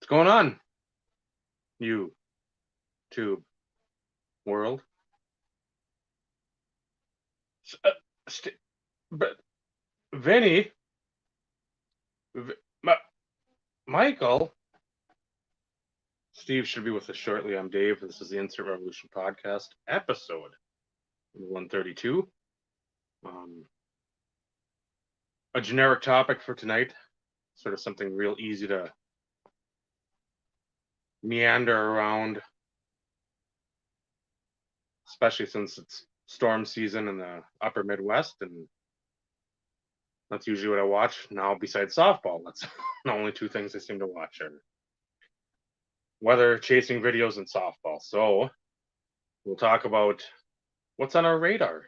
What's going on, YouTube world? Uh, st- but Vinny, v- Ma- Michael, Steve should be with us shortly. I'm Dave. This is the Instant Revolution podcast, episode 132. Um, a generic topic for tonight, sort of something real easy to meander around, especially since it's storm season in the upper Midwest, and that's usually what I watch now. Besides softball, that's the only two things I seem to watch are weather chasing videos and softball. So we'll talk about what's on our radar.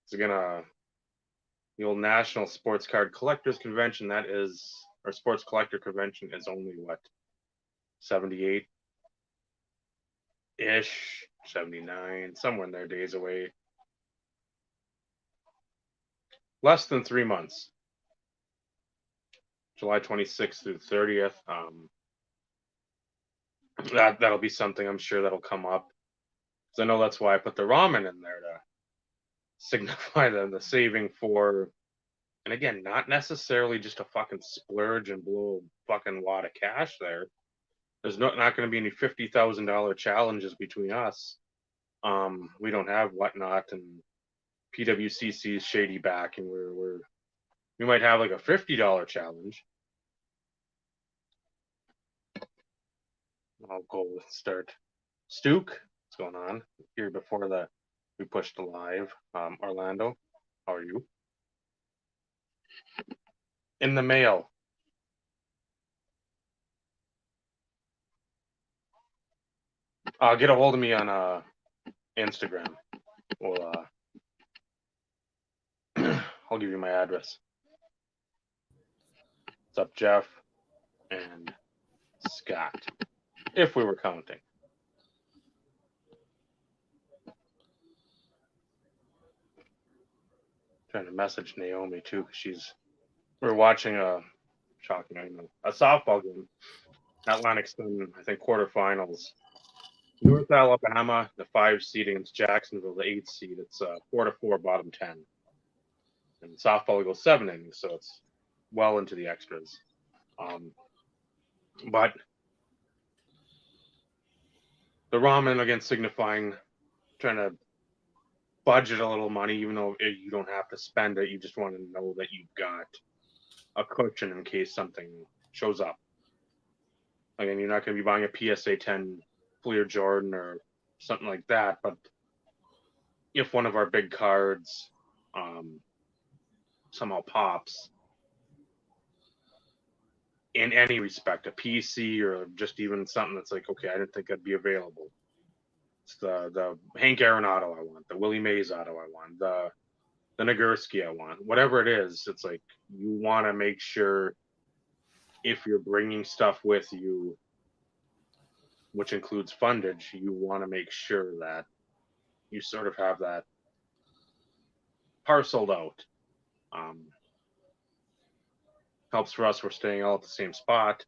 It's gonna the old National Sports Card Collectors Convention. That is our sports collector convention is only what 78 ish, 79, somewhere in there, days away. Less than 3 months. July 26th through 30th. That'll be something I'm sure that'll come up. So I know that's why I put the ramen in there to signify the saving for, and again, not necessarily just a fucking splurge and blow a fucking wad of cash there. There's not going to be any $50,000 challenges between us. We don't have Whatnot and PWCC's shady back, and we might have like a $50 challenge. I'll go start. Stuke, what's going on here before we pushed to live? Orlando, how are you? In the mail. Get a hold of me on Instagram. Well, I'll give you my address. What's up, Jeff and Scott? If we were counting. Trying to message Naomi too, because we're watching a softball game. Atlantic Sun, I think quarterfinals. North Alabama, the 5 seed against Jacksonville, the 8 seed. It's 4-4, bottom 10. And softball goes 7 innings, so it's well into the extras. But the ramen, again, signifying trying to budget a little money, even though you don't have to spend it. You just want to know that you've got a cushion in case something shows up. Again, you're not going to be buying a PSA 10 Fleer Jordan or something like that, but if one of our big cards somehow pops in any respect, a PC or just even something that's like, okay, I didn't think that'd be available. It's the Hank Aaron auto I want, the Willie Mays auto I want, the Nagurski I want, whatever it is. It's like you want to make sure if you're bringing stuff with you, which includes fundage, you want to make sure that you sort of have that parceled out. Helps for us. We're staying all at the same spot.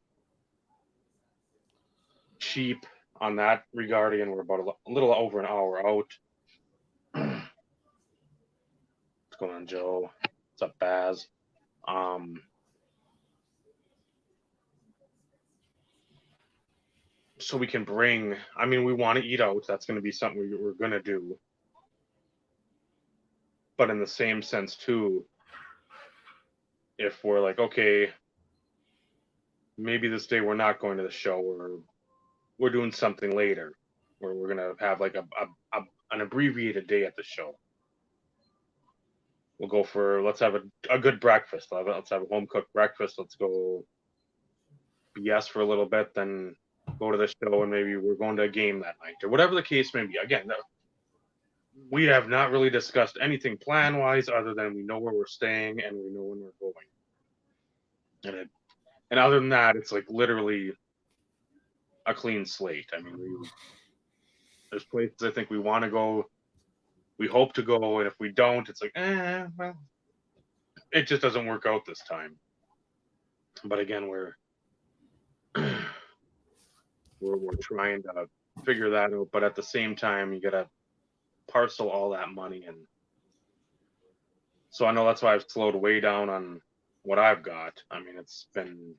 Cheap on that regarding, and we're about a little over an hour out. What's going on, Joe? What's up, Baz? So we can bring, I mean, we want to eat out. That's going to be something we're going to do. But in the same sense, too, if we're like, okay, maybe this day we're not going to the show, or we're doing something later, where we're going to have like an abbreviated day at the show. We'll go for, let's have a good breakfast. Let's have a home cooked breakfast. Let's go BS for a little bit, then go to the show, and maybe we're going to a game that night, or whatever the case may be. Again, we have not really discussed anything plan wise other than we know where we're staying and we know when we're going. And other than that, it's like literally a clean slate. I mean, there's places I think we want to go, we hope to go, and if we don't, it's like, well, it just doesn't work out this time. But again, we're trying to figure that out, but at the same time, you gotta parcel all that money, and so I know that's why I've slowed way down on what I've got. I mean, it's been,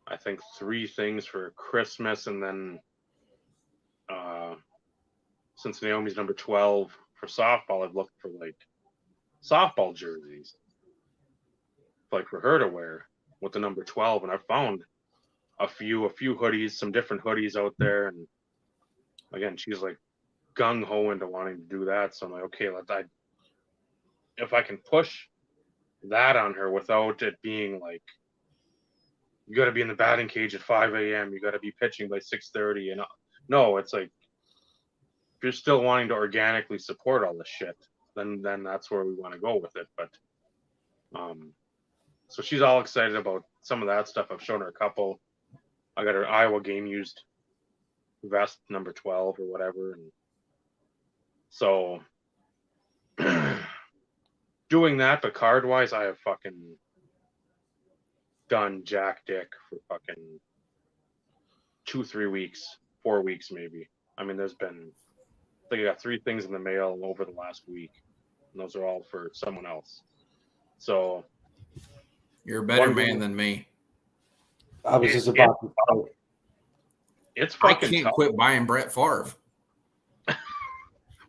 I think, 3 things for Christmas, and then since Naomi's number 12 for softball, I've looked for like softball jerseys, like for her to wear with the number 12, and I found a few hoodies, some different hoodies out there, and again, she's like gung ho into wanting to do that. So I'm like, okay, if I can push that on her without it being like you got to be in the batting cage at 5 a.m. You got to be pitching by 6:30, and no, it's like if you're still wanting to organically support all this shit, then that's where we want to go with it. But so she's all excited about some of that stuff. I've shown her a couple. I got her Iowa game used vest number 12 or whatever, and so doing that. But card wise, I have fucking done jack dick for fucking 2-3 weeks, 4 weeks maybe. I mean, there's been, I think I got 3 things in the mail over the last week, and those are all for someone else. So you're a better man than me. I was just about to say. It's fucking I can't tough. quit buying Brett Favre.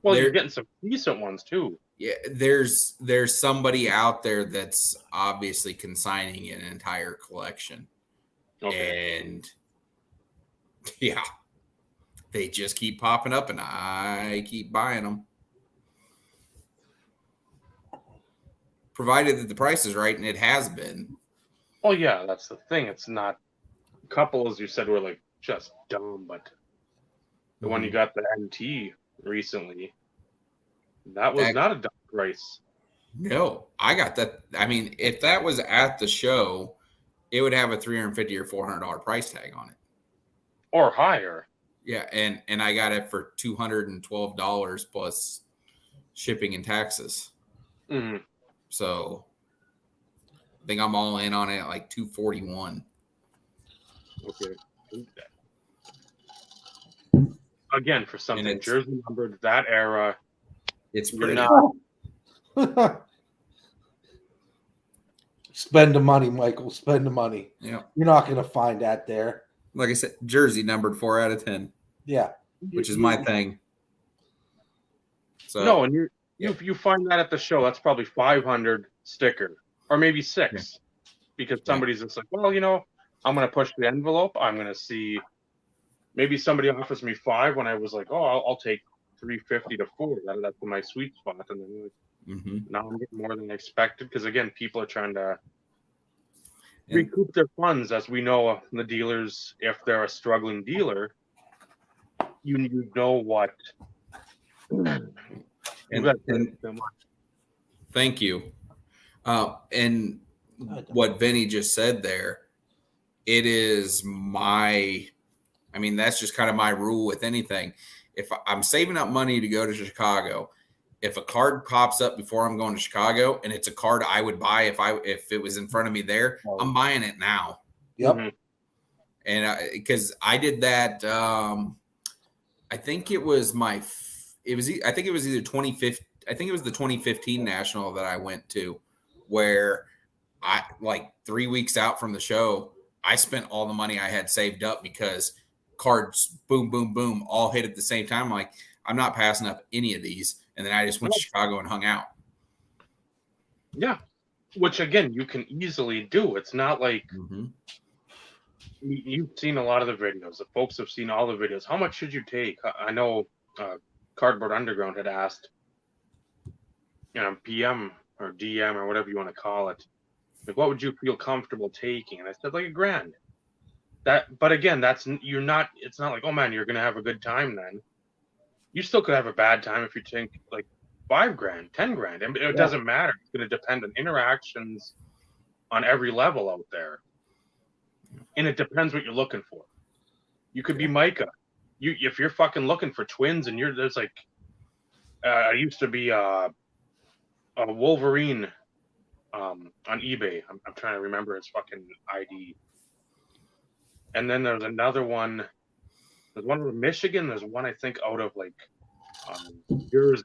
Well, you're getting some decent ones too. Yeah, there's somebody out there that's obviously consigning an entire collection. Okay. And yeah, they just keep popping up and I keep buying them. Provided that the price is right, and it has been. Oh yeah, that's the thing. It's not a couple, as you said, were like just dumb, but the one you got the NT recently, that was not a dumb price. No, I got that. I mean, if that was at the show, it would have a $350 or $400 price tag on it, or higher. Yeah, and I got it for $212 plus shipping and taxes. Mm-hmm. So I think I'm all in on it at like $241. Okay. Again, for something jersey numbered that era, it's pretty. Spend the money, Michael. Spend the money. Yeah, you're not going to find that there. Like I said, jersey numbered 4 out of 10. Yeah, which is my thing. So no, and you find that at the show, that's probably 500 sticker, or maybe 6, because somebody's just like, well, I'm going to push the envelope. I'm going to see. Maybe somebody offers me 5 when I was like, oh, I'll take 350 to 4. That's my sweet spot. And then now I'm getting more than expected because, again, people are trying to recoup their funds. As we know, the dealers, if they're a struggling dealer, you know what. And thank you. And what Vinny just said there, it is that's just kind of my rule with anything. If I'm saving up money to go to Chicago, if a card pops up before I'm going to Chicago and it's a card I would buy if it was in front of me there, I'm buying it now. Yep. And because I did that, I think it was either 2015. I think it was the 2015 National that I went to, where I like 3 weeks out from the show, I spent all the money I had saved up because cards, boom, boom, boom, all hit at the same time. I'm like, I'm not passing up any of these. And then I just went to Chicago and hung out. Yeah. Which, again, you can easily do. It's not like you've seen a lot of the videos. The folks have seen all the videos. How much should you take? I know Cardboard Underground had asked, PM or DM or whatever you want to call it, like, what would you feel comfortable taking? And I said, like, $1,000. But again, it's not like, oh man, you're gonna have a good time then. You still could have a bad time if you take like $5,000, $10,000. And it doesn't matter. It's gonna depend on interactions on every level out there. And it depends what you're looking for. You could be Micah. If you're fucking looking for twins and there's like I used to be a Wolverine on eBay. I'm trying to remember his fucking ID. And then there's another one. There's one in Michigan. There's one I think out of like years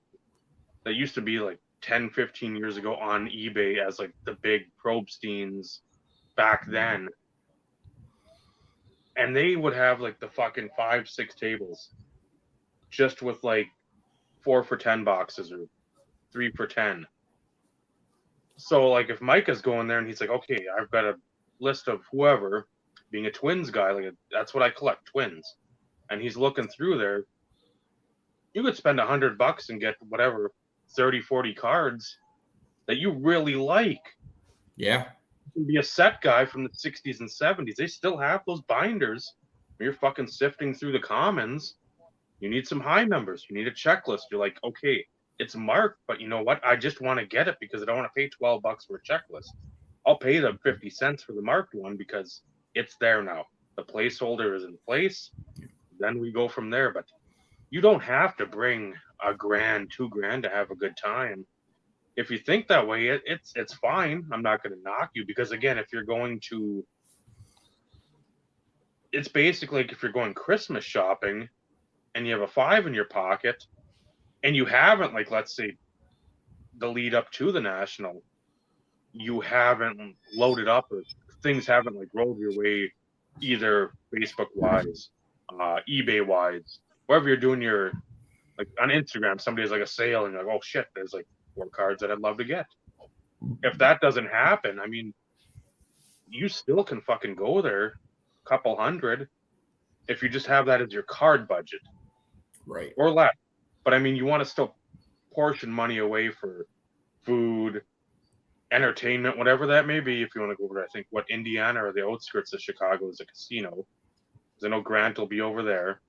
that used to be like 10, 15 years ago on eBay as like the big Probsteins back then. And they would have like the fucking 5, 6 tables just with like 4 for 10 boxes or 3 for 10. So like if Micah's going there and he's like, okay, I've got a list of whoever, being a Twins guy, like that's what I collect, Twins. And he's looking through there, you could spend $100 and get whatever 30, 40 cards that you really like. Yeah. You can be a set guy from the 60s and 70s. They still have those binders. You're fucking sifting through the commons. You need some high numbers. You need a checklist. You're like, okay, it's marked, but you know what? I just want to get it because I don't want to pay $12 for a checklist. I'll pay them 50 cents for the marked one because it's there now. The placeholder is in place. Then we go from there. But you don't have to bring $1,000, $2,000 to have a good time. If you think that way, it's fine. I'm not going to knock you because again, if you're going to, it's basically like if you're going Christmas shopping and you have a 5 in your pocket and you haven't, like, let's say the lead up to the National, you haven't loaded up or things haven't like rolled your way either Facebook wise, eBay wise, wherever you're doing your, like on Instagram, somebody has like a sale and you're like, oh shit, there's like 4 cards that I'd love to get. If that doesn't happen, I mean, you still can fucking go there, a couple hundred, if you just have that as your card budget. Right. Or less. But I mean, you want to still portion money away for food, entertainment, whatever that may be. If you want to go over to, I think, what, Indiana or the outskirts of Chicago is a casino. Because I know Grant will be over there.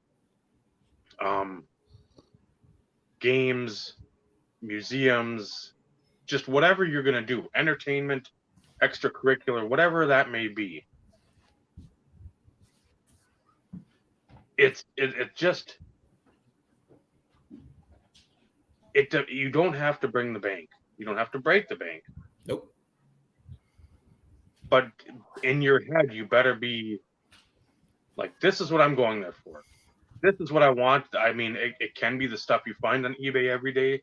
Games, museums, just whatever you're going to do. Entertainment, extracurricular, whatever that may be. It just... you don't have to bring the bank. You don't have to break the bank. Nope. But in your head, you better be like, this is what I'm going there for. This is what I want. I mean, it can be the stuff you find on eBay every day.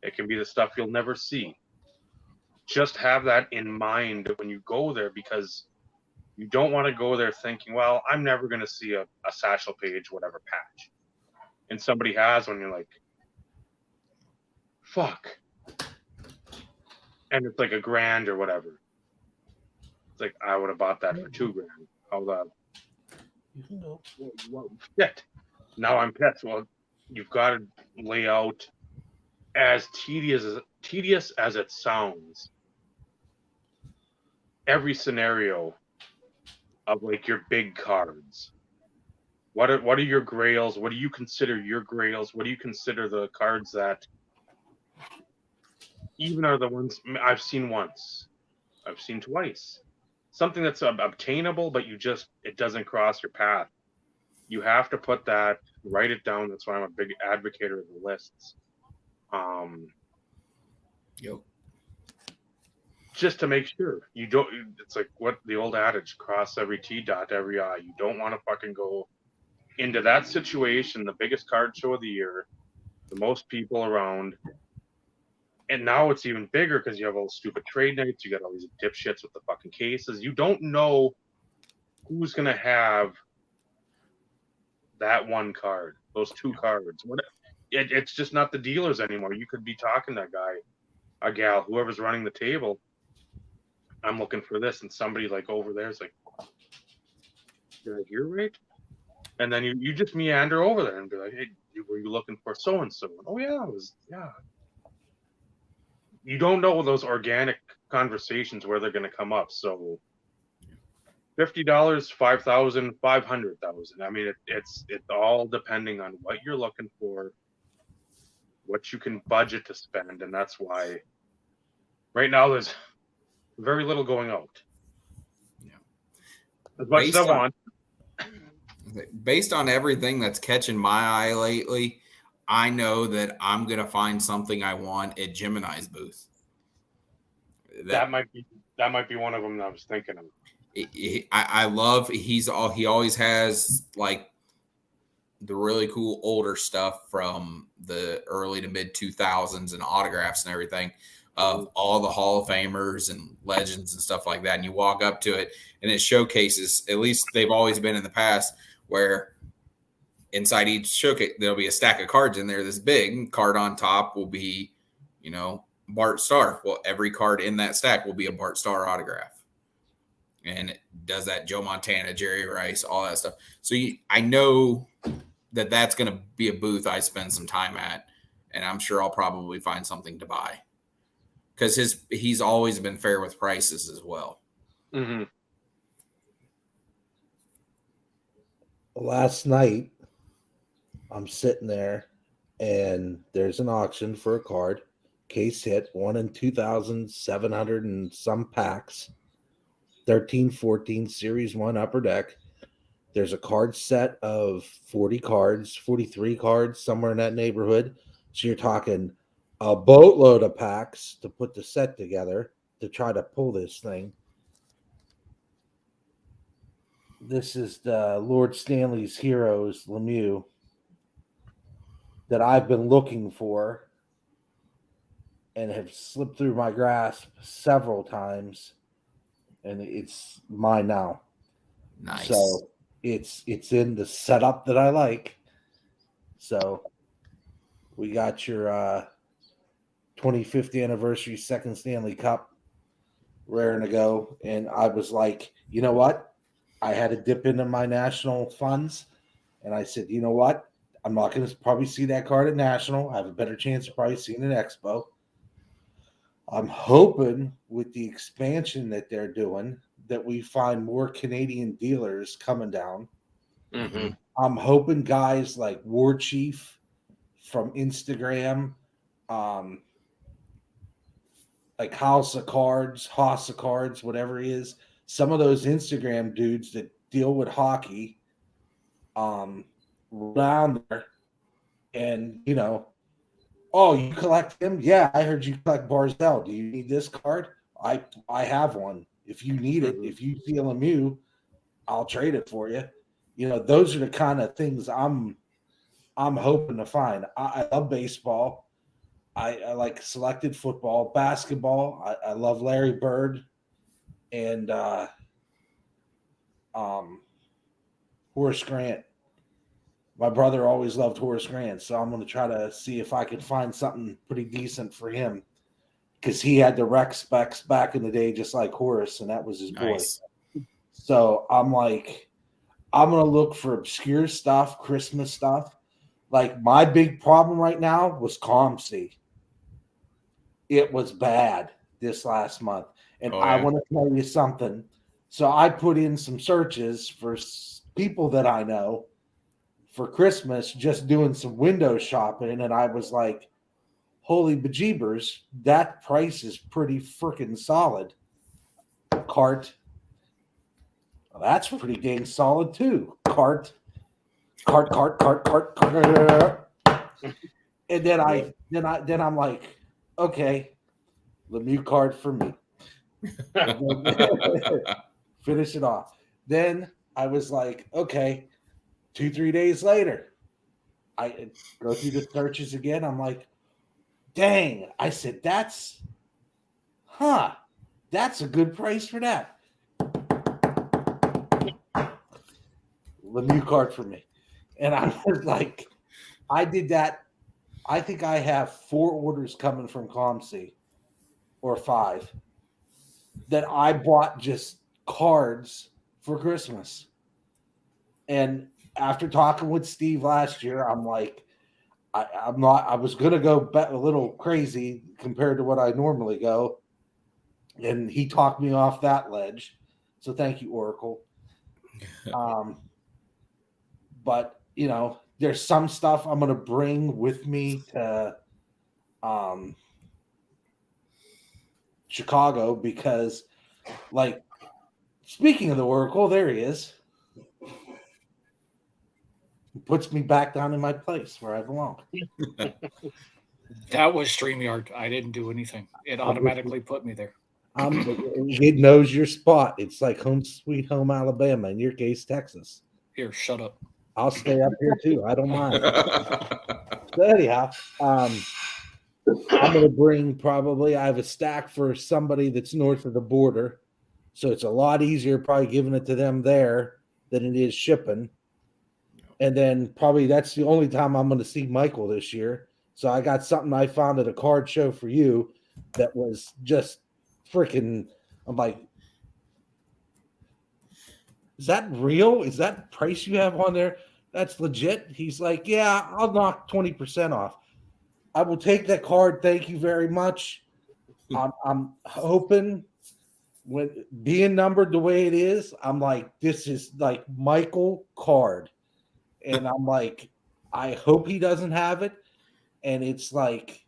It can be the stuff you'll never see. Just have that in mind when you go there because you don't want to go there thinking, well, I'm never going to see a Satchel Paige, whatever patch. And somebody has one, you're like, fuck. And it's like $1,000 or whatever. It's like, I would have bought that for $2,000. How the shit? Now I'm pissed. Well, you've got to lay out as tedious as it sounds. Every scenario of like your big cards. What are your grails? What do you consider your grails? What do you consider the cards that even are the ones I've seen once, I've seen twice, something that's obtainable, but it doesn't cross your path. You have to put that, write it down. That's why I'm a big advocate of the lists. Yep. Just to make sure you don't, it's like what the old adage, cross every T, dot every I. You don't want to fucking go into that situation, the biggest card show of the year, the most people around. And now it's even bigger because you have all the stupid trade nights. You got all these dipshits with the fucking cases. You don't know who's going to have that one card, those 2 cards. It's just not the dealers anymore. You could be talking to a guy, a gal, whoever's running the table. I'm looking for this. And somebody like over there is like, did I hear right? And then you just meander over there and be like, hey, were you looking for so-and-so? Oh, yeah, yeah. You don't know those organic conversations where they're going to come up. So $50, $5,000, $500,000. I mean, it's all depending on what you're looking for, what you can budget to spend. And that's why right now there's very little going out. Yeah. As much as I want. Based on everything that's catching my eye lately, I know that I'm going to find something I want at Gemini's booth. That might be one of them that I was thinking of. I love he always has like the really cool older stuff from the early to mid 2000s and autographs and everything of all the Hall of Famers and legends and stuff like that. And you walk up to it and it showcases, at least they've always been in the past, where inside each showcase, there'll be a stack of cards in there this big. Card on top will be, Bart Starr. Well, every card in that stack will be a Bart Starr autograph. And it does that Joe Montana, Jerry Rice, all that stuff. So I know that that's going to be a booth I spend some time at, and I'm sure I'll probably find something to buy because he's always been fair with prices as well. Mm-hmm. Last night, I'm sitting there, and there's an auction for a card. Case hit 1 in 2,700 and some packs. 13-14 Series 1 Upper Deck. There's a card set of 40 cards, 43 cards, somewhere in that neighborhood. So you're talking a boatload of packs to put the set together to try to pull this thing. This is the Lord Stanley's Heroes Lemieux that I've been looking for and have slipped through my grasp several times, and it's mine now. Nice. So it's in the setup that I like. So we got your 25th anniversary second Stanley Cup raring to go, and I was like, you know what? I had to dip into my national funds, and I said, you know what? I'm not going to probably see that card at National. I have a better chance of probably seeing it at Expo. I'm hoping with the expansion that they're doing that we find more Canadian dealers coming down. Mm-hmm. I'm hoping guys like War Chief from Instagram, like House of Cards, whatever it is, some of those Instagram dudes that deal with hockey, down there, and oh, you collect him? Yeah, I heard you collect Barzell. Do you need this card? I have one. If you need it, if you see a Lemieux, I'll trade it for you. Those are the kind of things I'm hoping to find. I love baseball. I like selected football, basketball. I love Larry Bird and Horace Grant. My brother always loved Horace Grant, so I'm going to try to see if I can find something pretty decent for him because he had the rec specs back in the day, just like Horace, and that was his boy. Nice. So I'm like, I'm going to look for obscure stuff, Christmas stuff. Like my big problem right now was ComC. It was bad this last month. And I want to tell you something. So I put in some searches for people that I know for Christmas, just doing some window shopping. And I was like, holy bejeebers, that price is pretty freaking solid. Cart. Well, that's pretty dang solid too. Cart. And then I'm like, okay, Lemieux card for me. Finish it off. Then I was like, okay, 2-3 days later, I go through the searches again. I'm like, dang. I said, that's a good price for that. Lemieux card for me. And I was like, I did that. I think I have 4 orders coming from ComC, or 5, that I bought just cards for Christmas. And after talking with Steve last year, I'm like, I was going to go a little crazy compared to what I normally go. And he talked me off that ledge. So thank you, Oracle. But, there's some stuff I'm going to bring with me to Chicago because, like, speaking of the Oracle, there he is. He puts me back down in my place where I belong. That was StreamYard. I didn't do anything. It automatically put me there. It knows your spot. It's like home sweet home Alabama. In your case, Texas. Here, shut up. I'll stay up here too. I don't mind. So anyhow, I'm gonna bring probably. I have a stack for somebody that's north of the border, so it's a lot easier probably giving it to them there than it is shipping. And then probably that's the only time I'm going to see Michael this year. So I got something I found at a card show for you that was just freaking. I'm like, is that real? Is that price you have on there? That's legit. He's like, yeah, I'll knock 20% off. I will take that card. Thank you very much. I'm hoping when being numbered the way it is, I'm like, this is like Michael card. And I'm like, I hope he doesn't have it. And it's like,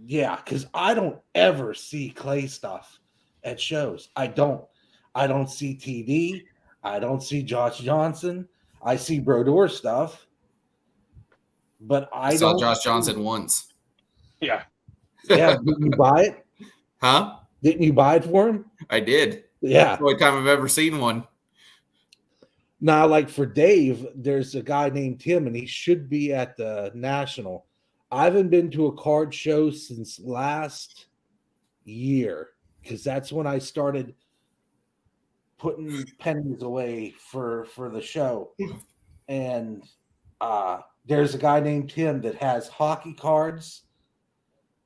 yeah, because I don't ever see Clay stuff at shows. I don't see TD. I don't see Josh Johnson. I see Brodeur stuff. But I saw don't Josh Johnson once. Yeah. Yeah, didn't you buy it? Huh? Didn't you buy it for him? I did. Yeah. That's the only time I've ever seen one. Now, like for Dave, there's a guy named Tim, and he should be at the National. I haven't been to a card show since last year because that's when I started putting pennies away for the show. And there's a guy named Tim that has hockey cards.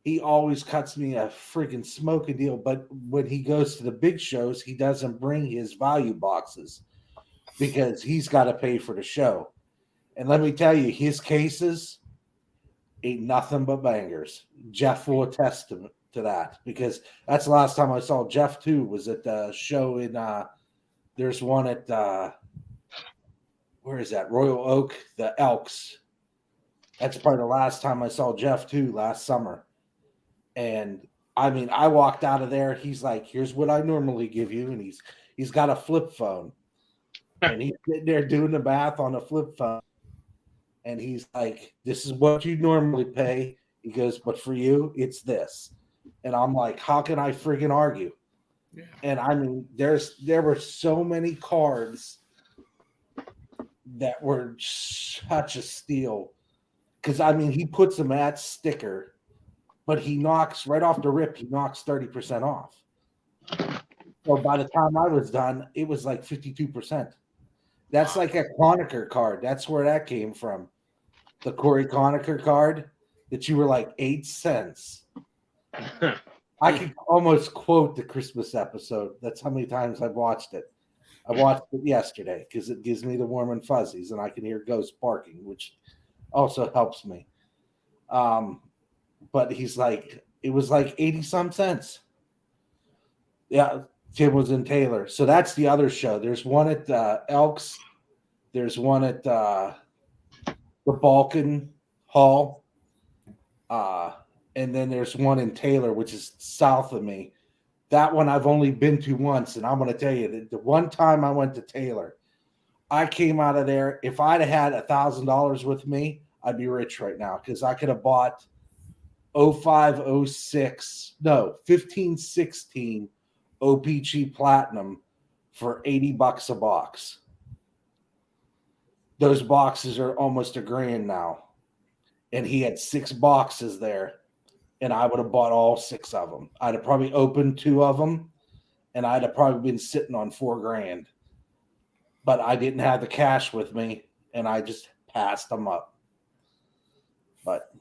He always cuts me a freaking smoking deal, but when he goes to the big shows, he doesn't bring his value boxes because he's got to pay for the show. And let me tell you, his cases ain't nothing but bangers. Jeff will attest to that because that's the last time I saw Jeff too, was at the show in there's one at where is that? Royal Oak, the Elks. That's probably the last time I saw Jeff too, last summer. And I mean, I walked out of there. He's like, here's what I normally give you. And he's got a flip phone. And he's sitting there doing the math on a flip phone. And he's like, this is what you normally pay. He goes, but for you, it's this. And I'm like, how can I friggin' argue? Yeah. And I mean, there were so many cards that were such a steal. Because, I mean, he puts them at sticker, but he knocks right off the rip, he knocks 30% off. So by the time I was done, it was like 52%. That's like a Conacher card. That's where that came from. The Corey Conacher card that you were like 8 cents. I could almost quote the Christmas episode. That's how many times I've watched it. I watched it yesterday because it gives me the warm and fuzzies and I can hear ghosts barking, which also helps me. But he's like, it was like 80 some cents. Yeah, Tim was in Taylor. So that's the other show. There's one at Elks. There's one at the Balkan Hall. And then there's one in Taylor, which is south of me. That one I've only been to once. And I'm going to tell you that the one time I went to Taylor, I came out of there. If I'd have had $1,000 with me, I'd be rich right now because I could have bought 15, 16 OPC Platinum for $80 a box. Those boxes are almost $1,000 now. And he had 6 boxes there, and I would have bought all 6 of them. I'd have probably opened 2 of them, and I'd have probably been sitting on $4,000. But I didn't have the cash with me, and I just passed them up. But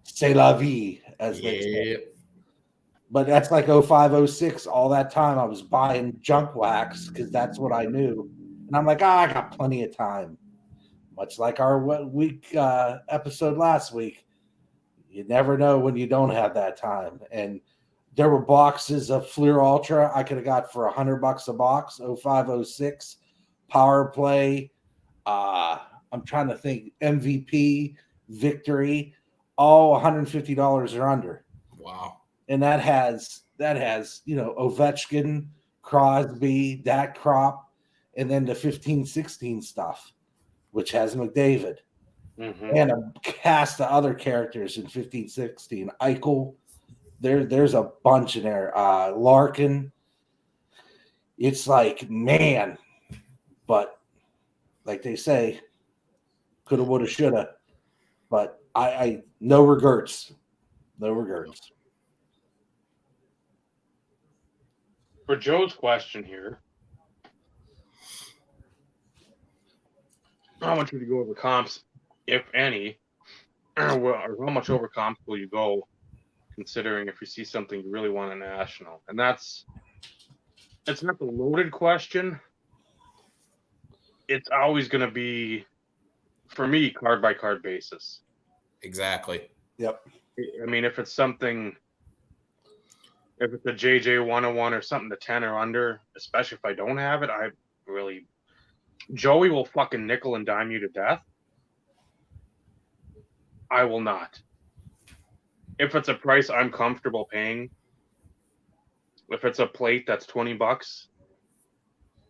c'est la vie, as they say. But that's like 05, 06. All that time I was buying junk wax because that's what I knew. And I'm like, I got plenty of time. Much like our week episode last week. You never know when you don't have that time. And there were boxes of Fleer Ultra I could have got for $100 a box, 05, 06. Power Play. I'm trying to think. MVP, Victory. All $150 or under. Wow. And that has Ovechkin, Crosby, that crop, and then the 15-16 stuff, which has McDavid. Mm-hmm. And a cast of other characters in 15-16. Eichel, There's a bunch in there. Larkin. It's like, man, but like they say, coulda, woulda, shoulda. But I no regrets. No regrets. For Joe's question here, I want you to go over comps, if any, or how much over comps will you go, considering if you see something you really want a national? And it's not the loaded question. It's always going to be, for me, card by card basis. Exactly. Yep. I mean, if it's something, if it's a JJ 101 or something to 10 or under, especially if I don't have it, I really, Joey will fucking nickel and dime you to death. I will not. If it's a price I'm comfortable paying, if it's a plate that's $20,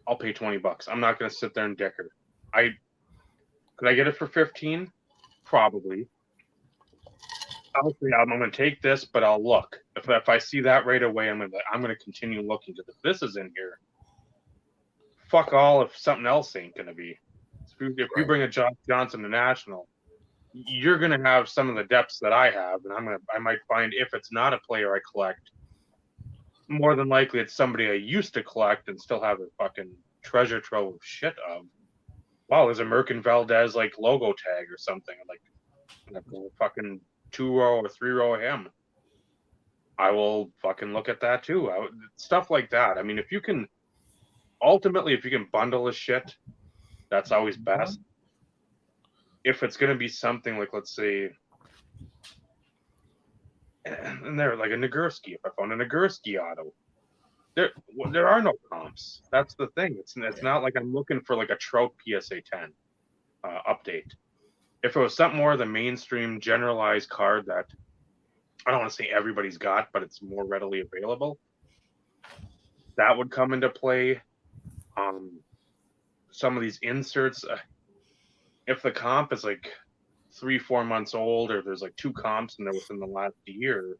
I'll pay $20. I'm not going to sit there and dicker. Could I get it for 15? Probably. Obviously, I'm going to take this, but I'll look. If I see that right away, I'm going to continue looking. If this is in here, fuck all if something else ain't going to be. If you bring a Josh Johnson to national, you're going to have some of the depths that I have, and I might find, if it's not a player I collect, more than likely it's somebody I used to collect and still have a fucking treasure trove of shit of. Wow, there's a Merkin Valdez like logo tag or something. Like fucking 2-row or 3-row of him. I will fucking look at that too. Stuff like that. I mean, if you can bundle the shit, that's always best. If it's going to be something like, let's say, and they're like a Nagurski. If I found a Nagurski auto, there are no comps. That's the thing. It's not like I'm looking for like a Trout PSA 10 update. If it was something more of the mainstream generalized card that I don't want to say everybody's got, but it's more readily available, that would come into play. Some of these inserts, if the comp is like 3-4 months old, or there's like 2 comps and they're within the last year,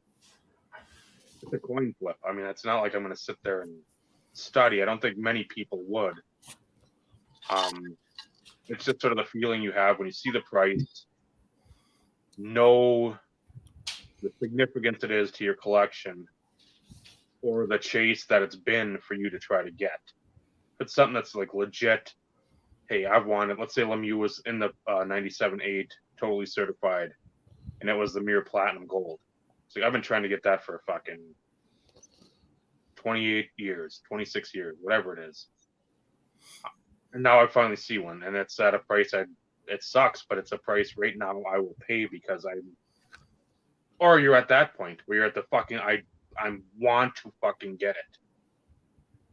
it's a coin flip. I mean, it's not like I'm going to sit there and study. I don't think many people would. It's just sort of the feeling you have when you see the price, know the significance it is to your collection, or the chase that it's been for you to try to get. If it's something that's like legit, hey, I've wanted, let's say Lemieux was in the 97.8, totally certified, and it was the Mirror Platinum Gold. So I've been trying to get that for fucking 28 years, 26 years, whatever it is. And now I finally see one, and it's at a price it sucks, but it's a price right now I will pay because or you're at that point where you're at the fucking, I want to fucking get it.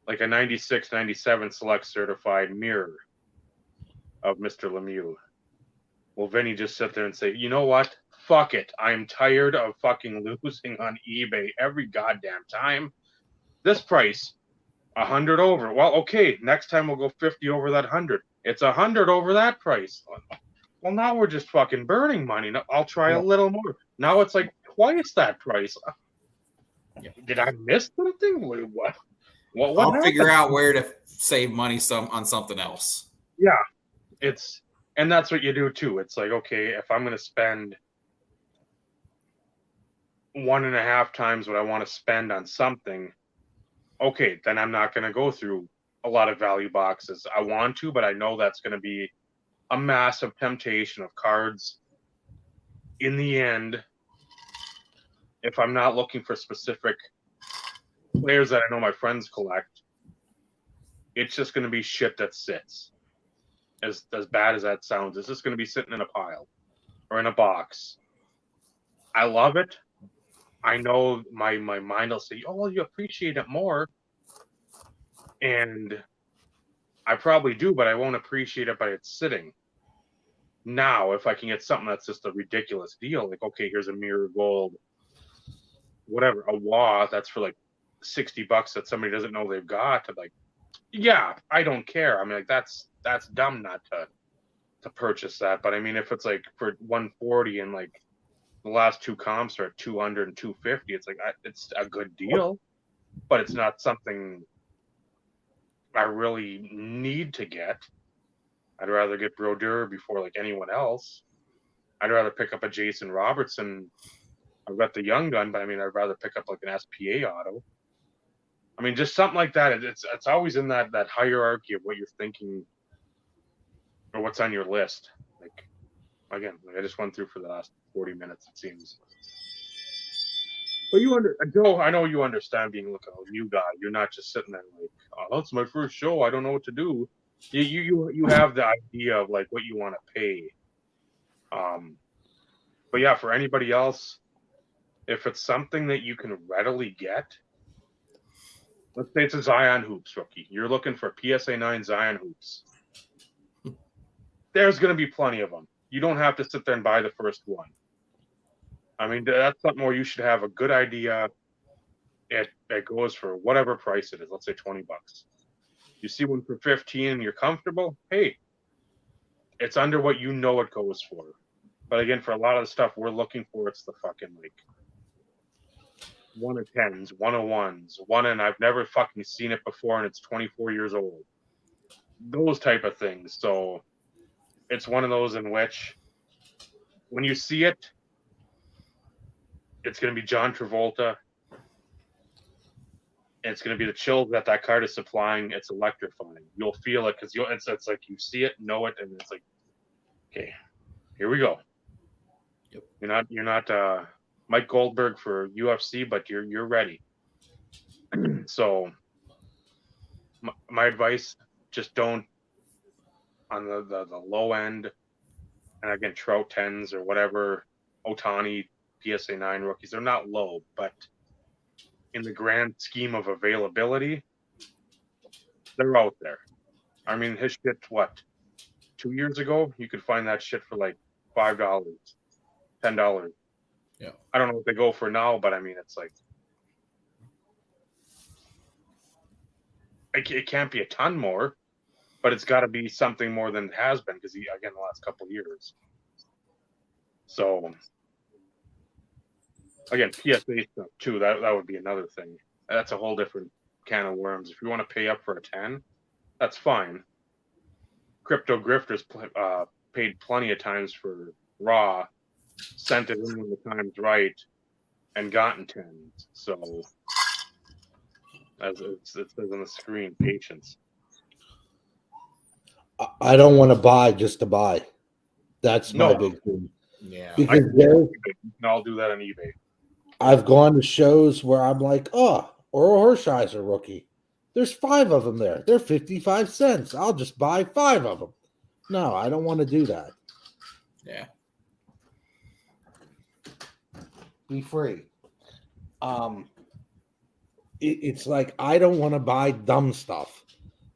Like a 96, 97 select certified mirror of Mr. Lemieux. Will Vinny just sit there and say, you know what? Fuck it. I'm tired of fucking losing on eBay every goddamn time. This price, 100 over. Well, okay, next time we'll go 50 over that 100. It's 100 over that price. Well, now we're just fucking burning money. I'll try a little more. Now it's like twice that price. Did I miss something? What I'll happened? figure out where to save money on something else. Yeah, and that's what you do too. It's like, okay, if I'm going to spend 1.5 times what I want to spend on something, okay, then I'm not going to go through a lot of value boxes. I want to, but I know that's going to be a massive temptation of cards. In the end, if I'm not looking for specific players that I know my friends collect, it's just going to be shit that sits. As bad as that sounds, it's just going to be sitting in a pile or in a box. I love it. I know my mind will say, oh, well, you appreciate it more. And I probably do, but I won't appreciate it by it sitting. Now, if I can get something that's just a ridiculous deal, like, okay, here's a Mirror Gold, whatever, a WA that's for like $60 that somebody doesn't know they've got, like, yeah, I don't care. I mean, like, that's dumb not to purchase that. But I mean, if it's like for 140 and like the last two comps are at 200 and 250. It's like it's a good deal, but it's not something I really need to get. I'd rather get Brodeur before like anyone else. I'd rather pick up a Jason Robertson. I've got the young gun, but I mean, I'd rather pick up like an SPA auto. I mean, just something like that. It's always in that hierarchy of what you're thinking or what's on your list. Like, again, I just went through for the last 40 minutes, it seems. But Joe, I know you understand being like a new guy. You're not just sitting there like, oh, that's my first show. I don't know what to do. You have the idea of like what you want to pay. But yeah, for anybody else, if it's something that you can readily get, let's say it's a Zion Hoops rookie. You're looking for PSA 9 Zion Hoops. There's going to be plenty of them. You don't have to sit there and buy the first one. I mean, that's something where you should have a good idea. It goes for whatever price it is. Let's say $20. You see one for 15 and you're comfortable. Hey, it's under what you know it goes for. But again, for a lot of the stuff we're looking for, it's the fucking like 1/10s, 1/1s, and I've never fucking seen it before, and it's 24 years old. Those type of things. So it's one of those in which when you see it, it's going to be John Travolta. It's going to be the chills that card is supplying. It's electrifying. You'll feel it because it's like you see it, know it, and it's like, okay, here we go. Yep. You're not Mike Goldberg for UFC, but you're ready. So my advice: just don't on the low end, and again, Trout 10s or whatever, Ohtani PSA 9 rookies. They're not low, but in the grand scheme of availability, they're out there. I mean, his shit, what, 2 years ago, you could find that shit for like $5, $10. Yeah. I don't know what they go for now, but I mean, it's like, it can't be a ton more, but it's got to be something more than it has been because, again, the last couple of years. So, again, PSA stuff too, that would be another thing. That's a whole different can of worms. If you want to pay up for a 10, that's fine. Crypto grifters paid plenty of times for raw, sent it in when the time's right, and gotten 10s. So, as it says on the screen, patience. I don't want to buy just to buy. That's my big thing. Yeah. Because you can all do that on eBay. I've gone to shows where I'm like, oh, Oral Hershiser rookie. There's 5 of them there. They're 55 cents. I'll just buy 5 of them. No, I don't want to do that. Yeah. Be free. It's like I don't want to buy dumb stuff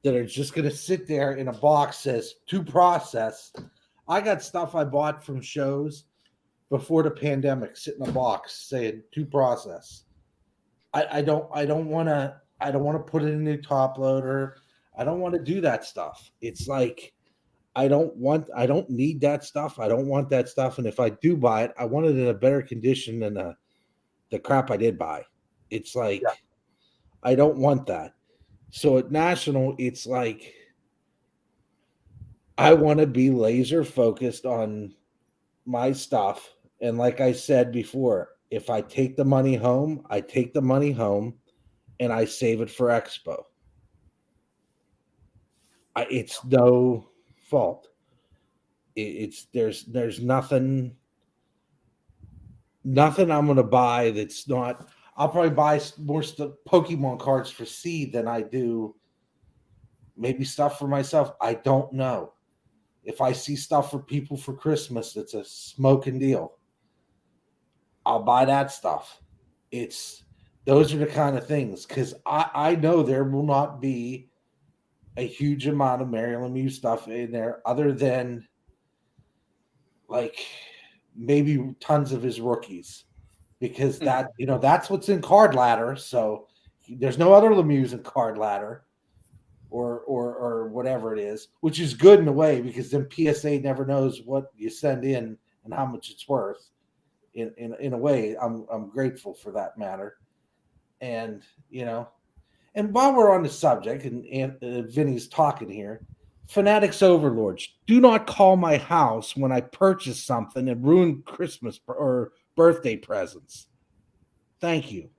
that are just going to sit there in a box says to process. I got stuff I bought from shows before the pandemic sit in a box saying to process. I don't want to put it in a top loader. I don't want to do that stuff. It's like I don't need that stuff. I don't want that stuff. And if I do buy it, I want it in a better condition than the crap I did buy. It's like I don't want that. So at National, it's like I want to be laser focused on my stuff. And like I said before, if I take the money home, I take the money home and I save it for Expo. It's no fault. There's nothing I'm going to buy that's not. I'll probably buy more Pokemon cards for seed than I do maybe stuff for myself. I don't know. If I see stuff for people for Christmas that's a smoking deal, I'll buy that stuff. Those are the kind of things because I know there will not be a huge amount of Maryland Mew stuff in there other than like maybe tons of his rookies. Because that's what's in Card Ladder. So there's no other Lemieux in Card Ladder or whatever it is, which is good in a way because then PSA never knows what you send in and how much it's worth. in a way. I'm grateful for that matter. And and while we're on the subject, and Vinny's talking here, Fanatics Overlords, do not call my house when I purchase something and ruin Christmas or birthday presents. Thank you.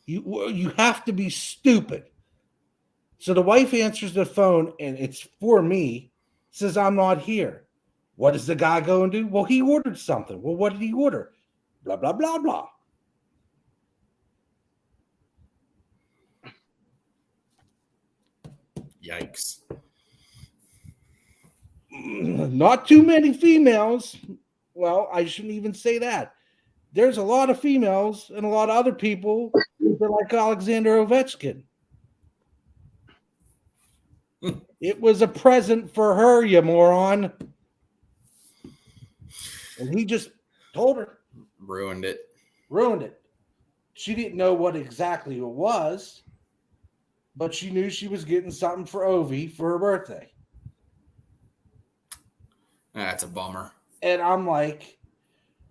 You have to be stupid. So the wife answers the phone, and it's for me. Says I'm not here. What does the guy go and do? Well, he ordered something. Well, what did he order? Blah blah blah blah. Yikes. Not too many females. Well, I shouldn't even say that. There's a lot of females and a lot of other people that like Alexander Ovechkin. It was a present for her, you moron. And he just told her. Ruined it. She didn't know what exactly it was, but she knew she was getting something for Ovi for her birthday. That's a bummer. And I'm like,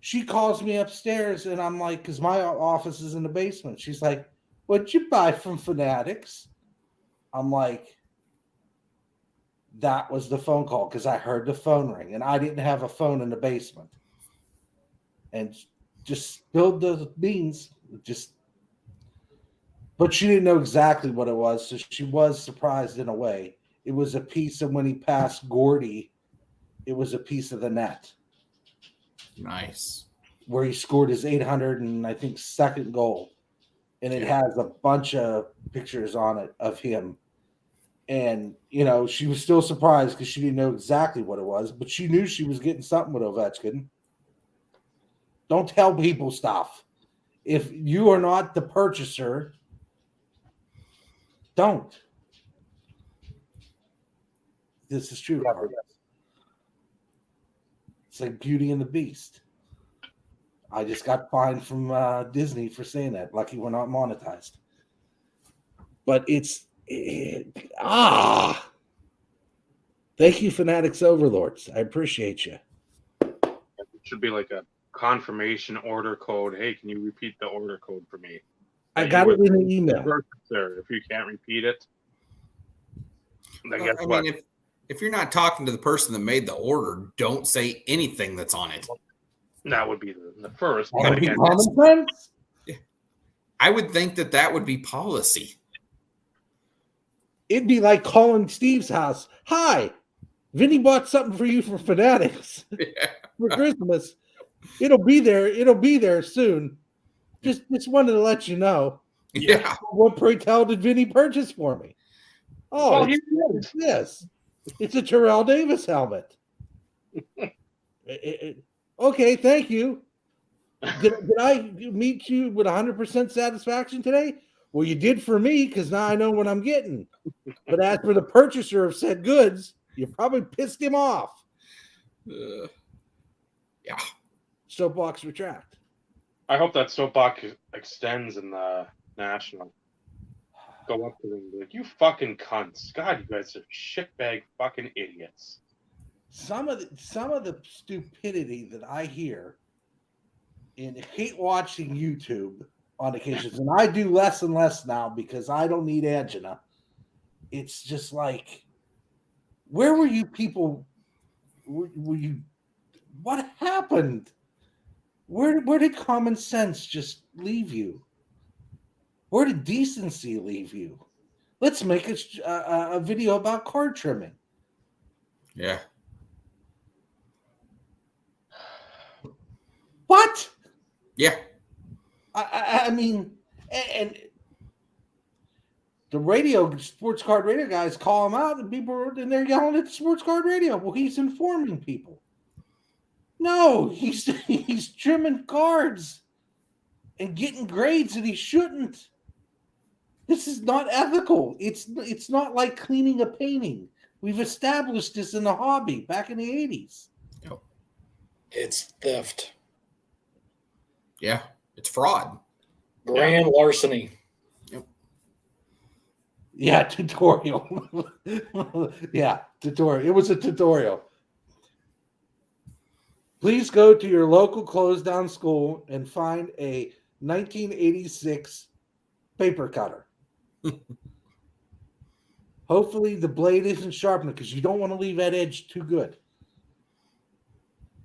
she calls me upstairs, and I'm like, because my office is in the basement. She's like, what'd you buy from Fanatics? I'm like, that was the phone call, because I heard the phone ring, and I didn't have a phone in the basement. And just spilled the beans. But she didn't know exactly what it was, so she was surprised in a way. It was a piece of when he passed Gordy, it was a piece of the net. Nice. Where he scored his 800 and I think second goal. And it has a bunch of pictures on it of him. And, she was still surprised because she didn't know exactly what it was, but she knew she was getting something with Ovechkin. Don't tell people stuff. If you are not the purchaser, don't. This is true. It's like Beauty and the Beast. I just got fined from Disney for saying that. Lucky we're not monetized. But thank you, Fanatics Overlords. I appreciate you. It should be like a confirmation order code. Hey, can you repeat the order code for me? I got it in an email. If you can't repeat it, I mean, if you're not talking to the person that made the order, don't say anything that's on it. That would be the first. But again, common sense. I would think that would be policy. It'd be like calling Steve's house. Hi, Vinny bought something for you for Fanatics for Christmas. It'll be there. It'll be there soon. Just wanted to let you know. Yeah. What pray tell did Vinny purchase for me? Oh, it's this. It's a Terrell Davis helmet. Okay, thank you. Did I meet you with 100% satisfaction today? Well, you did for me because now I know what I'm getting. But as for the purchaser of said goods, you probably pissed him off. Yeah. Soapbox retract. I hope that soapbox extends in the national. Go up to them and be like, you fucking cunts. God, you guys are shitbag fucking idiots. Some of the stupidity that I hear and hate watching YouTube on occasions, and I do less and less now because I don't need angina. It's just like, where were you people? Were you? What happened? Where did common sense just leave you? Where did decency leave you? Let's make a video about card trimming. Yeah. What? Yeah. I mean, and the sports card radio guys call him out, and they're yelling at the sports card radio. Well, he's informing people. No, he's trimming cards and getting grades that he shouldn't. This is not ethical. It's not like cleaning a painting. We've established this in the hobby back in the 80s. Yep. It's theft. Yeah. It's fraud. Grand larceny. Yep. Yeah, tutorial. Yeah, tutorial. It was a tutorial. Please go to your local closed down school and find a 1986 paper cutter. Hopefully the blade isn't sharpened because you don't want to leave that edge too good.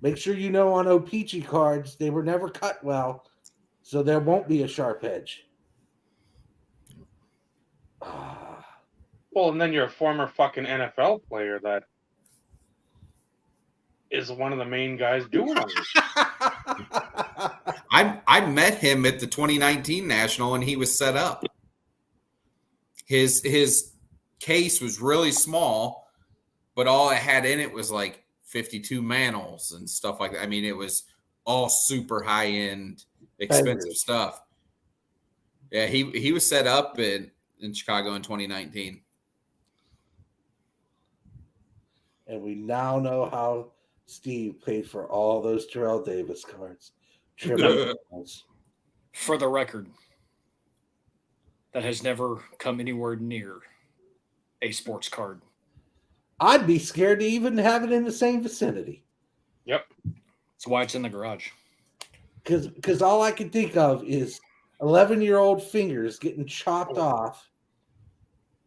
Make sure you know on O-Pee-Chee cards they were never cut well, so there won't be a sharp edge. Well, and then you're a former fucking NFL player that is one of the main guys doing all this. I met him at the 2019 National, and he was set up. His case was really small, but all it had in it was like 52 mantle and stuff like that. I mean, it was all super high end, expensive stuff. Yeah, he was set up in Chicago in 2019. And we now know how Steve paid for all those Terrell Davis cards. For the record, that has never come anywhere near a sports card. I'd be scared to even have it in the same vicinity. Yep. That's why it's in the garage. Because all I can think of is 11-year-old fingers getting chopped off,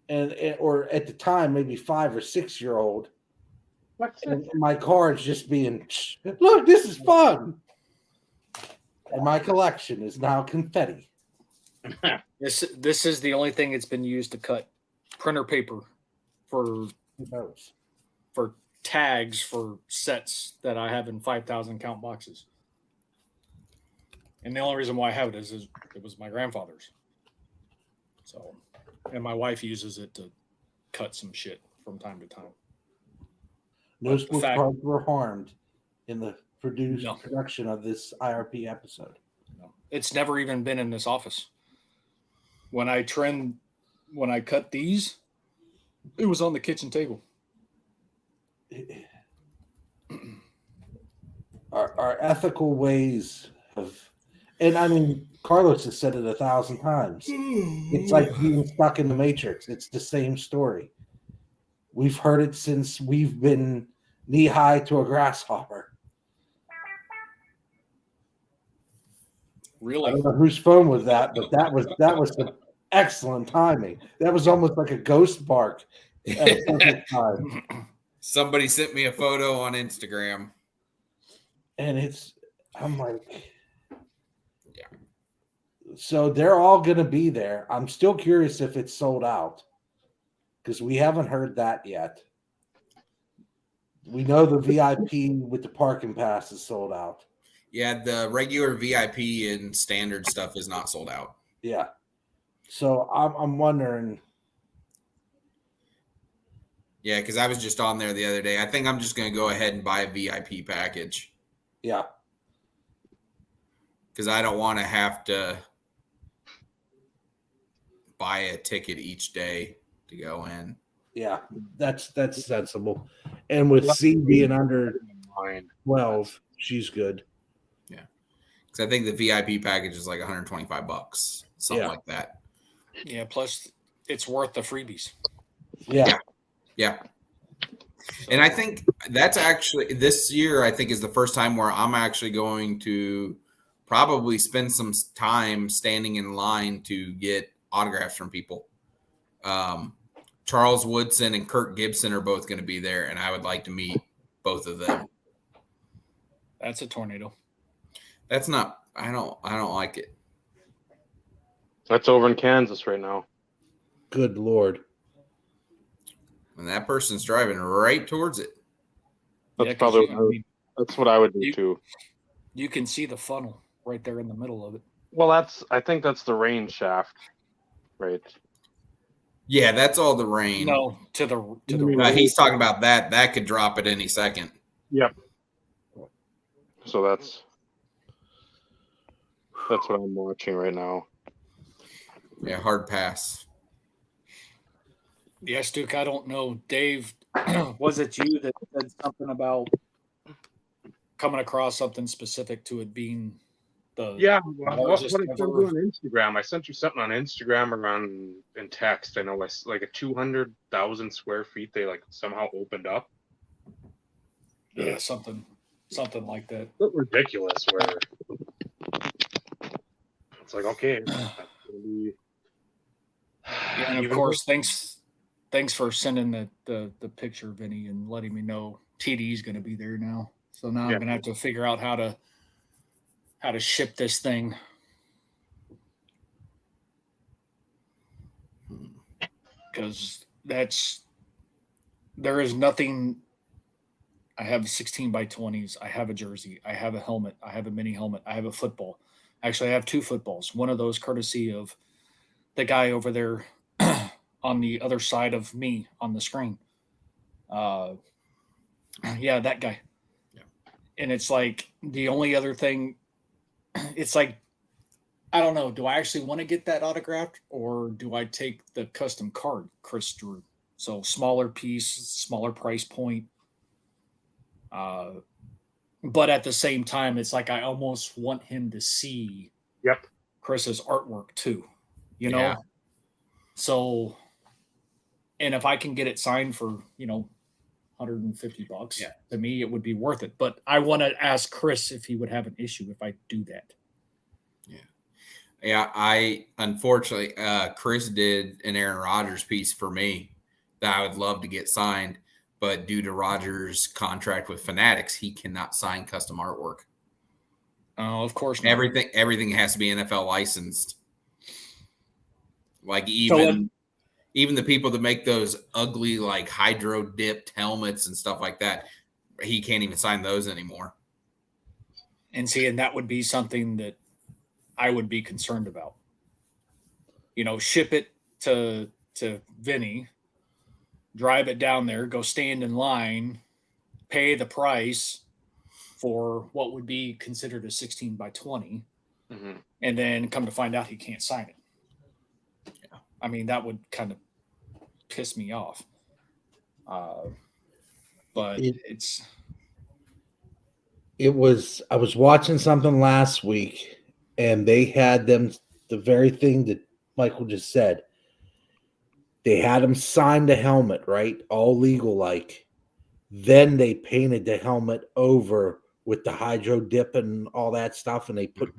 or at the time maybe 5 or 6-year-old, and my cards just being, look, this is fun. And my collection is now confetti. This is the only thing that's been used to cut printer paper for tags for sets that I have in 5,000 count boxes. And the only reason why I have it is it was my grandfather's. So, and my wife uses it to cut some shit from time to time. No sports cards were harmed in the production of this IRP episode. No. It's never even been in this office. When I cut these, it was on the kitchen table. Our ethical ways of, and I mean, Carlos has said it 1,000 times. It's like being stuck in the Matrix. It's the same story. We've heard it since we've been knee high to a grasshopper. Really? I don't know whose phone was that, but that was some excellent timing. That was almost like a ghost bark at a perfect time. Somebody sent me a photo on Instagram. And I'm like, yeah. So they're all going to be there. I'm still curious if it's sold out because we haven't heard that yet. We know the VIP with the parking pass is sold out. Yeah, the regular VIP and standard stuff is not sold out. Yeah. So I'm wondering. Yeah, because I was just on there the other day. I think I'm just going to go ahead and buy a VIP package. Yeah. Because I don't want to have to buy a ticket each day to go in. Yeah, that's sensible. And with C being under 12, she's good. Yeah. Because I think the VIP package is like $125, something like that. Yeah, plus it's worth the freebies. Yeah. Yeah. And I think that's actually this year, I think, is the first time where I'm actually going to probably spend some time standing in line to get autographs from people. Charles Woodson and Kirk Gibson are both going to be there, and I would like to meet both of them. That's a tornado. That's not. I don't like it. That's over in Kansas right now. Good Lord. And that person's driving right towards it. That's probably that's what I would do too. You can see the funnel right there in the middle of it. Well, I think that's the rain shaft, right? Yeah, that's all the rain. No, to the right. He's talking about that. That could drop at any second. Yep. So that's what I'm watching right now. Yeah, hard pass. Yes, Duke, I don't know. Dave, was it you that said something about coming across something specific to it being the what I sent you on Instagram? I sent you something on Instagram or in text. I know like a 200,000 square feet they like somehow opened up. Yeah, something something like that. It's ridiculous where it's like, okay, that's gonna be Yeah, and of even course, thanks for sending the picture, Vinny, and letting me know TD is going to be there now. So now Yeah. I'm going to have to figure out how to ship this thing. Because there is nothing. I have 16 by 20s. I have a jersey. I have a helmet. I have a mini helmet. I have a football. Actually, I have two footballs. One of those courtesy of the guy over there on the other side of me on the screen. Yeah, that guy. Yeah. And it's like the only other thing, it's like, I don't know. Do I actually want to get that autographed or do I take the custom card Chris drew? So smaller piece, smaller price point. But at the same time, it's like I almost want him to see Yep. Chris's artwork too, you know? Yeah. So, and if I can get it signed for, $150, Yeah. to me, it would be worth it. But I want to ask Chris if he would have an issue if I do that. Yeah, I unfortunately Chris did an Aaron Rodgers piece for me that I would love to get signed, but due to Rodgers' contract with Fanatics, he cannot sign custom artwork. Oh, of course not. Everything has to be NFL licensed. Like even the people that make those ugly like hydro dipped helmets and stuff like that, he can't even sign those anymore. And that would be something that I would be concerned about. Ship it to Vinny, drive it down there, go stand in line, pay the price for what would be considered a 16 by 20, and then come to find out he can't sign it. Yeah. I mean, that would kind of piss me off. But I was watching something last week and they had them the very thing that Michael just said. They had him sign the helmet, right? All legal like. Then they painted the helmet over with the hydro dip and all that stuff, and they put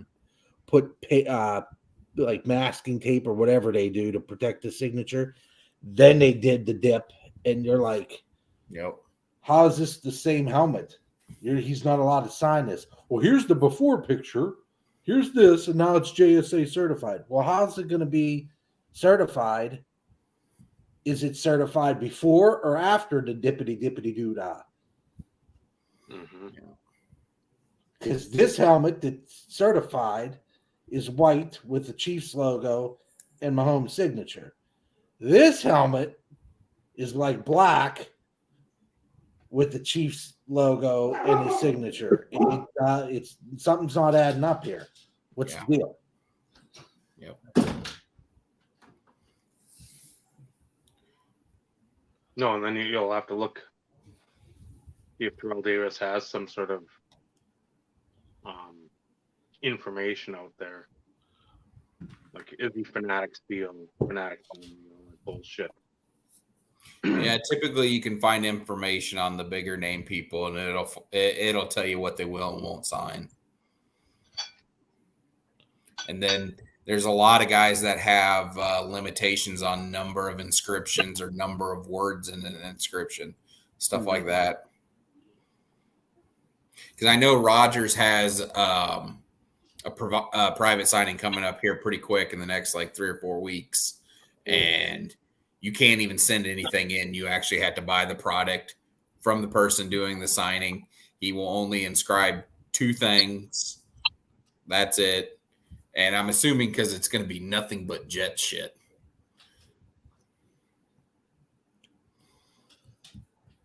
like masking tape or whatever they do to protect the signature. Then they did the dip, and you're like, Yep. How is this the same helmet? He's not allowed to sign this. Well, here's the before picture. Here's this, and now it's JSA certified. Well, how's it going to be certified? Is it certified before or after the dippity doo-dah? Because this helmet that's certified is white with the Chiefs logo and Mahomes' signature. This helmet is like black with the Chiefs logo and his signature. It's something's not adding up here. What's the deal? Yep. No, and then you'll have to look if Terrell Davis has some sort of information out there. Like, is he Fanatics deal? Fanatics, bullshit. Yeah, typically you can find information on the bigger name people, and it'll tell you what they will and won't sign. And then there's a lot of guys that have limitations on number of inscriptions or number of words in an inscription, stuff like that. Because I know Rodgers has a private signing coming up here pretty quick in the next like 3 or 4 weeks, and you can't even send anything in. You actually have to buy the product from the person doing the signing. He will only inscribe 2 things. That's it. And I'm assuming because it's going to be nothing but Jet shit.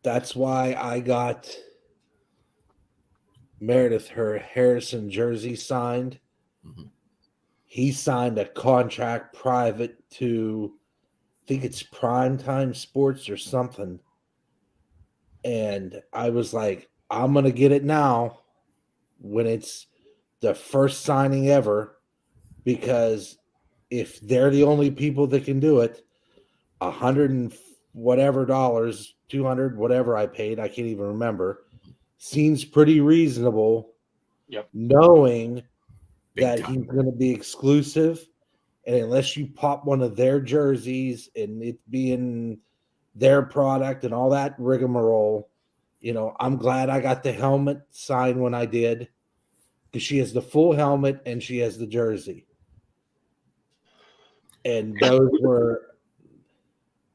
That's why I got Meredith her Harrison jersey signed. He signed a contract private to, I think it's Primetime Sports or something. And I was like, I'm going to get it now when it's the first signing ever, because if they're the only people that can do it, $100 and whatever dollars, 200, whatever I paid, I can't even remember, seems pretty reasonable. Yep. Knowing Big that time. he's going to be exclusive, and unless you pop one of their jerseys and it being their product and all that rigmarole, I'm glad I got the helmet signed when I did, because she has the full helmet and she has the jersey. And those were,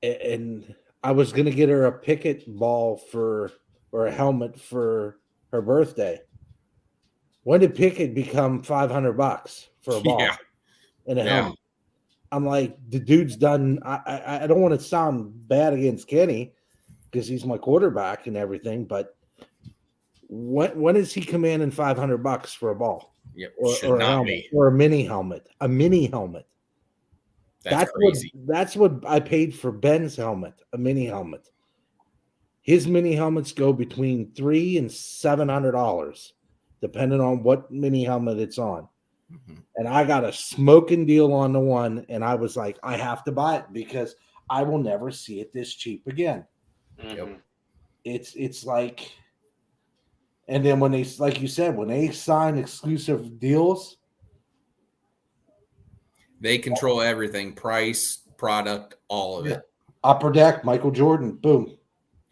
and I was going to get her a picket ball or a helmet for her birthday. When did picket become $500 for a ball Yeah. and a Yeah. helmet? I'm like, the dude's done. I don't want to sound bad against Kenny because he's my quarterback and everything, but when is he commanding $500 for a ball Yep. or Should a not helmet be. or a mini helmet? A mini helmet. That's crazy. That's what I paid for Ben's helmet, a mini helmet. His mini helmets go between $300 and $700, depending on what mini helmet it's on. Mhm. And I got a smoking deal on the one, and I was like, I have to buy it because I will never see it this cheap again. Mhm. It's like, and then when they, like you said, when they sign exclusive deals, They control everything: price, product, all of it. Upper Deck, Michael Jordan, boom.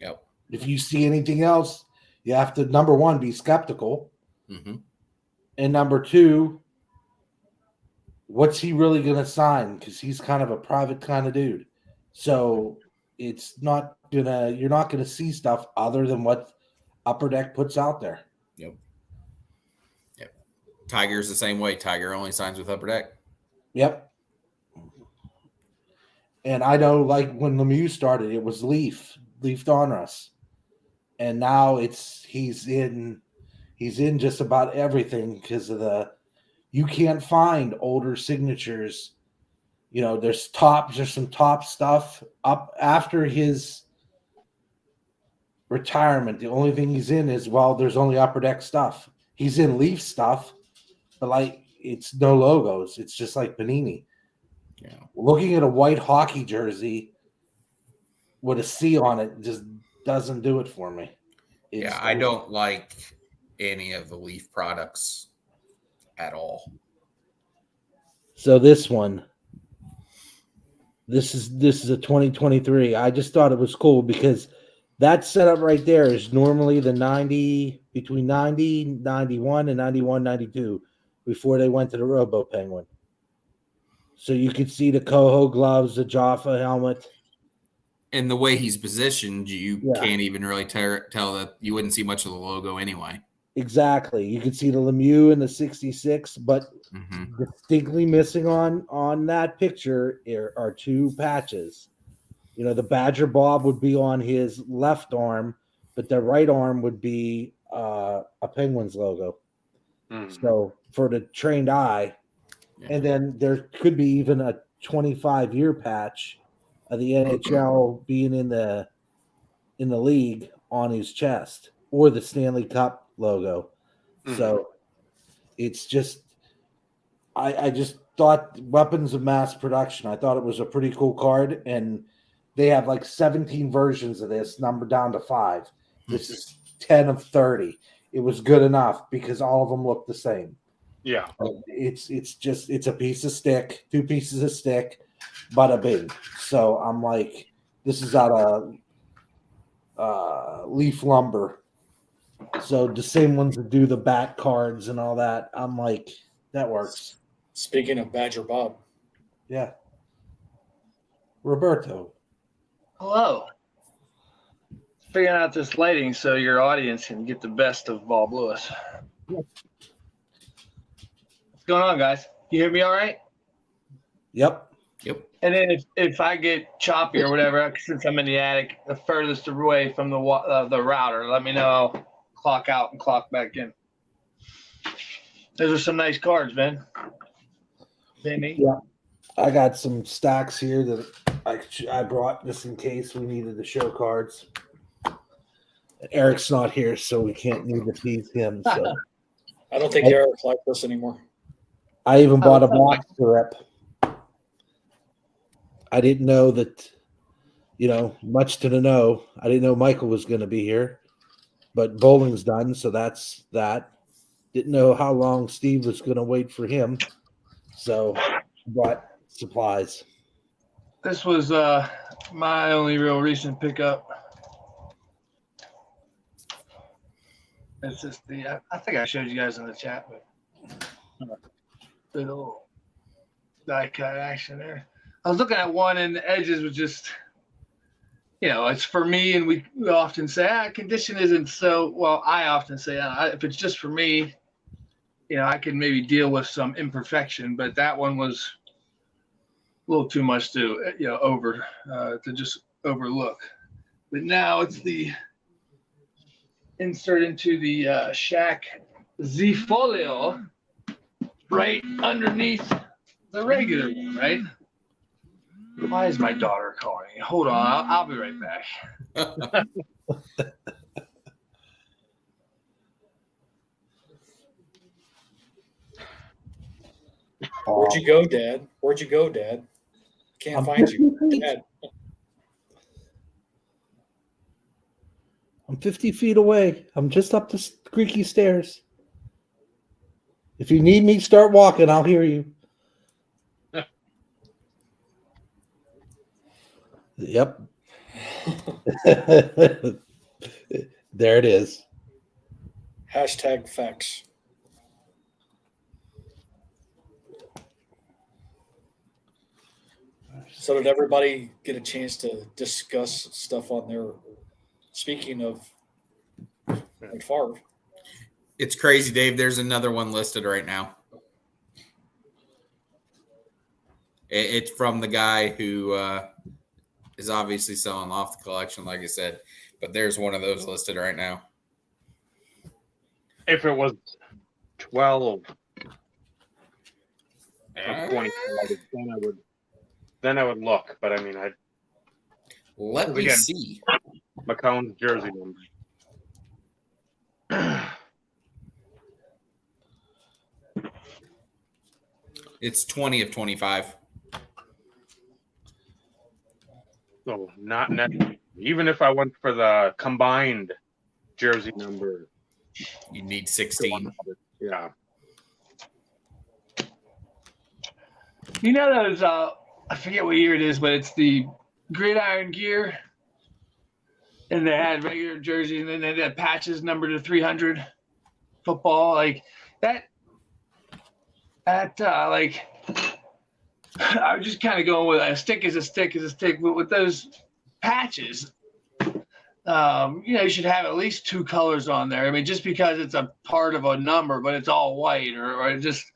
Yep. If you see anything else, you have to, number one, be skeptical. Mm-hmm. And number two, what's he really going to sign? Because he's kind of a private kind of dude. So it's not you're not going to see stuff other than what Upper Deck puts out there. Yep. Tiger's the same way. Tiger only signs with Upper Deck. Yep. And I know, like, when Lemieux started, it was Leaf Donruss. And now he's in just about everything because of you can't find older signatures. There's some top stuff up after his retirement. The only thing he's in is, there's only Upper Deck stuff. He's in Leaf stuff, but like, it's no logos. It's just like Panini. Yeah. Looking at a white hockey jersey with a C on it just doesn't do it for me. I don't like any of the Leaf products at all. So this one, this is a 2023. I just thought it was cool because that setup right there is normally the 90, between 90, 91, and 91, 92 before they went to the Robo Penguin. So you could see the Coho gloves, the Jaffa helmet. And the way he's positioned, you Yeah. can't even really tell that you wouldn't see much of the logo anyway. Exactly. You could see the Lemieux and the 66, but distinctly missing on that picture are two patches. The Badger Bob would be on his left arm, but the right arm would be a Penguins logo. So for the trained eye, and then there could be even a 25-year patch of the NHL being in the league on his chest, or the Stanley Cup logo. So it's just, I just thought weapons of mass production. I thought it was a pretty cool card, and they have like 17 versions of this, numbered down to 5. This is 10 of 30. It was good enough because all of them look the same. Yeah. It's a piece of stick, 2 pieces of stick, bada bing. So I'm like, this is out of Leaf Lumber. So the same ones that do the bat cards and all that. I'm like, that works. Speaking of Badger Bob. Yeah. Roberto. Hello. Figuring out this lighting so your audience can get the best of Bob Lewis. What's going on, guys? You hear me all right? Yep. And then if I get choppy or whatever, since I'm in the attic, the furthest away from the router, let me know. I'll clock out and clock back in. Those are some nice cards, man. Vinny. Yeah. I got some stacks here that I brought just in case we needed to show cards. Eric's not here, so we can't need to tease him. So I don't think Eric's like this anymore. I even bought a box rep. I didn't know that, much to the know. I didn't know Michael was going to be here. but bowling's done, so that's that. Didn't know how long Steve was going to wait for him, so bought supplies. This was my only real recent pickup. It's just I think I showed you guys in the chat, but little die cut action there. I was looking at one and the edges was just, it's for me, and we often say, condition isn't so, well, I often say, if it's just for me, I can maybe deal with some imperfection, but that one was a little too much to, to just overlook. But now it's the insert into the Shack Z-Folio right underneath the regular one, right? Why is my daughter calling? Hold on, I'll be right back. Where'd you go, Dad? Where'd you go, Dad? Can't find you. Dad. I'm 50 feet away. I'm just up the creaky stairs. If you need me, start walking. I'll hear you. Yep. There it is. Hashtag facts. So did everybody get a chance to discuss stuff on there? Speaking of Brett Favre. It's crazy, Dave. There's another one listed right now. It's from the guy who is obviously selling off the collection, like I said. But there's one of those listed right now. If it was 12 or 20, then I would look. But I mean, Let me see. McCown's jersey number. It's 20 of 25. So not necessarily. Even if I went for the combined jersey number, You need 16. yeah. You know those, I forget what year it is, but it's the gridiron gear. And they had regular jerseys, and then they had patches numbered to 300 football. Like that like, I was just kind of going with a stick is a stick is a stick. But with those patches, you should have at least two colors on there. I mean, just because it's a part of a number, but it's all white, or just.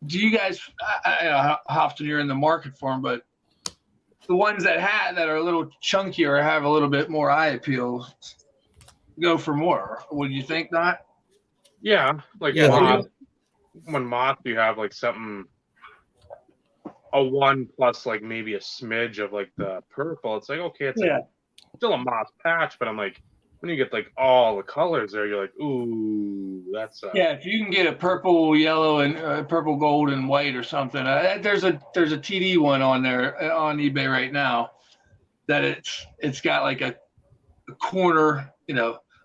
Do you guys? I don't know how often you're in the market for them, but the ones that are a little chunkier, have a little bit more eye appeal, go for more. Would you think not? Yeah, like Yeah, moth. When moth, you have like something, a 1 plus like maybe a smidge of like the purple. It's like, okay, it's like still a moth patch, but I'm like, when you get like all the colors there, you're like, ooh, that's yeah. If you can get a purple, yellow, and purple, gold, and white or something, there's a TD one on there on eBay right now that it's got like a corner,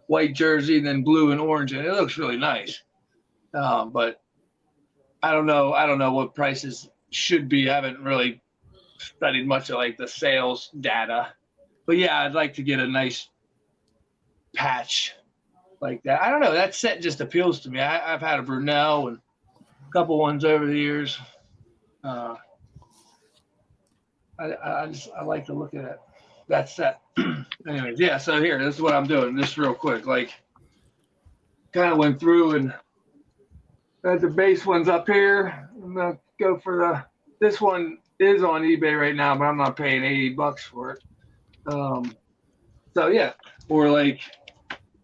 white jersey, and then blue and orange, and it looks really nice. But I don't know what prices should be. I haven't really studied much of like the sales data, but yeah, I'd like to get a nice patch like that. I don't know. That set just appeals to me. I've had a Brunel and a couple ones over the years. I like to look at that set. Anyways, yeah. So here, this is what I'm doing. Just real quick, like, kind of went through and got the base ones up here. I'm gonna go for this one is on eBay right now, but I'm not paying $80 for it. So yeah, or like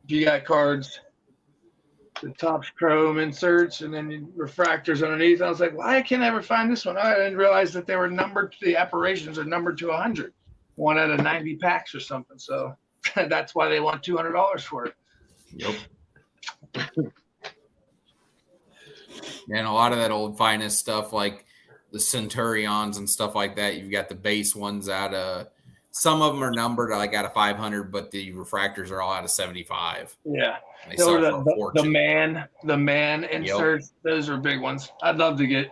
if you got cards, the top's chrome inserts and then refractors underneath. I was like, why can't I ever find this one? I didn't realize that they were numbered. The apparitions are numbered to 100, one out of 90 packs or something. So that's why they want $200 for it. Yep. And a lot of that old finest stuff, like the Centurions and stuff like that. You've got the base ones out of some of them are numbered like out of 500, but the refractors are all out of 75. Yeah. They So sell for a the fortune. man inserts, those are big ones. I'd love to get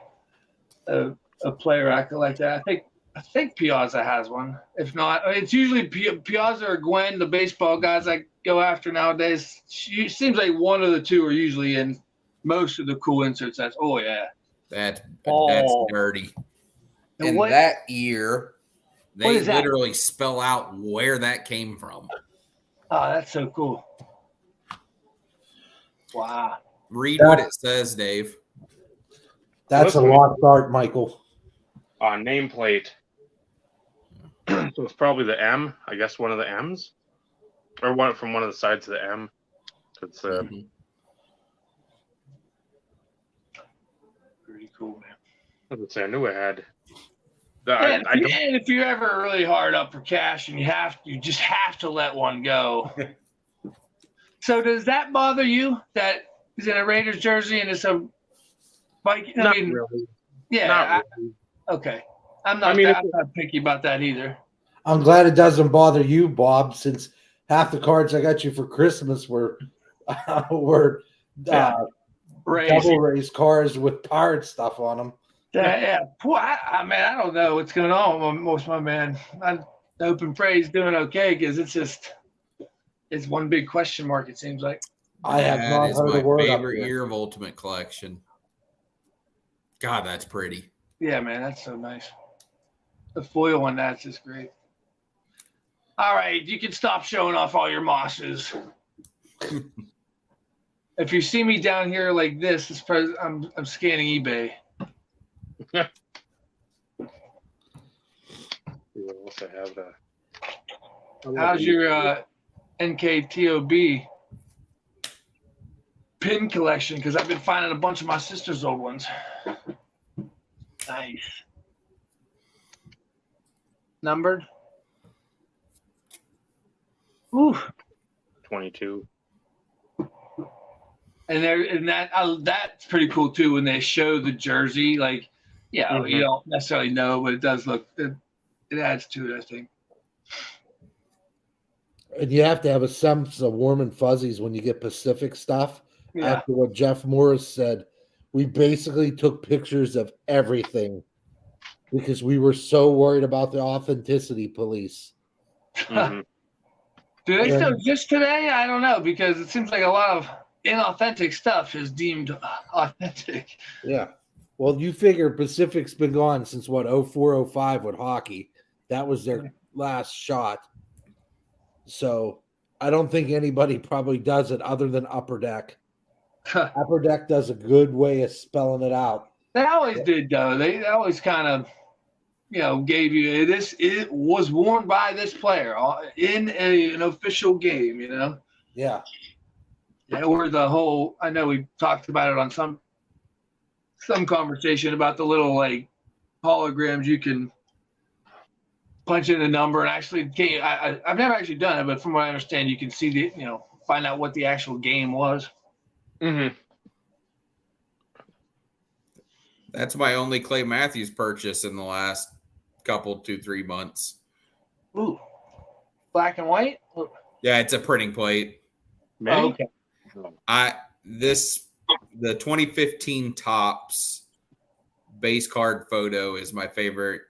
a player actor like that. I think Piazza has one. If not, it's usually Piazza or Gwen, the baseball guys I go after nowadays. She seems like one of the two are usually in most of the cool inserts. That's That's Oh. dirty. And And what- that year, What they is that? literally spell out where that came from. Oh, that's so cool. Wow. Read what it says, Dave. That's a lost art, Michael. Nameplate. So it's probably the M. I guess one of the M's, or one from one of the sides of the M. It's Mhm. Pretty cool, man. I would say I knew I had. And I don't. if you're ever really hard up for cash and you just have to let one go. So does that bother you that he's in a Raiders jersey and it's a Viking? Not really. Yeah. Not really. Okay. I'm not picky about that either. I'm glad it doesn't bother you, Bob, since half the cards I got you for Christmas were Raise. double race cars with pirate stuff on them. Yeah. I mean, I don't know what's going on with most of my man. I hope and pray he's doing okay because it's one big question mark, it seems like. I have That not is heard my a word up favorite here. year of Ultimate Collection. God, that's pretty. Yeah, man, that's so nice. The foil on that's just great. All right, you can stop showing off all your mosses. If you see me down here like this, I'm scanning eBay. What else I have? How's your NKTOB pin collection? Because I've been finding a bunch of my sister's old ones. Nice. Numbered? Ooh. 22. And that's pretty cool too when they show the jersey. Like, yeah, Mhm. you don't necessarily know, but it does look. It adds to it, I think. And you have to have a sense of warm and fuzzies when you get Pacific stuff. Yeah. After what Jeff Morris said, we basically took pictures of everything because we were so worried about the authenticity police. Mhm. Do they Yeah. still exist today? I don't know because it seems like a lot of inauthentic stuff is deemed authentic. Yeah. Well, you figure Pacific's been gone since what, 04, 05 with hockey. That was their last shot. So I don't think anybody probably does it other than Upper Deck. Upper Deck does a good way of spelling it out. They always did though. They always kind of, gave you this. It was worn by this player in an official game. Yeah. Yeah, or the whole. I know we talked about it on some conversation about the little like holograms you can punch in a number and actually. I've never actually done it, but from what I understand, you can see find out what the actual game was. Mhm. That's my only Clay Matthews purchase in the last couple, 2-3 months. Ooh, black and white. Yeah, it's a printing plate. Many? Oh, okay. The 2015 Topps base card photo is my favorite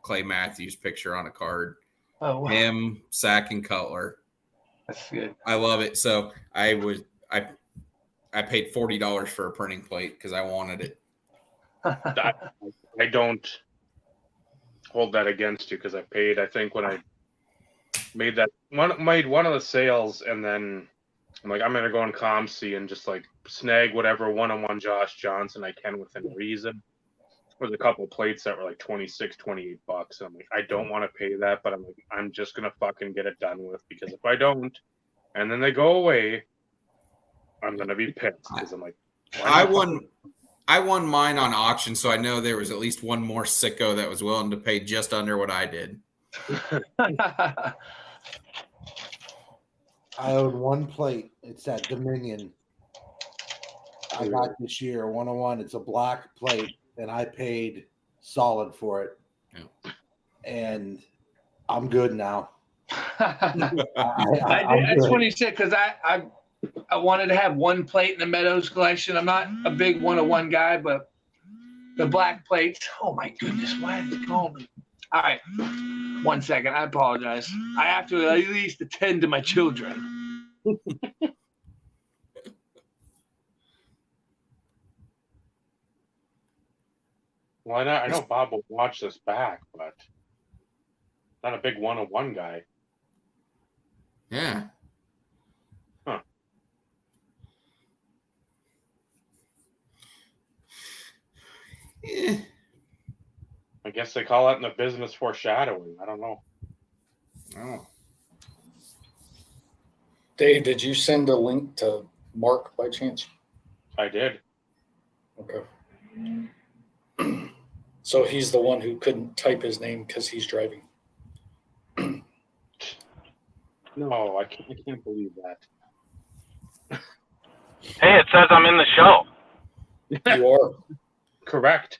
Clay Matthews picture on a card. Oh, wow. Him, Sack, and Cutler. That's good. I love it. So I paid $40 for a printing plate because I wanted it. I don't hold that against you because I paid. I think when I made one of the sales, and then I'm like, I'm gonna go on ComC and just like snag whatever one-on-one Josh Johnson I can within reason. There's a couple plates that were like $26, $28. And I'm like, I don't want to pay that, but I'm like, I'm just gonna fucking get it done with because if I don't, and then they go away, I'm gonna be pissed because I'm like, I won mine on auction, so I know there was at least one more sicko that was willing to pay just under what I did. I own one plate. It's that Dominion. I got this year, 101. It's a black plate, and I paid solid for it. Yeah. And I'm good now. I just want to say because I wanted to have one plate in the Meadows collection. I'm not a big 101 guy, but the black plates. Oh my goodness, why did it call me? All right, 1 second. I apologize. I have to at least attend to my children. Why not? I know Bob will watch this back, but not a big 101 guy. Yeah. Huh. Yeah. I guess they call it in the business foreshadowing. I don't know. Oh. Dave, did you send a link to Mark by chance? I did. Okay. So he's the one who couldn't type his name because he's driving. No, I can't believe that. Hey, it says I'm in the show. You are. Correct.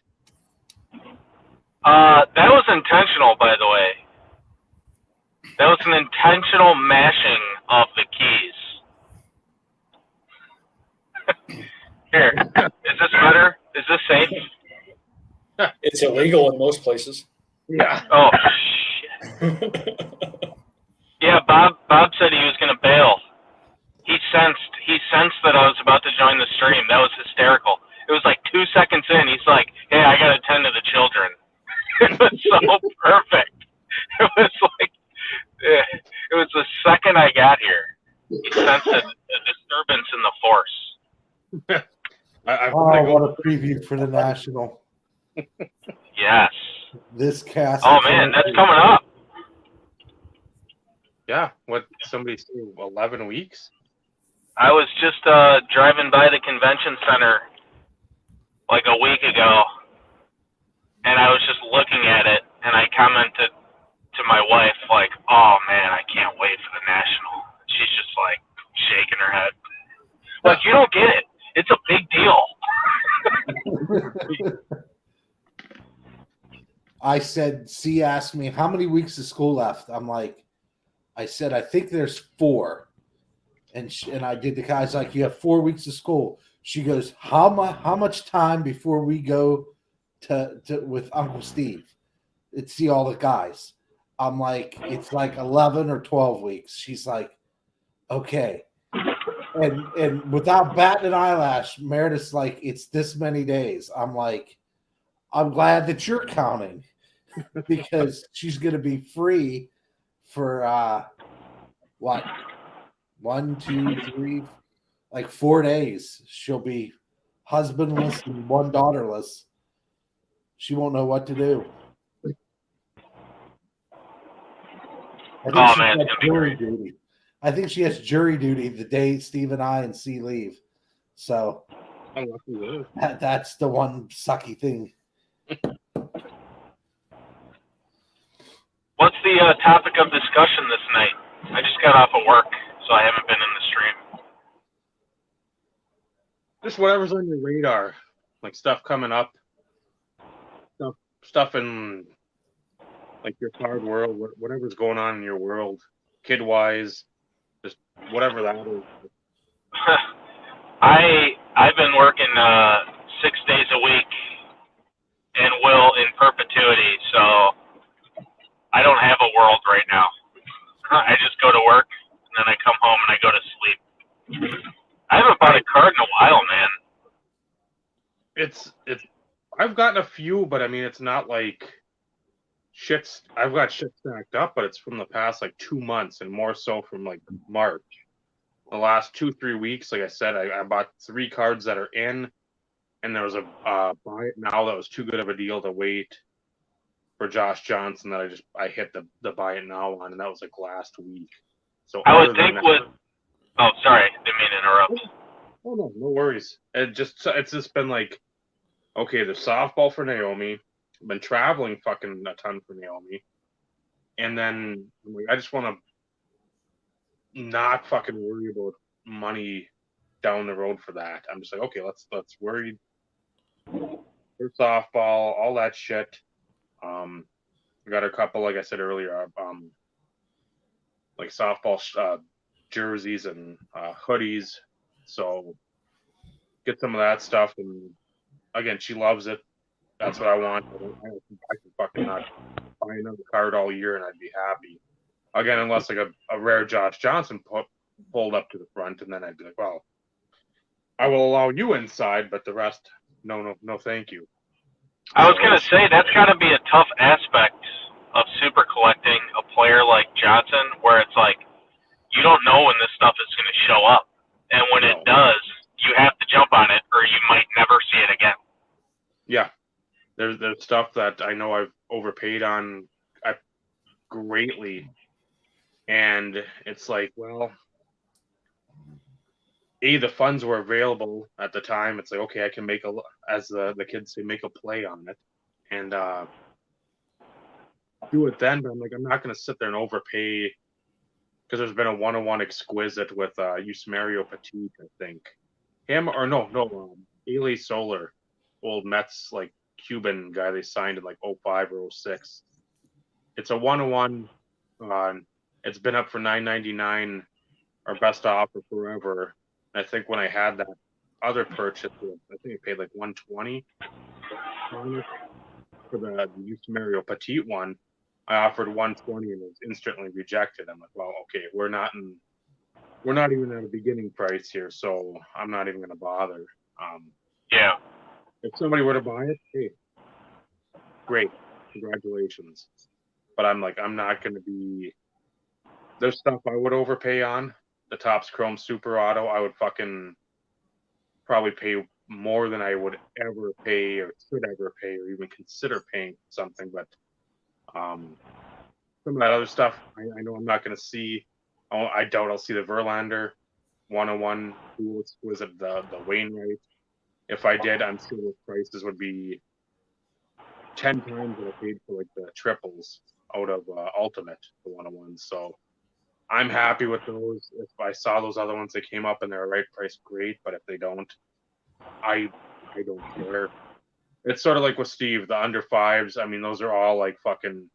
That was intentional, by the way. That was an intentional mashing of the keys. Here, is this better? Is this safe? It's illegal in most places. Yeah. Oh, shit. Yeah, Bob said he was going to bail. He sensed that I was about to join the stream. That was hysterical. It was like 2 seconds in. He's like, hey, I got to attend to the children. It was so perfect. It was like, it was the second I got here. He sensed a disturbance in the force. What a preview for the National. Yes. This cast. Oh, man, that's coming up. Yeah. What, somebody say 11 weeks? I was just driving by the convention center like a week ago, and I was just looking at it, and I commented to my wife, like, oh, man, I can't wait for the National. She's just, like, shaking her head. Like, you don't get it. It's a big deal. I said, C asked me, how many weeks of school left? I said, I think there's 4. And I did the guy's like, you have 4 weeks of school. She goes, how much time before we go to with Uncle Steve and see all the guys? I'm like, it's like 11 or 12 weeks. She's like, okay. And without batting an eyelash, Meredith's like, it's this many days. I'm like, I'm glad that you're counting because she's going to be free for what? 1, 2, 3, like 4 days. She'll be husbandless and one daughterless. She won't know what to do. Oh, man, it's gonna be jury duty. I think she has jury duty the day Steve and I and C leave. So that's the one sucky thing. What's the topic of discussion this night? I just got off of work, so I haven't been in the stream. Just whatever's on your radar, like stuff coming up, stuff in like your card world, whatever's going on in your world, kid wise, just whatever that is. I've been working 6 days a week and will in perpetuity, so I don't have a world right now. I just go to work and then I come home and I go to sleep. I haven't bought a card in a while, man. It's I've gotten a few, but I mean it's not like shit's I've got shit stacked up, but it's from the past like 2 months and more so from like March. The last 2-3 weeks, like I said, I bought 3 cards that are in, and there was a buy it now that was too good of a deal to wait for Josh Johnson that I hit the buy it now on, and that was like last week. So I would think oh, sorry, didn't mean to interrupt. Oh no worries. It's just been like, okay, the softball for Naomi. I've been traveling fucking a ton for Naomi, and then I just want to not fucking worry about money down the road for that. I'm just like, okay, let's worry for softball, all that shit. I got a couple, like I said earlier, like softball jerseys and hoodies. So get some of that stuff. And again, she loves it. That's what I want. I can fucking not buy another card all year and I'd be happy. Again, unless like a rare Josh Johnson pulled up to the front, and then I'd be like, well, I will allow you inside, but the rest, no, thank you. I was gonna say that's got to be a tough aspect of super collecting a player like Johnson, where it's like you don't know when this stuff is going to show up, and when it does, you have to jump on it, or you might never see it again. Yeah, there's stuff that I know I've overpaid on greatly, and it's like, well, the funds were available at the time. It's like, okay, I can make as the kids say, make a play on it, and do it then. But I'm like, I'm not going to sit there and overpay, because there's been a 101 exquisite with Yusmeiro Petit, I think. Him or no, Eli Solar, old Mets like Cuban guy they signed in like 05 or 06. It's a 101. It's been up for $9.99, our best offer forever. And I think when I had that other purchase, I think I paid like $120 for the Yusmeiro Petit one. I offered $120 and was instantly rejected. I'm like, well, okay, we're not even at a beginning price here, so I'm not even going to bother. Yeah. If somebody were to buy it, hey, great, congratulations. But I'm like, I'm not going to be. There's stuff I would overpay on. The Topps Chrome Super Auto, I would fucking probably pay more than I would ever pay or should ever pay or even consider paying for something. But some of that other stuff, I know I'm not going to see. I doubt I'll see the Verlander 101 Dual Exquisite, the Wainwright. If I did, I'm sure those prices would be 10 times what I paid for like the triples out of Ultimate, the 101. So I'm happy with those. If I saw those other ones that came up and they're the right price, great. But if they don't, I don't care. It's sort of like with Steve, the under fives. I mean, those are all like fucking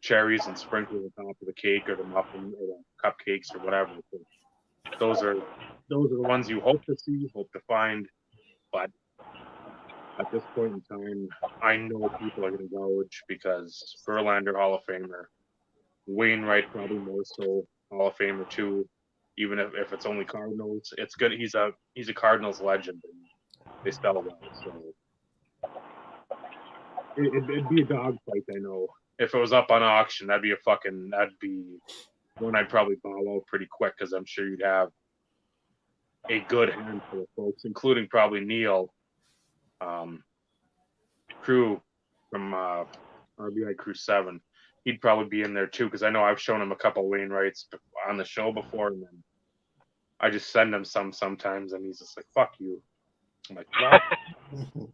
cherries and sprinkled on top of the cake or the muffin or the cupcakes or whatever. So those are the ones you hope to see, hope to find. But at this point in time, I know people are going to gouge because Verlander Hall of Famer, Wainwright probably more so Hall of Famer too. Even if it's only Cardinals, it's good. He's a Cardinals legend. And they sell well, so it'd be a dogfight. I know. If it was up on auction, that'd be one I'd probably follow pretty quick because I'm sure you'd have a good handful of folks, including probably Neil, Crew from RBI Crew 7. He'd probably be in there too because I know I've shown him a couple of Wainwrights on the show before, and then I just send him sometimes, and he's just like, "Fuck you." I'm like, "Well."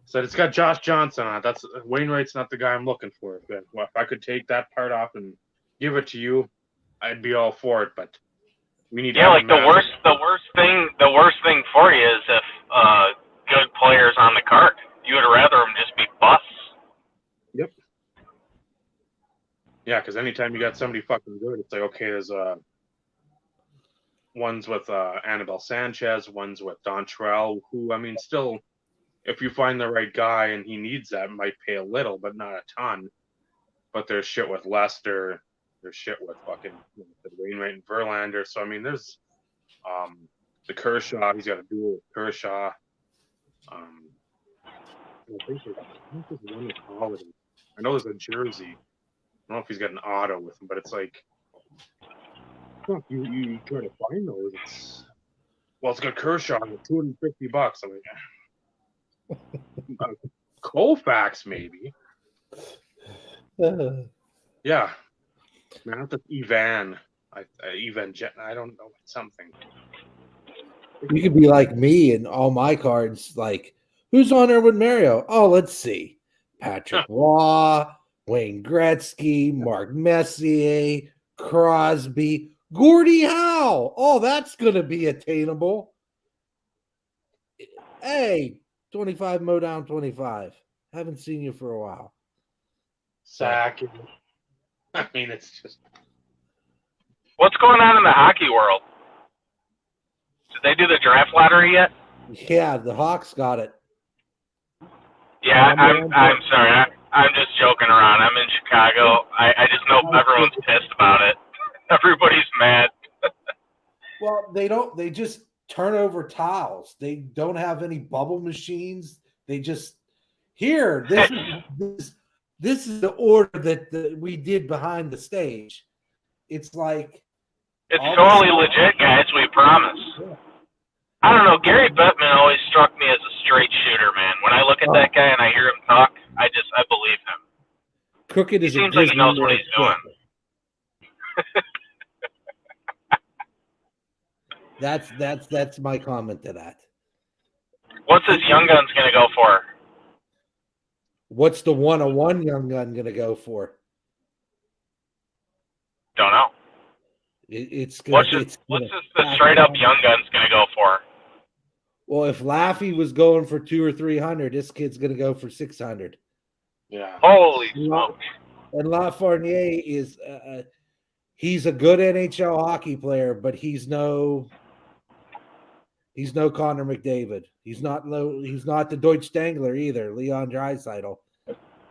Said it's got Josh Johnson on it. That's Wainwright's not the guy I'm looking for. If I could take that part off and give it to you, I'd be all for it. But we need. Yeah, like the worst thing for you is if good players on the card. You would rather them just be busts. Yep. Yeah, because anytime you got somebody fucking good, it's like, okay, there's ones with Anibal Sanchez, ones with Dontrell, who, I mean, still, if you find the right guy and he needs that, might pay a little, but not a ton. But there's shit with Lester, there's shit with fucking Wainwright and Verlander. So, I mean, there's the Kershaw, he's got a duel with Kershaw. I think there's one with Holiday. I know there's a jersey. I don't know if he's got an auto with him, but it's like, fuck, you try to find those. It's got Kershaw at $250. I'm like, Colfax maybe. Yeah, man, that's Evan. Evan Jet. I don't know, something. You could be like me and all my cards, like, who's on there with Mario? Oh, let's see. Patrick Waugh, Wayne Gretzky, Mark Messier, Crosby, Gordie Howe. Oh, that's going to be attainable. Hey, 25 Mo down 25. Haven't seen you for a while. Sack. I mean, it's just What's going on in the hockey world? Did they do the draft lottery yet? Yeah, the Hawks got it. Yeah, Number one I'm pick. sorry. I'm just joking around. I'm in Chicago. I just know everyone's pissed about it. Everybody's mad. Well, they just turn over tiles. They don't have any bubble machines. They just here. This is the order that we did behind the stage. It's like It's all totally this- legit, guys. We promise. Yeah. I don't know. Gary Bettman always struck me as a straight shooter, man. When I look at that guy and I hear him talk, I believe him. Crooked He is a seems like he knows what Disney he's doing. That's my comment to that. What's his young guns gonna go for? What's the 101 young gun going to go for? Don't know. It's What's gonna, just it's what's gonna just the straight up young guns gonna go for? Well, if Laffy was going for 200 or 300, this kid's going to go for 600. yeah. Holy Yeah. smokes! And Lafreniere is he's a good NHL hockey player, but he's no Connor McDavid. He's not the Deutsch Dangler either, Leon Draisaitl.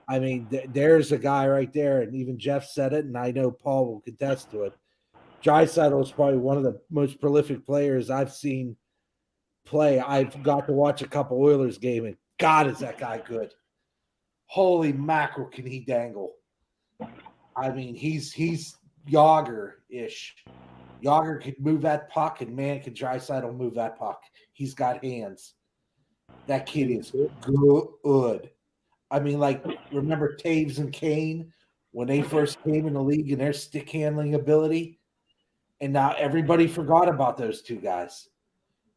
I mean, there's a guy right there, and even Jeff said it, and I know Paul will contest to it. Draisaitl is probably one of the most prolific players I've seen play. I've got to watch a couple Oilers game, and God, is that guy good. Holy mackerel, can he dangle. I mean, he's Yager-ish. Yager could move that puck, and man, can Draisaitl move that puck. He's got hands. That kid is good. I mean, like, remember Taves and Kane when they first came in the league and their stick handling ability? And now everybody forgot about those two guys.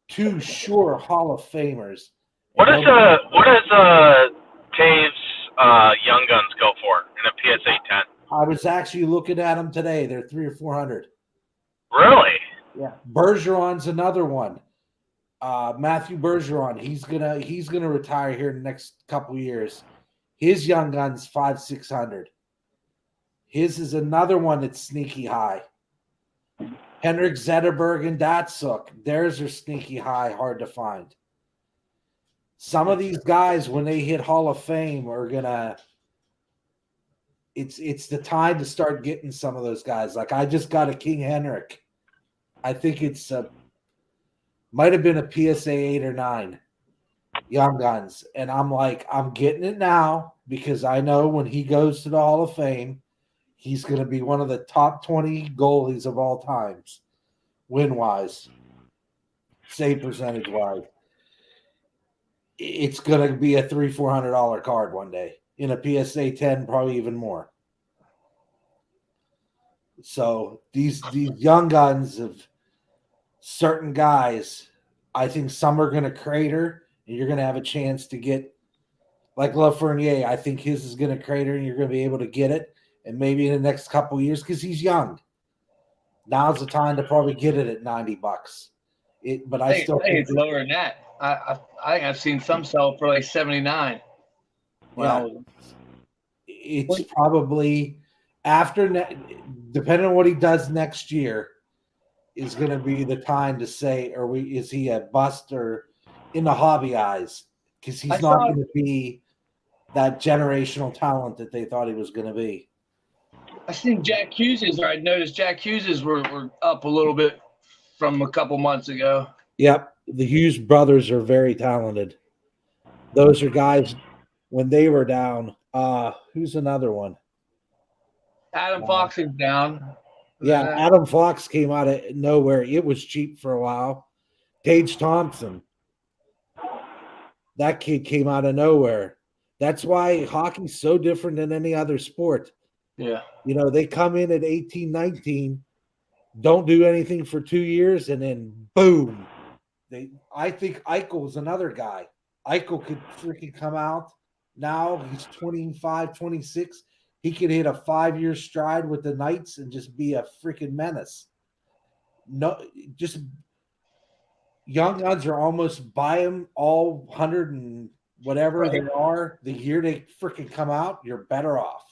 Two sure Hall of Famers. What does Taves young guns go for in a PSA 10? I was actually looking at them today. They're 300 or 400. Really? Yeah. Bergeron's another one. Matthew Bergeron, he's gonna retire here in the next couple years. His young gun's 500-600. His is another one that's sneaky high. Henrik Zetterberg and Datsuk, theirs are sneaky high, hard to find. Some of these guys, when they hit Hall of Fame, are gonna. It's the time to start getting some of those guys. Like I just got a King Henrik. I think it's might have been a PSA 8 or 9 young guns. And I'm like, I'm getting it now because I know when he goes to the Hall of Fame, he's going to be one of the top 20 goalies of all times, win-wise, save percentage-wise. It's going to be a $300-400 card one day. In a PSA 10, probably even more. So these young guns of certain guys, I think some are going to crater, and you're going to have a chance to get, like Lafreniere. I think his is going to crater, and you're going to be able to get it, and maybe in the next couple of years because he's young. Now's the time to probably get it at $90. But I still think it's lower than that. I think I've seen some sell for like 79. Well, it's probably after, depending on what he does next year, is going to be the time to say, is he a bust or in the hobby eyes? Because he's not going to be that generational talent that they thought he was going to be. I seen Jack Hughes's, or I noticed Jack Hughes's were up a little bit from a couple months ago. Yep. The Hughes brothers are very talented. Those are guys when they were down. Who's another one? Adam Fox is down. Yeah, Adam Fox came out of nowhere. It was cheap for a while. Tage Thompson. That kid came out of nowhere. That's why hockey's so different than any other sport. Yeah. You know, they come in at 18, 19, don't do anything for 2 years, and then boom. I think Eichel's another guy. Eichel could freaking come out. Now he's 25, 26. He could hit a 5-year stride with the Knights and just be a freaking menace. No, just young guns are almost buy them all 100 and whatever they are. The year they freaking come out, you're better off.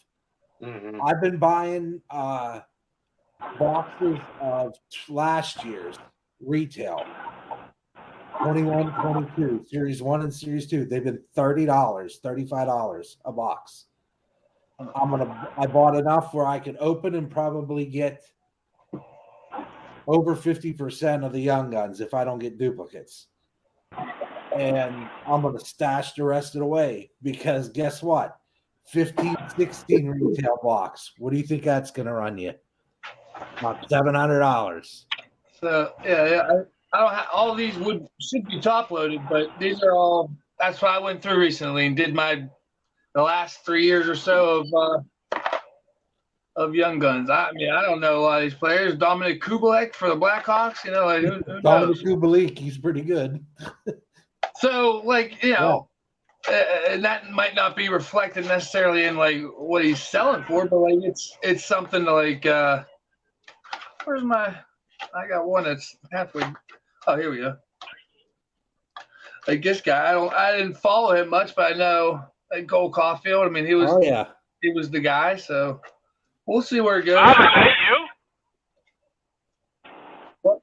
Mhm. I've been buying boxes of last year's retail 21, 22, series 1 and series 2. They've been $30, $35 a box. I bought enough where I could open and probably get over 50% of the young guns if I don't get duplicates. And I'm going to stash the rest of it away because guess what? 15, 16 retail box. What do you think that's going to run you? About $700. So I don't have all these should be top loaded, but these are all. That's what I went through recently and did the last 3 years or so of young guns. I mean, I don't know a lot of these players. Dominic Kubalik for the Blackhawks, you know, like who Dominic knows? Kubalik, he's pretty good. So, like, you know, and that might not be reflected necessarily in like what he's selling for, but like it's something to like. Where's my? I got one that's halfway. Oh, here we go. Like this guy, I didn't follow him much, but I know like Cole Caulfield. I mean, he was the guy. So we'll see where it goes. Bob, is that you? What?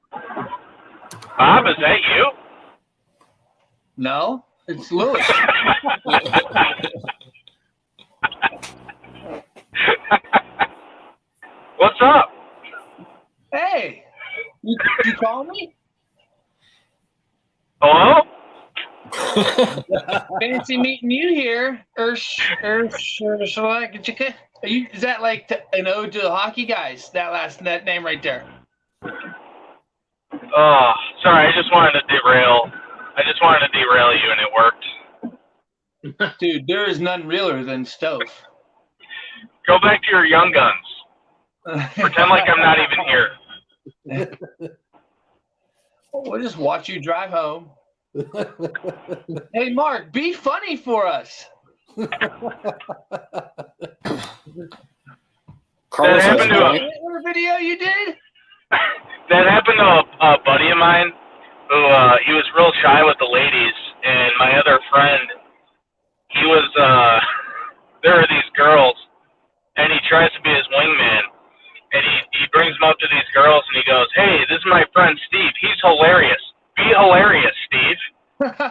Bob, is that you? No, it's Lewis. What's up? Hey, you call me? Hello? Fancy meeting you here. Is that like an ode to the hockey guys? That name right there. Oh, sorry. I just wanted to derail you, and it worked. Dude, there is none realer than Stove. Go back to your young guns. Pretend like I'm not even here. We'll just watch you drive home. Hey, Mark, be funny for us. That happened to What video you did? That happened to a buddy of mine who he was real shy with the ladies, and my other friend, he was there are these girls, and he tries to be his wingman, and he brings them up to these girls, and he goes, "Hey, this is my friend Steve. He's hilarious. Be hilarious, Steve."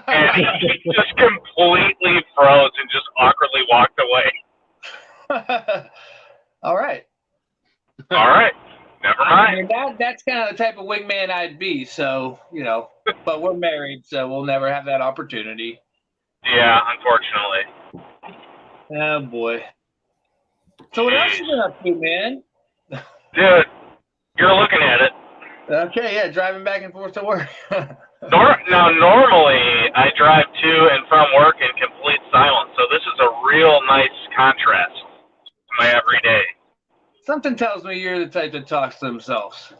And he just completely froze and just awkwardly walked away. All right. All right. Never I mind. mean, that's kind of the type of wingman I'd be. So, you know, but we're married, so we'll never have that opportunity. Yeah, unfortunately. Oh, boy. So what else you been up to, man? Dude, you're looking at it. Okay, yeah, driving back and forth to work. Now, normally I drive to and from work in complete silence, so this is a real nice contrast to my everyday. Something tells me you're the type that talks to themselves.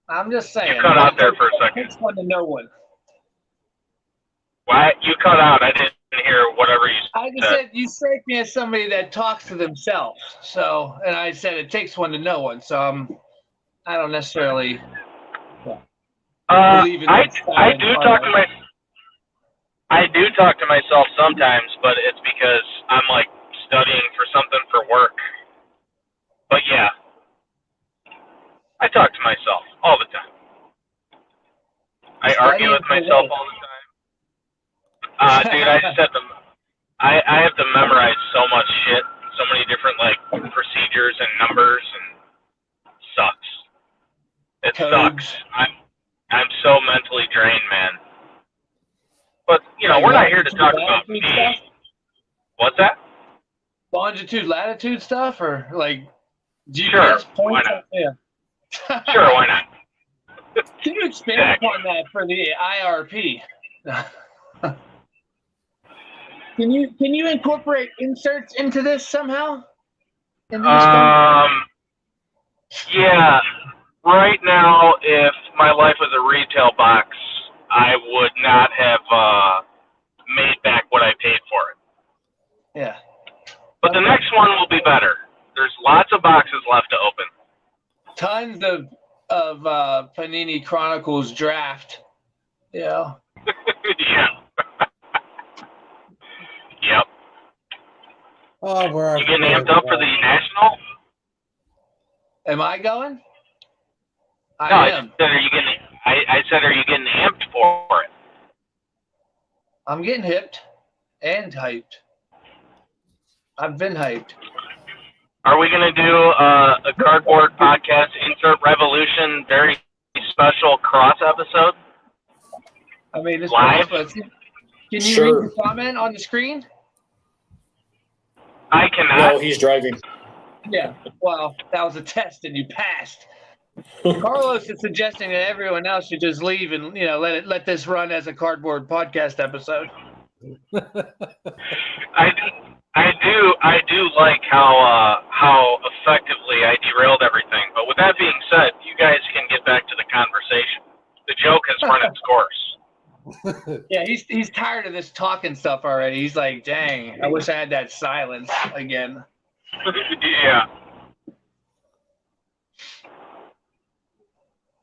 I'm just saying. You cut out there for a second. It's one to no one. Why? You cut out. I didn't hear whatever you said. I just said you strike me as somebody that talks to themselves. So, and I said it takes one to know one. So I don't necessarily believe in that style. I do talk to myself sometimes, but it's because I'm like studying for something for work. But yeah, I talk to myself all the time. I argue with myself all the time. Dude, I have to memorize so much shit, so many different like procedures and numbers, and it sucks. It sucks. I'm so mentally drained, man. But you know, we're not here to talk about me. What's that? Longitude, latitude stuff, or like GPS Sure, points? why not? Yeah. Sure, why not? Can you expand upon that for the IRP? Can you incorporate inserts into this somehow? Yeah. Right now, if my life was a retail box, I would not have made back what I paid for it. Yeah. But the next one will be better. There's lots of boxes left to open. Tons of Panini Chronicles draft. Yeah. Yeah. Yep. Oh, where You getting amped up for the national? Am I going? No, I am. I said, are you getting amped for it? I'm getting hipped and hyped. I've been hyped. Are we going to do a Cardboard Podcast Insert Revolution very special cross episode? I mean, it's Live? possible. Can you Sure. read the comment on the screen? I cannot. No, he's driving. Yeah. Well, that was a test and you passed. Carlos is suggesting that everyone else should just leave and let this run as a Cardboard Podcast episode. I do like how effectively I derailed everything. But with that being said, you guys can get back to the conversation. The joke has run its course. Yeah, he's tired of this talking stuff already. He's like, dang, I wish I had that silence again. Yeah.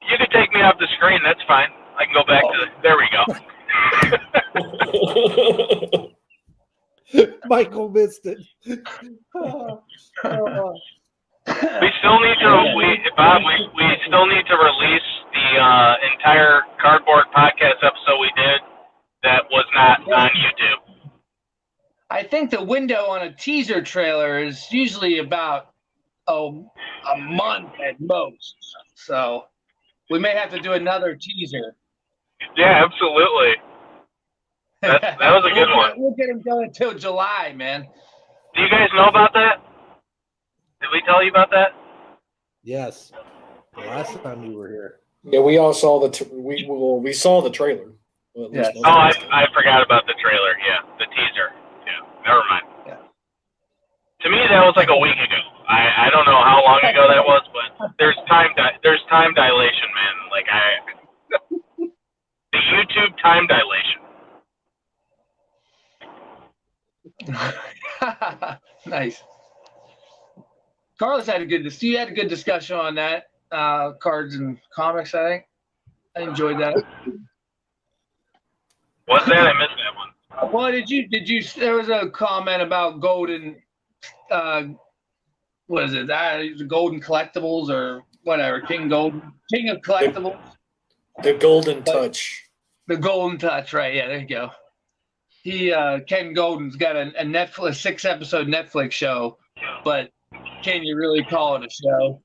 You can take me off the screen. That's fine. I can go back to the. There we go. Michael missed it. We still need to. Bob, we still need to release the entire Cardboard Podcast episode we did that was not on YouTube. I think the window on a teaser trailer is usually about a month at most. So we may have to do another teaser. Yeah, absolutely. That was a good one. We'll get him done until July, man. Do you guys know about that? Did we tell you about that? Yes. The last time you were here. Yeah, we all saw we saw the trailer. Well, at least Yes. most Oh, of us did. I forgot about the trailer. Yeah, the teaser. Yeah, never mind. Yeah. To me, that was like a week ago. I don't know how long ago that was, but there's time dilation, man. Like the YouTube time dilation. Nice. Carlos had a good discussion on that cards and comics. I think I enjoyed that. What's that? I missed that one. Well, did you? There was a comment about golden. What is it? The golden collectibles or whatever. King of collectibles. The Golden Touch. The Golden Touch, right? Yeah, there you go. Ken Golden's got a Netflix 6-episode Netflix show, but can you really call it a show?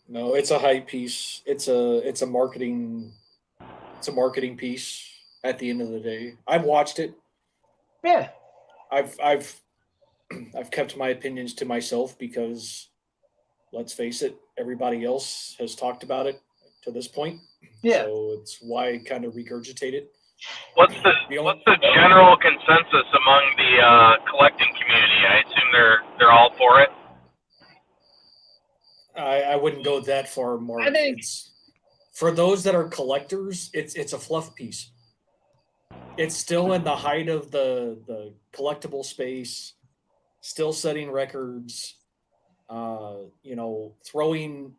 No, it's a hype piece. It's a marketing piece at the end of the day. I've watched it. Yeah. I've kept my opinions to myself because let's face it, everybody else has talked about it to this point. Yeah. So it's why I kind of regurgitate it. What's the general consensus among the collecting community? I assume they're all for it. I wouldn't go that far, Mark. I think for those that are collectors, it's a fluff piece. It's still in the height of the collectible space, still setting records, throwing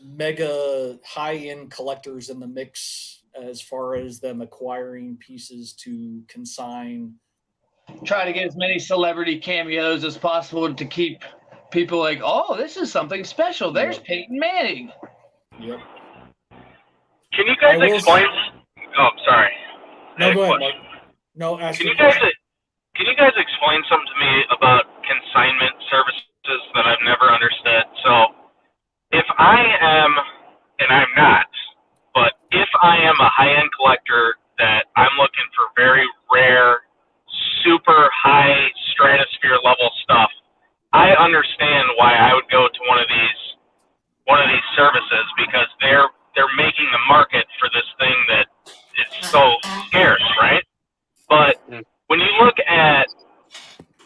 mega high-end collectors in the mix as far as them acquiring pieces to consign. try to get as many celebrity cameos as possible to keep people like, oh, this is something special. There's Yep. Peyton Manning. Yep. Can you guys I will- explain? Oh, I'm sorry. No, go ahead, Question. Mark. No, ask Can your you guys question. can you guys explain something to me about consignment services that I've never understood? So, if I am, and I'm not, but if I am a high-end collector that I'm looking for very rare, super high stratosphere level stuff, I understand why I would go to one of these services because they're making the market for this thing that is so scarce, right? But when you look at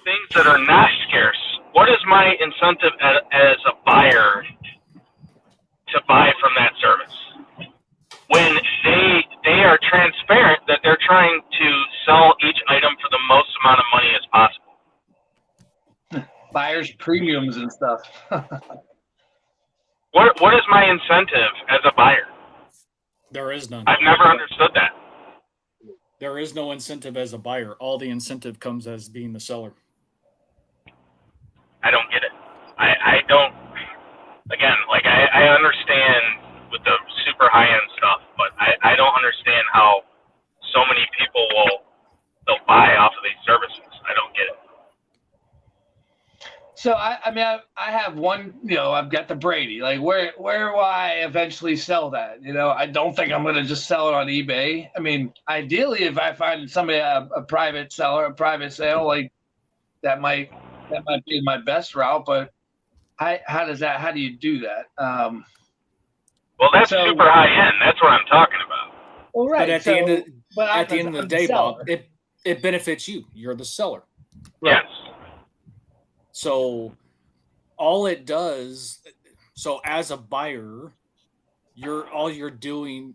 things that are not scarce, what is my incentive as a buyer to buy from that service? When they are transparent that they're trying to sell each item for the most amount of money as possible. Buyers premiums and stuff. What is my incentive as a buyer? There is none. I've never understood that. There is no incentive as a buyer. All the incentive comes as being the seller. I don't get it. I don't. Again, like I understand with the super high end stuff, but I don't understand how so many people they'll buy off of these services. I don't get it. So I mean I have one, I've got the Brady. Like where will I eventually sell that? I don't think I'm gonna just sell it on eBay. I mean, ideally if I find somebody a private seller, a private sale, like that might be my best route, but how do you do that? Well, that's so- super high end. That's what I'm talking about. Well, right. But at the end of the I'm day, Bob, seller. it benefits you. You're the seller. Yes. So all it does, so as a buyer, all you're dealing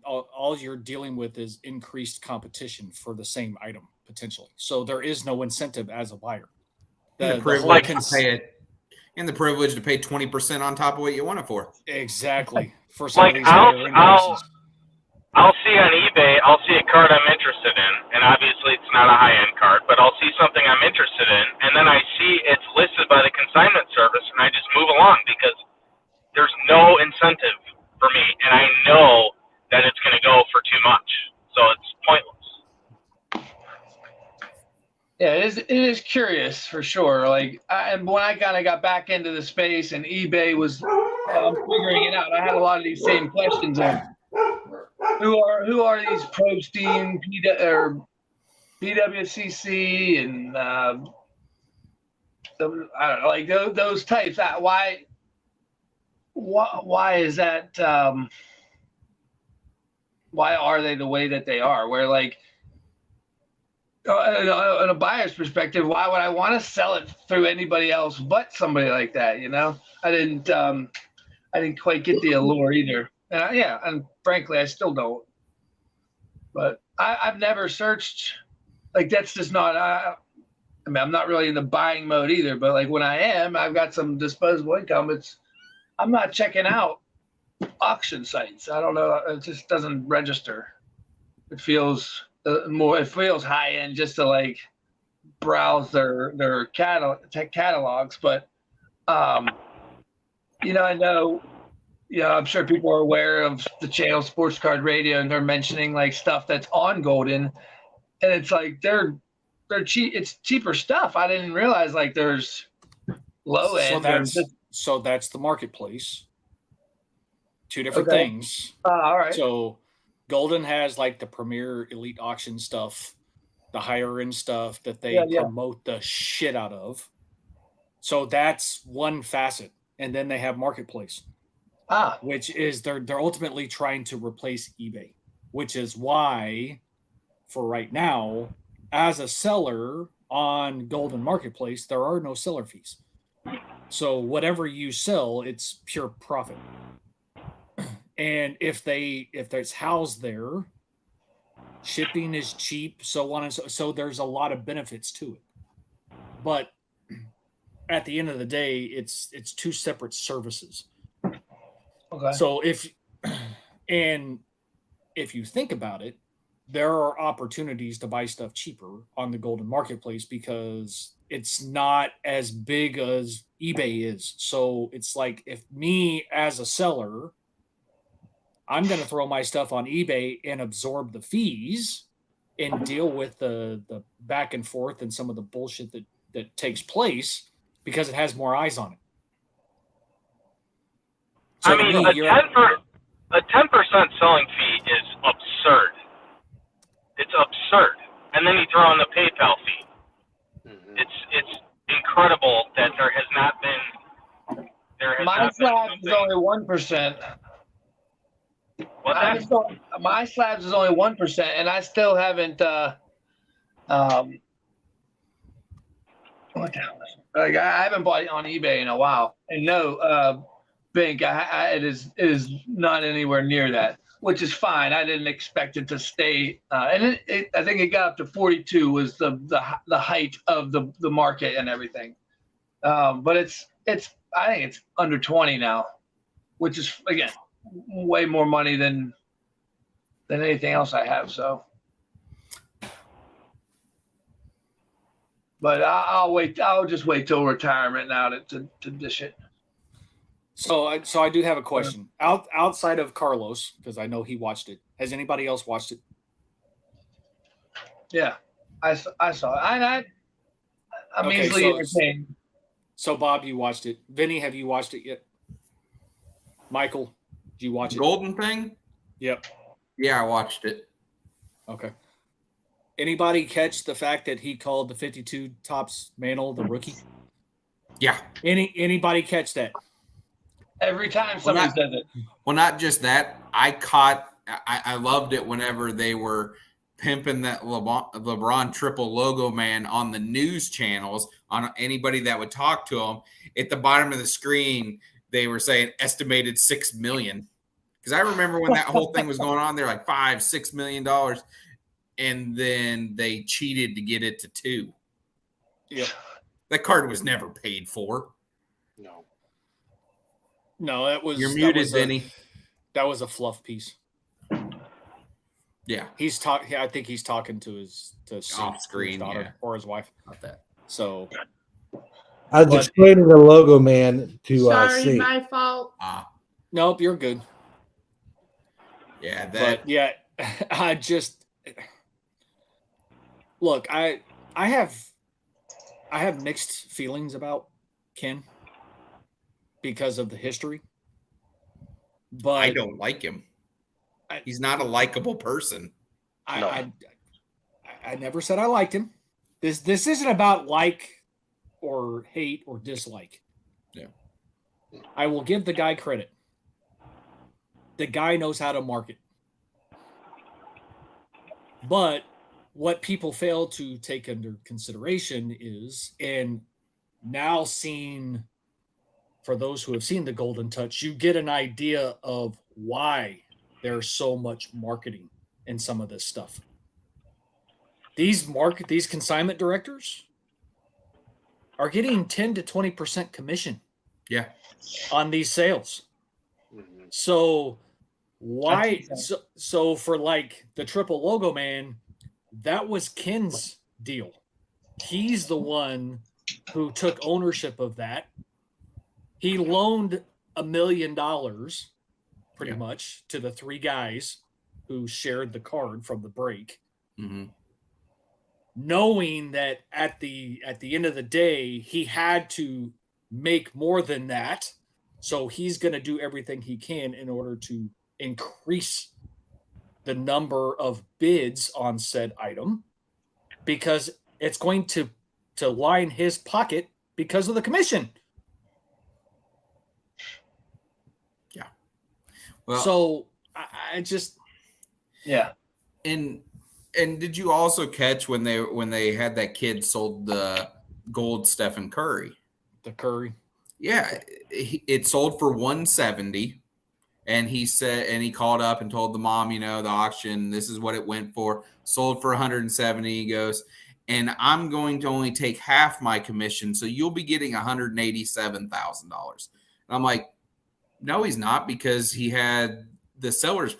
with is increased competition for the same item potentially. So there is no incentive as a buyer. And the privilege to pay 20% on top of what you want it for. Exactly. For some Like of these higher end prices. I'll see on eBay, I'll see a card I'm interested in, and obviously it's not a high-end card, but I'll see something I'm interested in, and then I see it's listed by the consignment service, and I just move along because there's no incentive for me, and I know that it's going to go for too much, so it's pointless. Yeah, it is curious for sure. Like, and when I kind of got back into the space and eBay was figuring it out, I had a lot of these same questions of who are these Pro Steam or PWCC and I don't know, like those types. Why is that? Why are they the way that they are? Where like. In a buyer's perspective, why would I want to sell it through anybody else but somebody like that? I didn't quite get the allure either. And frankly, I still don't. But I've never searched. Like that's just not. I mean, I'm not really in the buying mode either. But like when I am, I've got some disposable income. I'm not checking out auction sites. I don't know. It just doesn't register. It feels. It feels high end just to like browse their catalogs, but I know, I'm sure people are aware of the channel Sports Card Radio, and they're mentioning like stuff that's on Golden, and it's like they're cheap. It's cheaper stuff. I didn't realize like there's low end. So that's the marketplace. Two different things. All right. So Golden has like the premier elite auction stuff, the higher end stuff that they promote the shit out of. So that's one facet. And then they have marketplace, which is they're ultimately trying to replace eBay, which is why for right now, as a seller on Golden Marketplace, there are no seller fees. So whatever you sell, it's pure profit. And if it's housed there, shipping is cheap, so on and so there's a lot of benefits to it. But at the end of the day, it's two separate services. Okay. So if you think about it, there are opportunities to buy stuff cheaper on the Golden Marketplace because it's not as big as eBay is. So it's like if me as a seller, I'm going to throw my stuff on eBay and absorb the fees and deal with the back and forth and some of the bullshit that takes place because it has more eyes on it. So I mean, a 10% selling fee is absurd. It's absurd. And then you throw in the PayPal fee. Mhm. It's incredible that there has not been. My slabs is only 1%. My slabs is only 1%, and I still haven't. What the hell? Like I haven't bought it on eBay in a while, and no, Bink, it is not anywhere near that, which is fine. I didn't expect it to stay, and I think it got up to 42 was the height of the market and everything. But I think it's under 20 now, which is again way more money than anything else I have. So But I'll wait. I'll just wait till retirement now to dish it. So I do have a question. Outside of Carlos, because I know he watched it. Has anybody else watched it? Yeah, I saw it. I'm Okay, easily so- entertained. So Bob, you watched it. Vinny, have you watched it yet? Michael, did you watch it? Golden thing? Yep. Yeah, I watched it. Okay. Anybody catch the fact that he called the 52 tops Mantle the rookie? Yeah. Anybody catch that? Every time somebody not- says it. Well, not just that. I loved it whenever they were pimping that LeBron triple logo man on the news channels, on anybody that would talk to him. At the bottom of the screen, they were saying estimated 6 million. Because I remember when that whole thing was going on, they're like $5-6 million. And then they cheated to get it to 2. Yeah. That card was never paid for. No. No, that was You're that muted, was Vinny. That was a fluff piece. Yeah, He's talking. I think he's talking to his Off screen, his daughter yeah. or his wife. about that. So I was But- explaining the logo man to Sorry, see. my fault. nope, you're good. Yeah, that. But yeah, I just look. I have mixed feelings about Ken because of the history. But I don't like him. He's not a likable person. I never said I liked him. This isn't about like or hate or dislike. Yeah. I will give the guy credit. The guy knows how to market. But what people fail to take under consideration is, and now seeing, for those who have seen the Golden Touch, you get an idea of why there's so much marketing in some of this stuff. These consignment directors are getting 10 to 20% commission Yeah. on these sales. Mhm. So why That's so for like the triple logo man, that was Ken's deal. He's the one who took ownership of that. He loaned $1 million pretty Yeah. much to the 3 guys who shared the card from the break, Mm-hmm. knowing that at the end of the day he had to make more than that. So he's going to do everything he can in order to increase the number of bids on said item, because it's going to line his pocket because of the commission. Well, So I just, Yeah. and did you also catch when they had that kid sold the gold Stephen Curry? the Curry. Yeah, it sold for 170, and he said, and he called up and told the mom, the auction, this is what it went for. Sold for 170. He goes, and I'm going to only take half my commission, so you'll be getting $187,000. And I'm like, no, he's not, because he had the seller's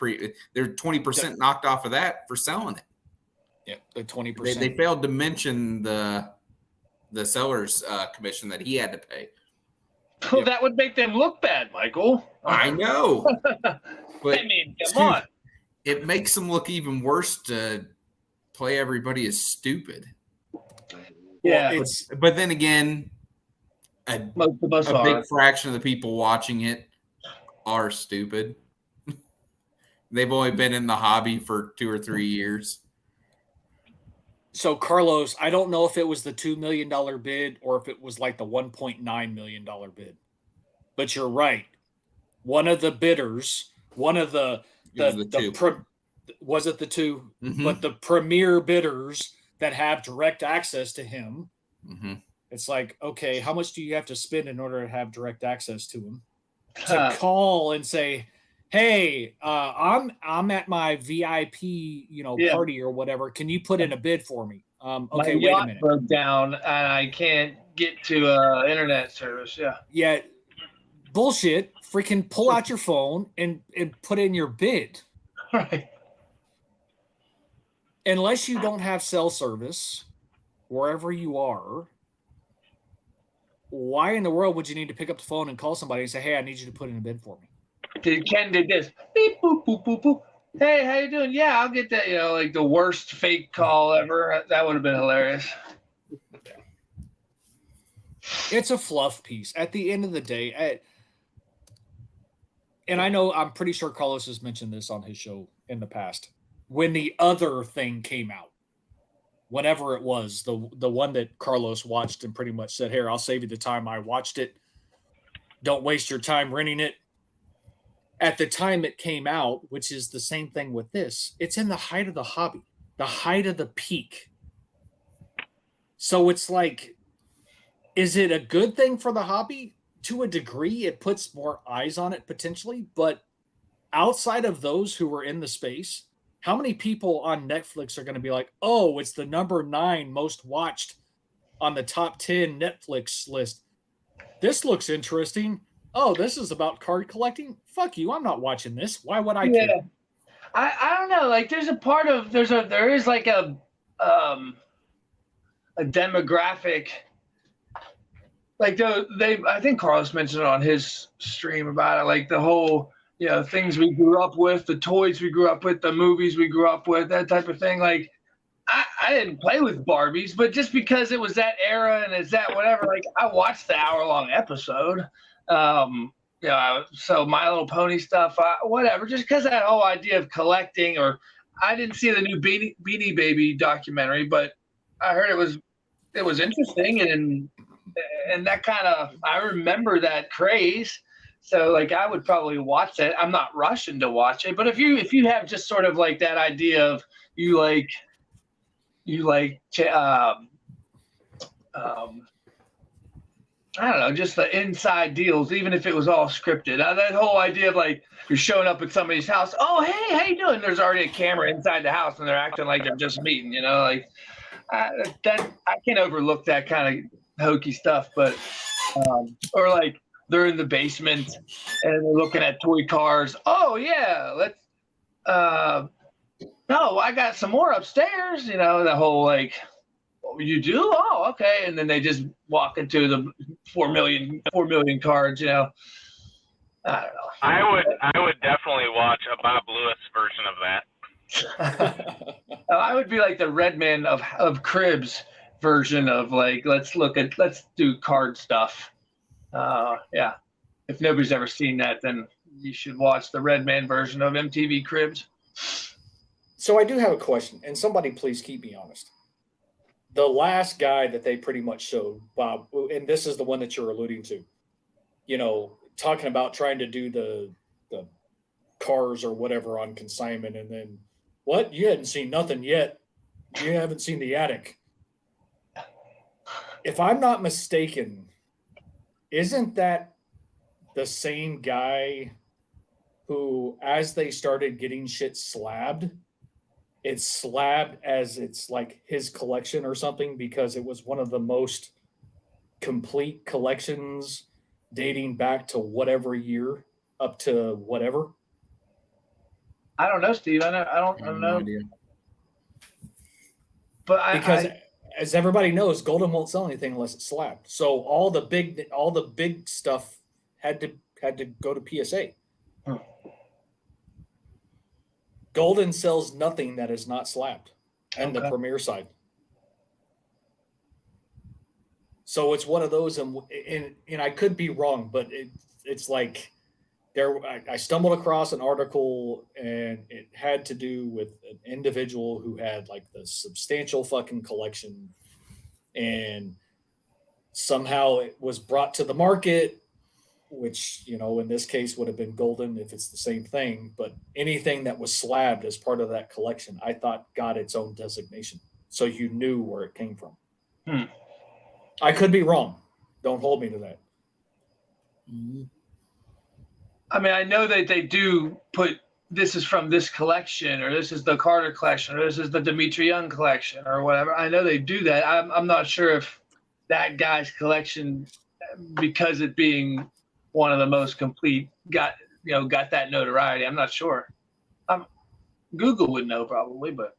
they're 20% knocked off of that for selling it. Yeah, the 20%. They failed to mention the seller's commission that he had to pay. Well, that would make them look bad, Michael. I know, but I mean, come on. it makes them look even worse to play everybody as stupid. Yeah, it's But then again, most of us a are. big fraction of the people watching it are stupid. They've only been in the hobby for 2 or 3 years. so Carlos, I don't know if it was the $2 million bid or if it was like the $1.9 million bid, but you're right. One of the bidders, one of the It was the two. Was it the 2? Mhm. But the premier bidders that have direct access to him, Mhm. it's like, okay, how much do you have to spend in order to have direct access to him? Huh. To call and say, hey, I'm at my VIP, Yeah. party or whatever. Can you put in a bid for me? My Okay, wait a yacht minute. broke down and I can't get to internet service. Yeah. Yeah, bullshit. Freaking pull out your phone and put in your bid. Right. Unless you don't have cell service, wherever you are, why in the world would you need to pick up the phone and call somebody and say, hey, I need you to put in a bid for me? Ken did this. Beep, boop, boop, boop, boop. Hey, how you doing? Yeah, I'll get that. Like the worst fake call ever. That would have been hilarious. It's a fluff piece. At the end of the day, and I know I'm pretty sure Carlos has mentioned this on his show in the past. When the other thing came out, whatever it was, the one that Carlos watched and pretty much said, here, I'll save you the time. I watched it. Don't waste your time renting it. At the time it came out, which is the same thing with this, it's in the height of the hobby, the height of the peak. So it's like, is it a good thing for the hobby? To a degree, it puts more eyes on it potentially, but outside of those who were in the space, how many people on Netflix are going to be like, oh, it's the number 9 most watched on the top 10 Netflix list. This looks interesting. Oh, this is about card collecting? Fuck you. I'm not watching this. Why would I care? I don't know. Like there is like a demographic. Like I think Carlos mentioned it on his stream about it, like the whole, things we grew up with, the toys we grew up with, the movies we grew up with, that type of thing. Like I didn't play with Barbies, but just because it was that era and it's that whatever, like I watched the hour-long episode. So My Little Pony stuff, whatever, just because that whole idea of collecting, or I didn't see the new Beanie Baby documentary, but I heard it was interesting, and that kind of, I remember that craze. So like I would probably watch it. I'm not rushing to watch it, but if you have just sort of like that idea of you like I don't know, just the inside deals, even if it was all scripted. That whole idea of like you're showing up at somebody's house. Oh, hey, how you doing? There's already a camera inside the house, and they're acting like they're just meeting. Like that. I can't overlook that kind of hokey stuff. But or like they're in the basement and they're looking at toy cars. Oh yeah, let's. No, I got some more upstairs. The whole like. You do? Oh, okay. And then they just walk into the 4 million cards, I don't know. I would definitely watch a Bob Lewis version of that. I would be like the Redman of Cribs version of like, let's do card stuff. Yeah. If nobody's ever seen that, then you should watch the Redman version of MTV Cribs. So I do have a question, and somebody please keep me honest. The last guy that they pretty much showed, Bob, and this is the one that you're alluding to, talking about trying to do the cars or whatever on consignment, and then what? You hadn't seen nothing yet. You haven't seen the attic. If I'm not mistaken, isn't that the same guy who, as they started getting shit slabbed, it's slabbed as it's like his collection or something, because it was one of the most complete collections dating back to whatever year up to whatever? I don't know, Steve. I don't know. No idea. But because as everybody knows, Golden won't sell anything unless it's slabbed. So all the big stuff had to go to PSA. Golden sells nothing that is not slabbed, and the Premier side. So it's one of those, and I could be wrong, but it's like I stumbled across an article, and it had to do with an individual who had like the substantial fucking collection, and somehow it was brought to the market, which, in this case would have been Golden if it's the same thing, but anything that was slabbed as part of that collection, I thought got its own designation. So you knew where it came from. I could be wrong. Don't hold me to that. I mean, I know that they do put, this is from this collection, or this is the Carter collection, or this is the Dimitri Young collection, or whatever. I know they do that. I'm not sure if that guy's collection, because it being one of the most complete, got that notoriety. I'm not sure. Google would know probably, but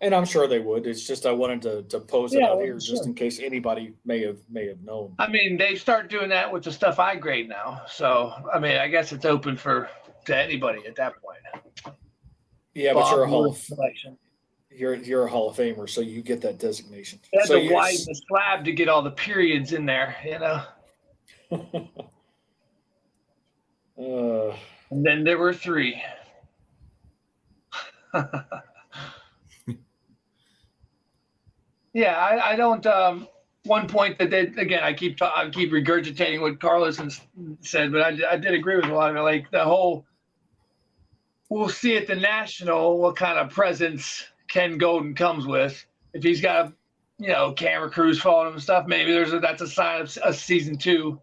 And I'm sure they would. It's just I wanted to pose it Yeah, out well, here just sure. in case anybody may have known. I mean, they start doing that with the stuff I grade now. So, I mean, I guess it's open to anybody at that point. Yeah, but you're a Bob Lewis collection. you're a Hall of Famer, so you get that designation. They had So to widen the slab to get all the periods in there, you know. And then there were 3. Yeah, I don't. One point that they, again, I keep regurgitating what Carlos said, but I did agree with a lot of it. Like the whole, we'll see at the national what kind of presence Ken Golden comes with. If he's got, camera crews following him and stuff, maybe that's a sign of a season 2.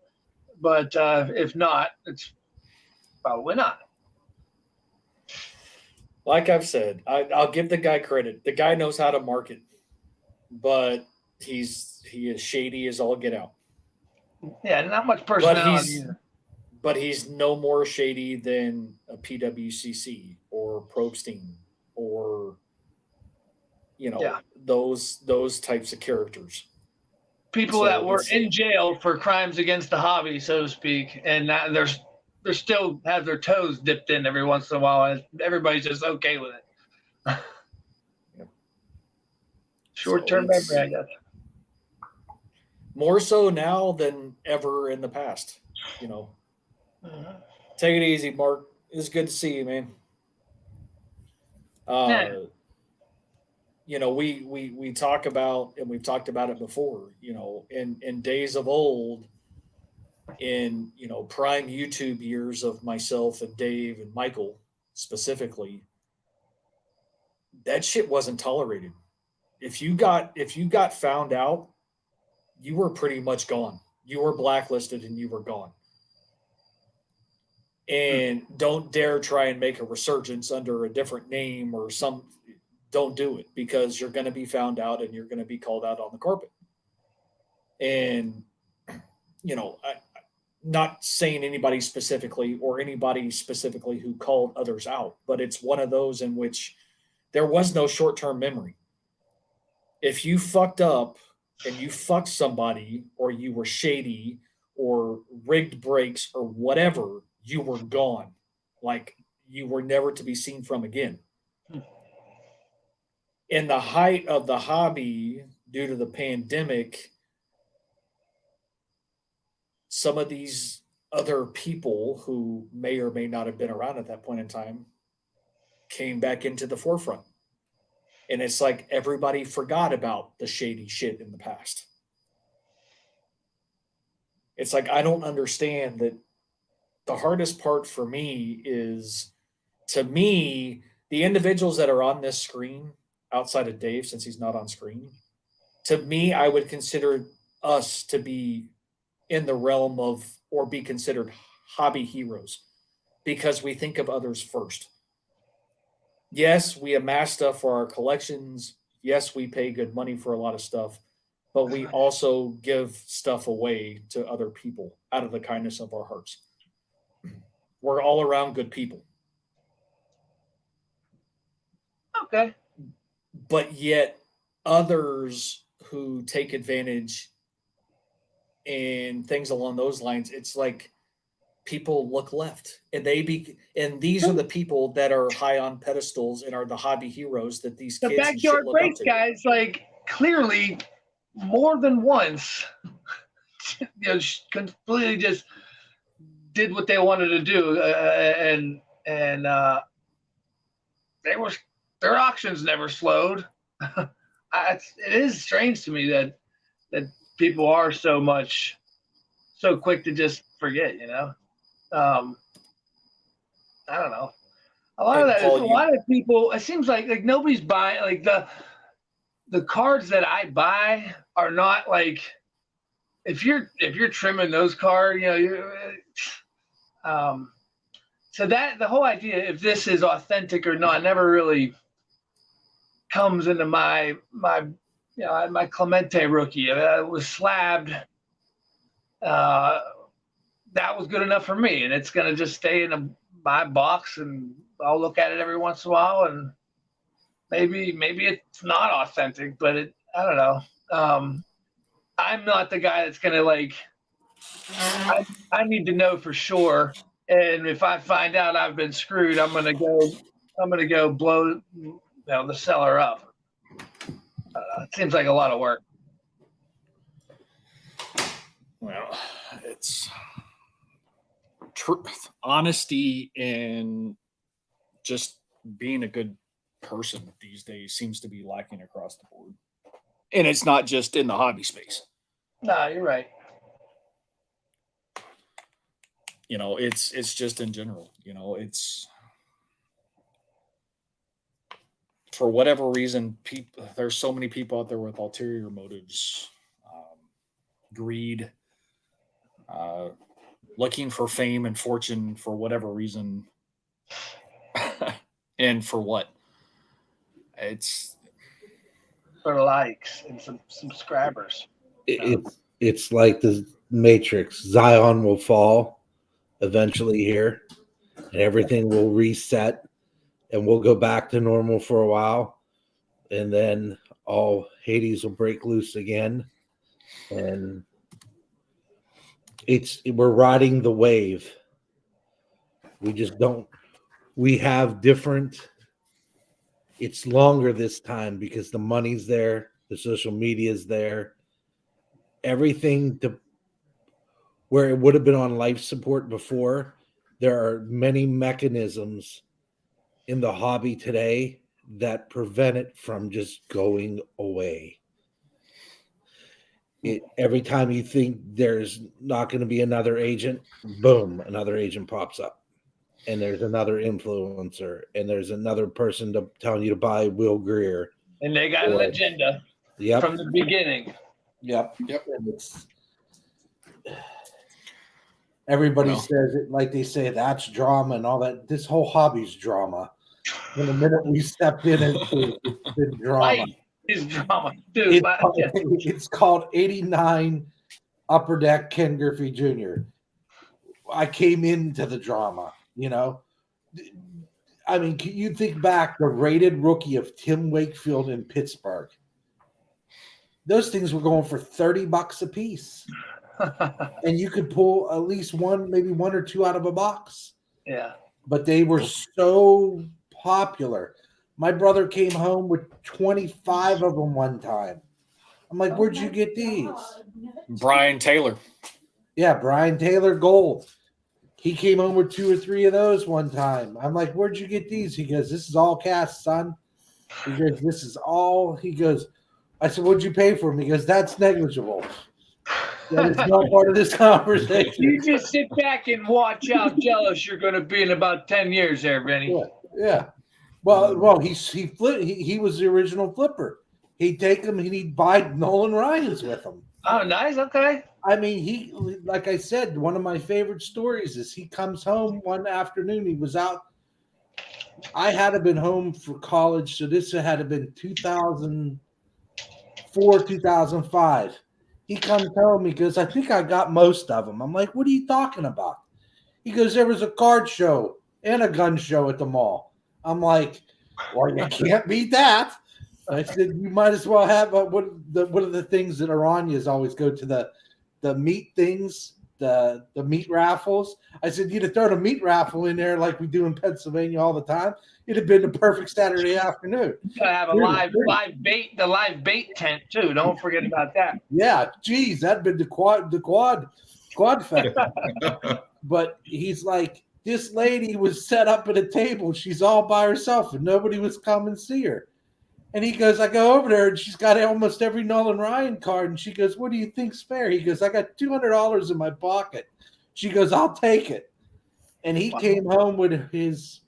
But if not, it's probably not. Like I've said, I'll give the guy credit. The guy knows how to market, but he is shady as all get out. Yeah, not much personality. But he's no more shady than a PWCC or Probstein or those types of characters. People that were in jail for crimes against the hobby, so to speak, and they're still have their toes dipped in every once in a while, and everybody's just okay with it. Short-term memory, I guess. More so now than ever in the past. Take it easy, Mark. It's good to see you, man. We talk about, and we've talked about it before, in days of old, in prime YouTube years of myself and Dave and Michael specifically, that shit wasn't tolerated. If you got found out, you were pretty much gone. You were blacklisted and you were gone. And don't dare try and make a resurgence under a different name or don't do it, because you're going to be found out and you're going to be called out on the carpet. And, not saying anybody specifically who called others out, but it's one of those in which there was no short-term memory. If you fucked up and you fucked somebody, or you were shady or rigged brakes or whatever, you were gone. Like, you were never to be seen from again. In the height of the hobby, due to the pandemic, some of these other people who may or may not have been around at that point in time came back into the forefront. And it's like everybody forgot about the shady shit in the past. It's like, I don't understand that. The hardest part for me is, to me, the individuals that are on this screen, outside of Dave, since he's not on screen, to me, I would consider us to be in the realm of, or be considered hobby heroes, because we think of others first. Yes, we amass stuff for our collections. Yes, we pay good money for a lot of stuff, but we also give stuff away to other people out of the kindness of our hearts. We're all around good people. Okay. But yet others who take advantage and things along those lines, it's like people look left, and and these are the people that are high on pedestals and are the hobby heroes that these kids. The backyard race guys, like, clearly more than once, completely just did what they wanted to do, and their auctions never slowed. It is strange to me that people are so quick to just forget. I don't know. A lot of that is, a lot of people. It seems like nobody's buying, like, the cards that I buy are not like, if you're trimming those cards, so that the whole idea, if this is authentic or not, never really comes into my Clemente rookie. It was slabbed. That was good enough for me, and it's gonna just stay in my box, and I'll look at it every once in a while, and Maybe it's not authentic, but I don't know. I'm not the guy that's gonna like. I need to know for sure, and if I find out I've been screwed, I'm gonna go blow the seller up. It seems like a lot of work. Well, it's truth, honesty, and just being a good person these days seems to be lacking across the board. And it's not just in the hobby space. No, you're right. It's just in general. It's for whatever reason, there's so many people out there with ulterior motives, greed, looking for fame and fortune for whatever reason. And for what? It's for likes and some subscribers. It's like the Matrix. Zion will fall eventually here, and everything will reset, and we'll go back to normal for a while, and then all Hades will break loose again, and we're riding the wave. We have different. It's longer this time because the money's there, the social media is there, everything where it would have been on life support before. There are many mechanisms in the hobby today that prevent it from just going away. Every time you think there's not going to be another agent, boom, another agent pops up. And there's another influencer, and there's another person telling you to buy Will Greer. And they got an agenda from the beginning. Yep. Everybody says it like they say that's drama and all that. This whole hobby's drama. And the minute we step in, it's been drama. Life is drama, dude. It's called 89 Upper Deck Ken Griffey Jr. I came into the drama. I mean, can you think back the rated rookie of Tim Wakefield in Pittsburgh? Those things were going for $30 a piece. And you could pull at least maybe one or two out of a box. Yeah. But they were so popular. My brother came home with 25 of them one time. I'm like, where'd you get these? Brian Taylor. Yeah, Brian Taylor Gold. He came home with 2 or 3 of those one time. I'm like, where'd you get these? He goes, this is all cast, son. He goes, this is all. He goes, I said, what'd you pay for him? He goes, that's negligible. That is not part of this conversation. You just sit back and watch how jealous you're going to be in about 10 years there, Benny. Yeah. Well, he was the original flipper. He'd take them and he'd buy Nolan Ryan's with him. Oh, nice. Okay. I mean, like I said, one of my favorite stories is he comes home one afternoon. He was out. I had to been home for college, so this had to been 2004, 2005. He comes home. He goes, I think I got most of them. I'm like, what are you talking about? He goes, there was a card show and a gun show at the mall. I'm like, well, you can't beat that. I said, you might as well have one of the things that are on you is always go to the meat things, the meat raffles. I said, you'd have thrown a meat raffle in there like we do in Pennsylvania all the time. It'd have been the perfect Saturday afternoon. You gotta have a live bait, the live bait tent too. Don't forget about that. Yeah, geez, that'd been the quad factor. But he's like, this lady was set up at a table. She's all by herself, and nobody was coming to see her. And he goes, I go over there, and she's got almost every Nolan Ryan card. And she goes, what do you think's fair? He goes, I got $200 in my pocket. She goes, I'll take it. And he came home with his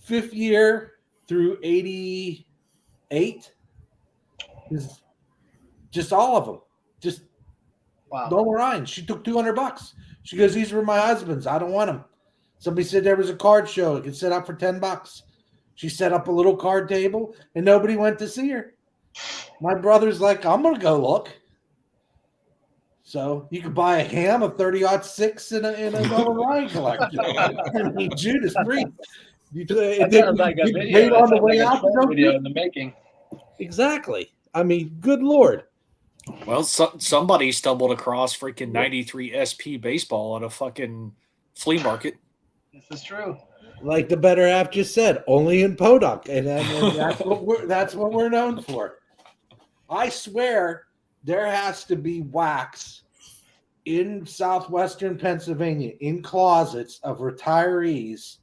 5th year through 88. Just all of them. Just Nolan Ryan. She took $200. She goes, these were my husband's. I don't want them. Somebody said there was a card show. It could set up for $10. She set up a little card table, and nobody went to see her. My brother's like, I'm going to go look. So you could buy a ham, a 30-06 in a Nolan Ryan collection. I mean, Judas Priest. That sounds like a video. Made That on the sounds way like a out. troll video in the making. Exactly. I mean, good Lord. Well, somebody stumbled across freaking 93 SP baseball at a fucking flea market. This is true. Like the better half just said, only in Podunk, and that's what we're known for. I swear there has to be wax in southwestern Pennsylvania in closets of retirees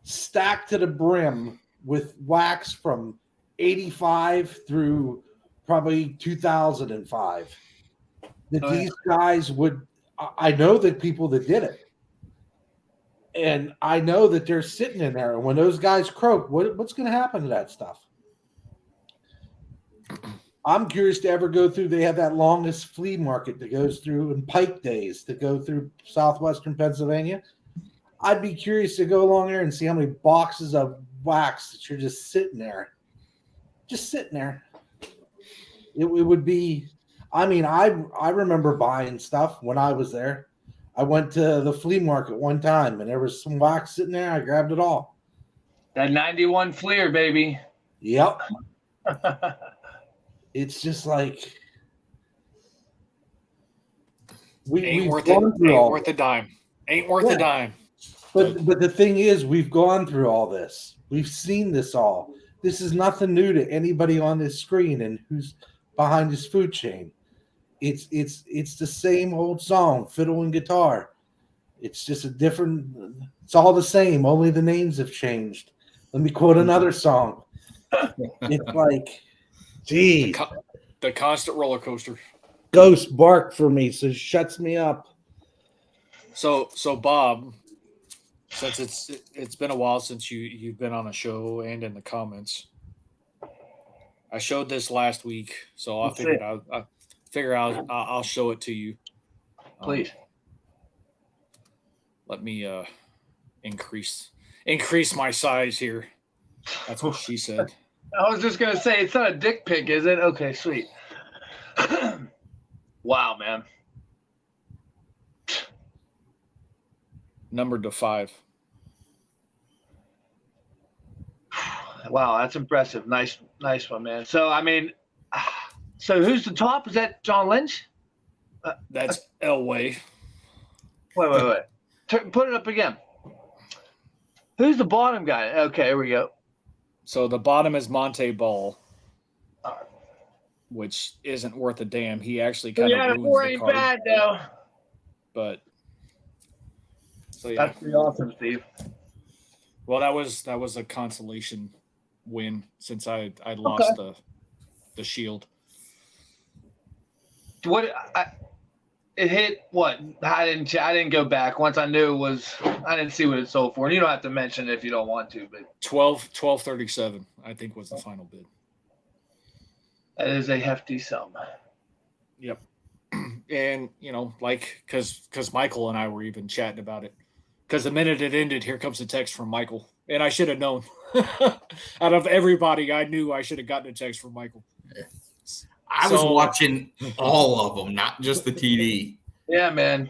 stacked to the brim with wax from 85 through probably 2005. These guys would, I know the people that did it. And I know that they're sitting in there. And when those guys croak, what's going to happen to that stuff? I'm curious to ever go through. They have that longest flea market that goes through in Pike Days to go through southwestern Pennsylvania. I'd be curious to go along there and see how many boxes of wax that you're just sitting there. Just sitting there. It would be, I mean, I remember buying stuff when I was there. I went to the flea market one time and there was some wax sitting there. I grabbed it all. That 91 Fleer, baby. Yep. It's just like ain't worth a dime. Ain't worth a dime. But the thing is, we've gone through all this. We've seen this all. This is nothing new to anybody on this screen and who's behind this food chain. It's the same old song, fiddle and guitar. It's just a different. It's all the same. Only the names have changed. Let me quote another song. It's like, gee, the constant roller coaster. Ghost bark for me, so it shuts me up. So Bob, since it's been a while since you've been on a show and in the comments, I showed this last week, so I figured I'll show it to you. Please. Let me increase my size here. That's what she said. I was just gonna say it's not a dick pic, is it? Okay, sweet. Wow, man. Numbered to 5. Wow, that's impressive. Nice one, man. So I mean, so who's the top? Is that John Lynch? That's Elway. Wait. Put it up again. Who's the bottom guy? Okay, here we go. So the bottom is Monte Ball, which isn't worth a damn. He actually kind of ruins the ain't card. bad though. But so yeah, that's pretty awesome, Steve. Well, that was a consolation win since I lost the shield. It hit what? I didn't go back. Once I knew it was, I didn't see what it sold for. And you don't have to mention it if you don't want to, but 1237 I think was the final bid. That is a hefty sum. Yep. And like because Michael and I were even chatting about it. Because the minute it ended, here comes a text from Michael. And I should have known. Out of everybody I knew, I should have gotten a text from Michael. I was watching all of them, not just the TD. Yeah, man.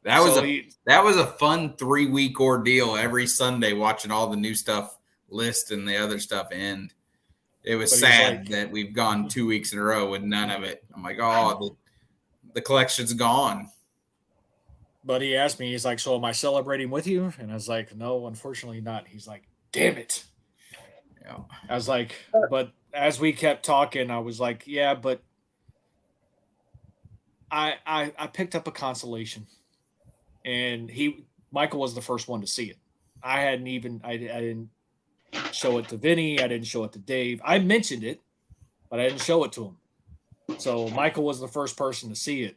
That was a fun 3-week ordeal every Sunday watching all the new stuff list and the other stuff end. It was sad that we've gone 2 weeks in a row with none of it. I'm like, oh, the collection's gone. But he asked me, he's like, so am I celebrating with you? And I was like, no, unfortunately not. He's like, damn it. Yeah. I was like, but as we kept talking, I was like, yeah, but I picked up a consolation. And Michael was the first one to see it. I didn't show it to Vinny. I didn't show it to Dave. I mentioned it, but I didn't show it to him. So Michael was the first person to see it.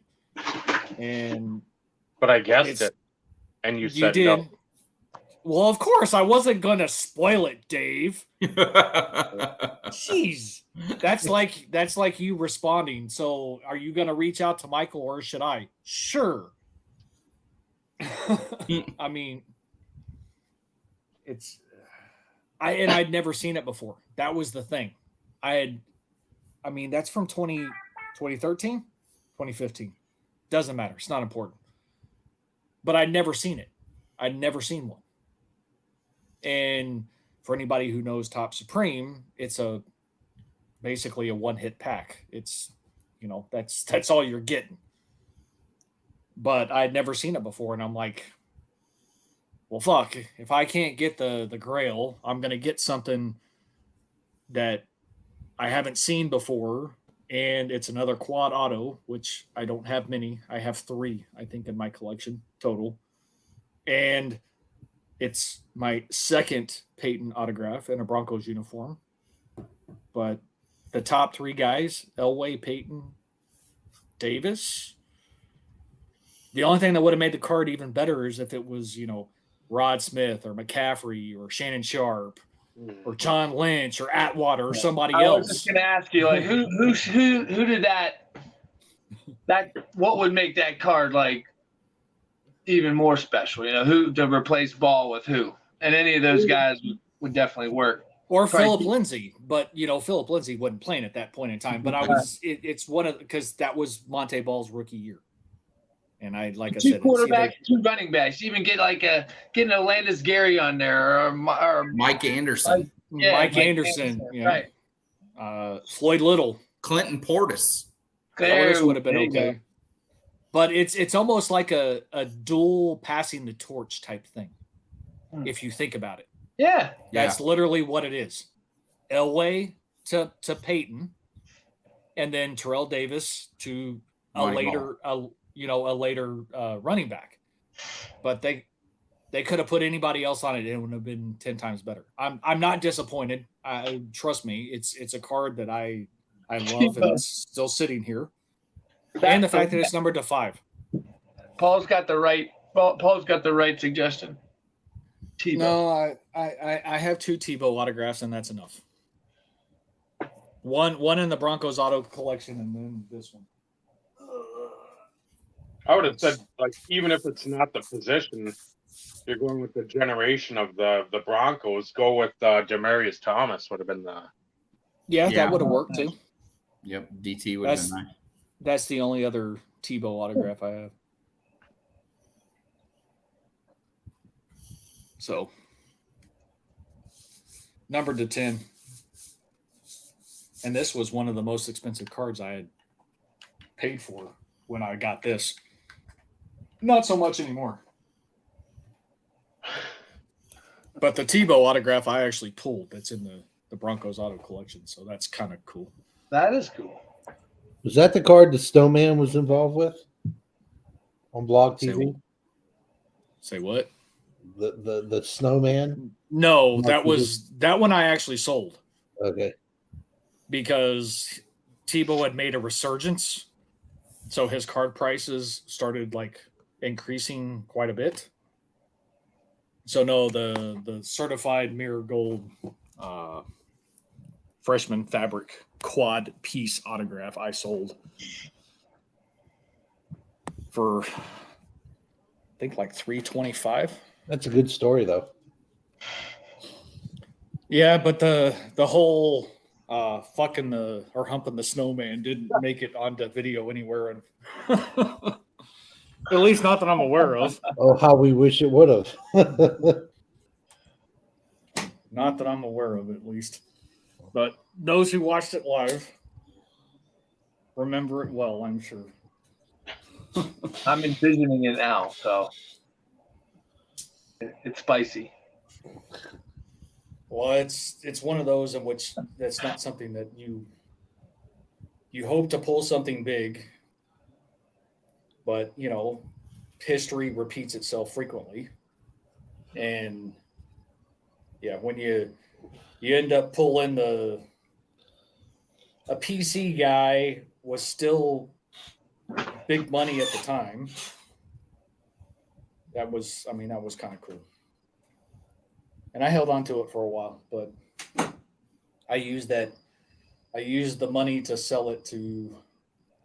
But I guessed it. And you said no. Well, of course, I wasn't going to spoil it, Dave. Jeez. That's like you responding. So are you going to reach out to Michael or should I? Sure. I mean, I'd never seen it before. That was the thing. That's from 2013, 2015. Doesn't matter. It's not important. But I'd never seen it. I'd never seen one. And for anybody who knows Top Supreme, it's basically a one-hit pack. It's, that's all you're getting. But I'd never seen it before, and I'm like, well, fuck, if I can't get the Grail, I'm going to get something that I haven't seen before, and it's another quad auto, which I don't have many. I have 3, I think, in my collection total. And it's my second Peyton autograph in a Broncos uniform. But the top 3 guys, Elway, Peyton, Davis. The only thing that would have made the card even better is if it was, Rod Smith or McCaffrey or Shannon Sharp or John Lynch or Atwater or somebody else. I was just gonna ask you, like, who did that? What would make that card like even more special? Who to replace Ball with who? And any of those guys would definitely work. Or Philip Lindsay, but Philip Lindsay wasn't playing at that point in time. But it's one of because that was Monte Ball's rookie year. And I said, 2 quarterbacks, 2 running backs. You even get get an Alandis Gary on there or Mike Anderson. Mike Anderson. Right. Floyd Little. Clinton Portis. Portis would have been okay. But it's almost like a dual passing the torch type thing, if you think about it. Yeah. That's literally what it is. Elway to Peyton, and then Terrell Davis to a later running back. But they could have put anybody else on it, and it would have been 10 times better. I'm not disappointed. Trust me, it's a card that I love, and it's still sitting here. And the fact that it's numbered to 5. Paul's got the right suggestion. Tebow. No, I have 2 Tebow autographs, and that's enough. One in the Broncos auto collection, and then this one. I would have said, even if it's not the position, you're going with the generation of the Broncos. Go with Demaryius Thomas would have been the. Yeah, that would have worked too. Yep, DT would have been nice. That's the only other Tebow autograph I have. So, numbered to 10. And this was one of the most expensive cards I had paid for when I got this. Not so much anymore. But the Tebow autograph I actually pulled. That's in the Broncos auto collection. So that's kind of cool. That is cool. Was that the card the Snowman was involved with on Blog TV? Say what? The Snowman? No, that one I actually sold. Okay. Because Tebow had made a resurgence. So his card prices started increasing quite a bit. So no, the certified mirror gold freshman fabric quad piece autograph I sold for I think $325. That's a good story though. Yeah, but the whole humping the snowman didn't make it onto video anywhere, and at least not that I'm aware of. Oh, how we wish it would have. Not that I'm aware of, at least. But those who watched it live remember it well, I'm sure. I'm envisioning it now, so it's spicy. Well, it's one of those in which that's not something that you hope to pull something big, but history repeats itself frequently, and when you end up pulling a PC guy was still big money at the time. That was kind of cool. And I held on to it for a while, but I used the money to sell it to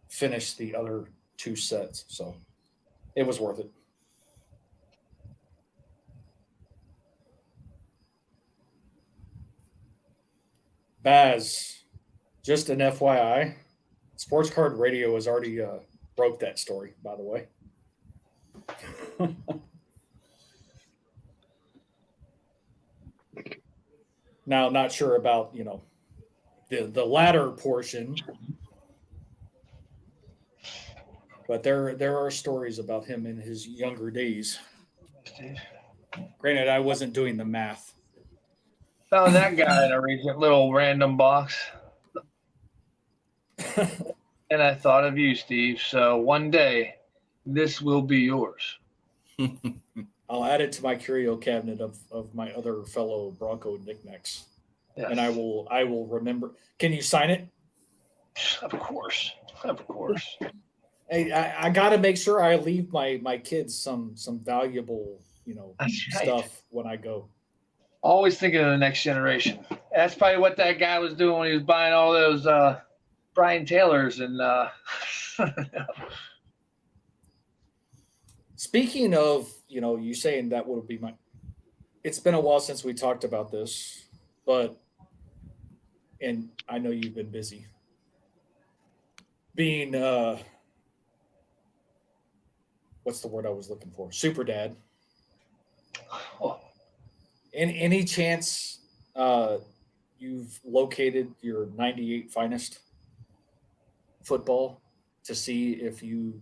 finish the other 2 sets. So it was worth it. Baz, just an FYI, Sports Card Radio has already broke that story, by the way. Now, not sure about, you know, the latter portion, but there are stories about him in his younger days. Granted, I wasn't doing the math. Found that guy in a recent little random box. And I thought of you, Steve. So one day, this will be yours. I'll add it to my curio cabinet of my other fellow Bronco knickknacks. Yes. And I will remember. Can you sign it? Of course. Of course. Hey, I got to make sure I leave my kids some valuable, you know, That's right. stuff when I go. Always thinking of the next generation. That's probably what that guy was doing when he was buying all those Brian Taylors and Speaking of, you know, you saying that would be my. It's been a while since we talked about this, and I know you've been busy. Being what's the word I was looking for? Super dad. oh, Any chance you've located your 98 finest football to see if you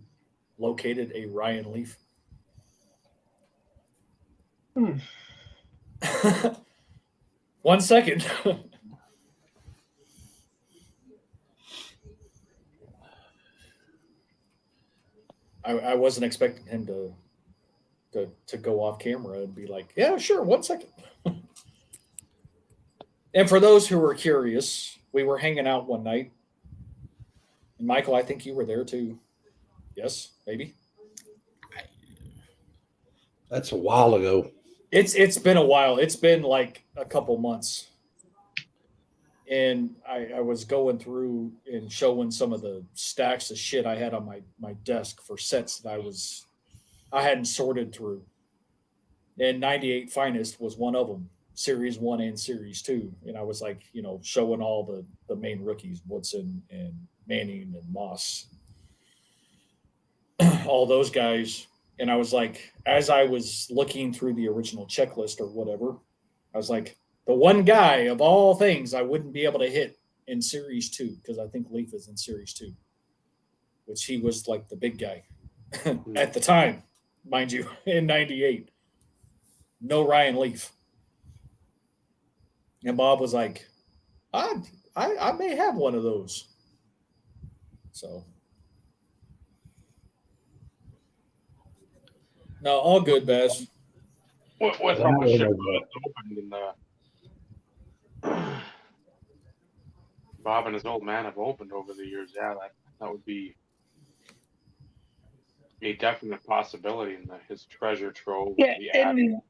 located a Ryan Leaf? 1 second. I wasn't expecting him to go off camera and be like, yeah, sure, 1 second. And for those who were curious, we were hanging out one night. And Michael, I think you were there too. Yes, maybe. That's a while ago. It's been a while. It's been like a couple months. And I was going through and showing some of the stacks of shit I had on my desk for sets that I hadn't sorted through. And 98 Finest was one of them, Series 1 and Series 2. And I was like, you know, showing all the main rookies, Woodson and Manning and Moss, all those guys. And I was like, as I was looking through the original checklist or whatever, I was like, the one guy of all things I wouldn't be able to hit in Series 2, because I think Leaf is in Series 2, which he was like the big guy at the time, mind you, in 98. No Ryan Leaf. And Bob was like, I may have one of those. So. No, all good, Baz. With how much shit opened in the Bob and his old man have opened over the years, yeah, that would be a definite possibility in his treasure trove. yeah, and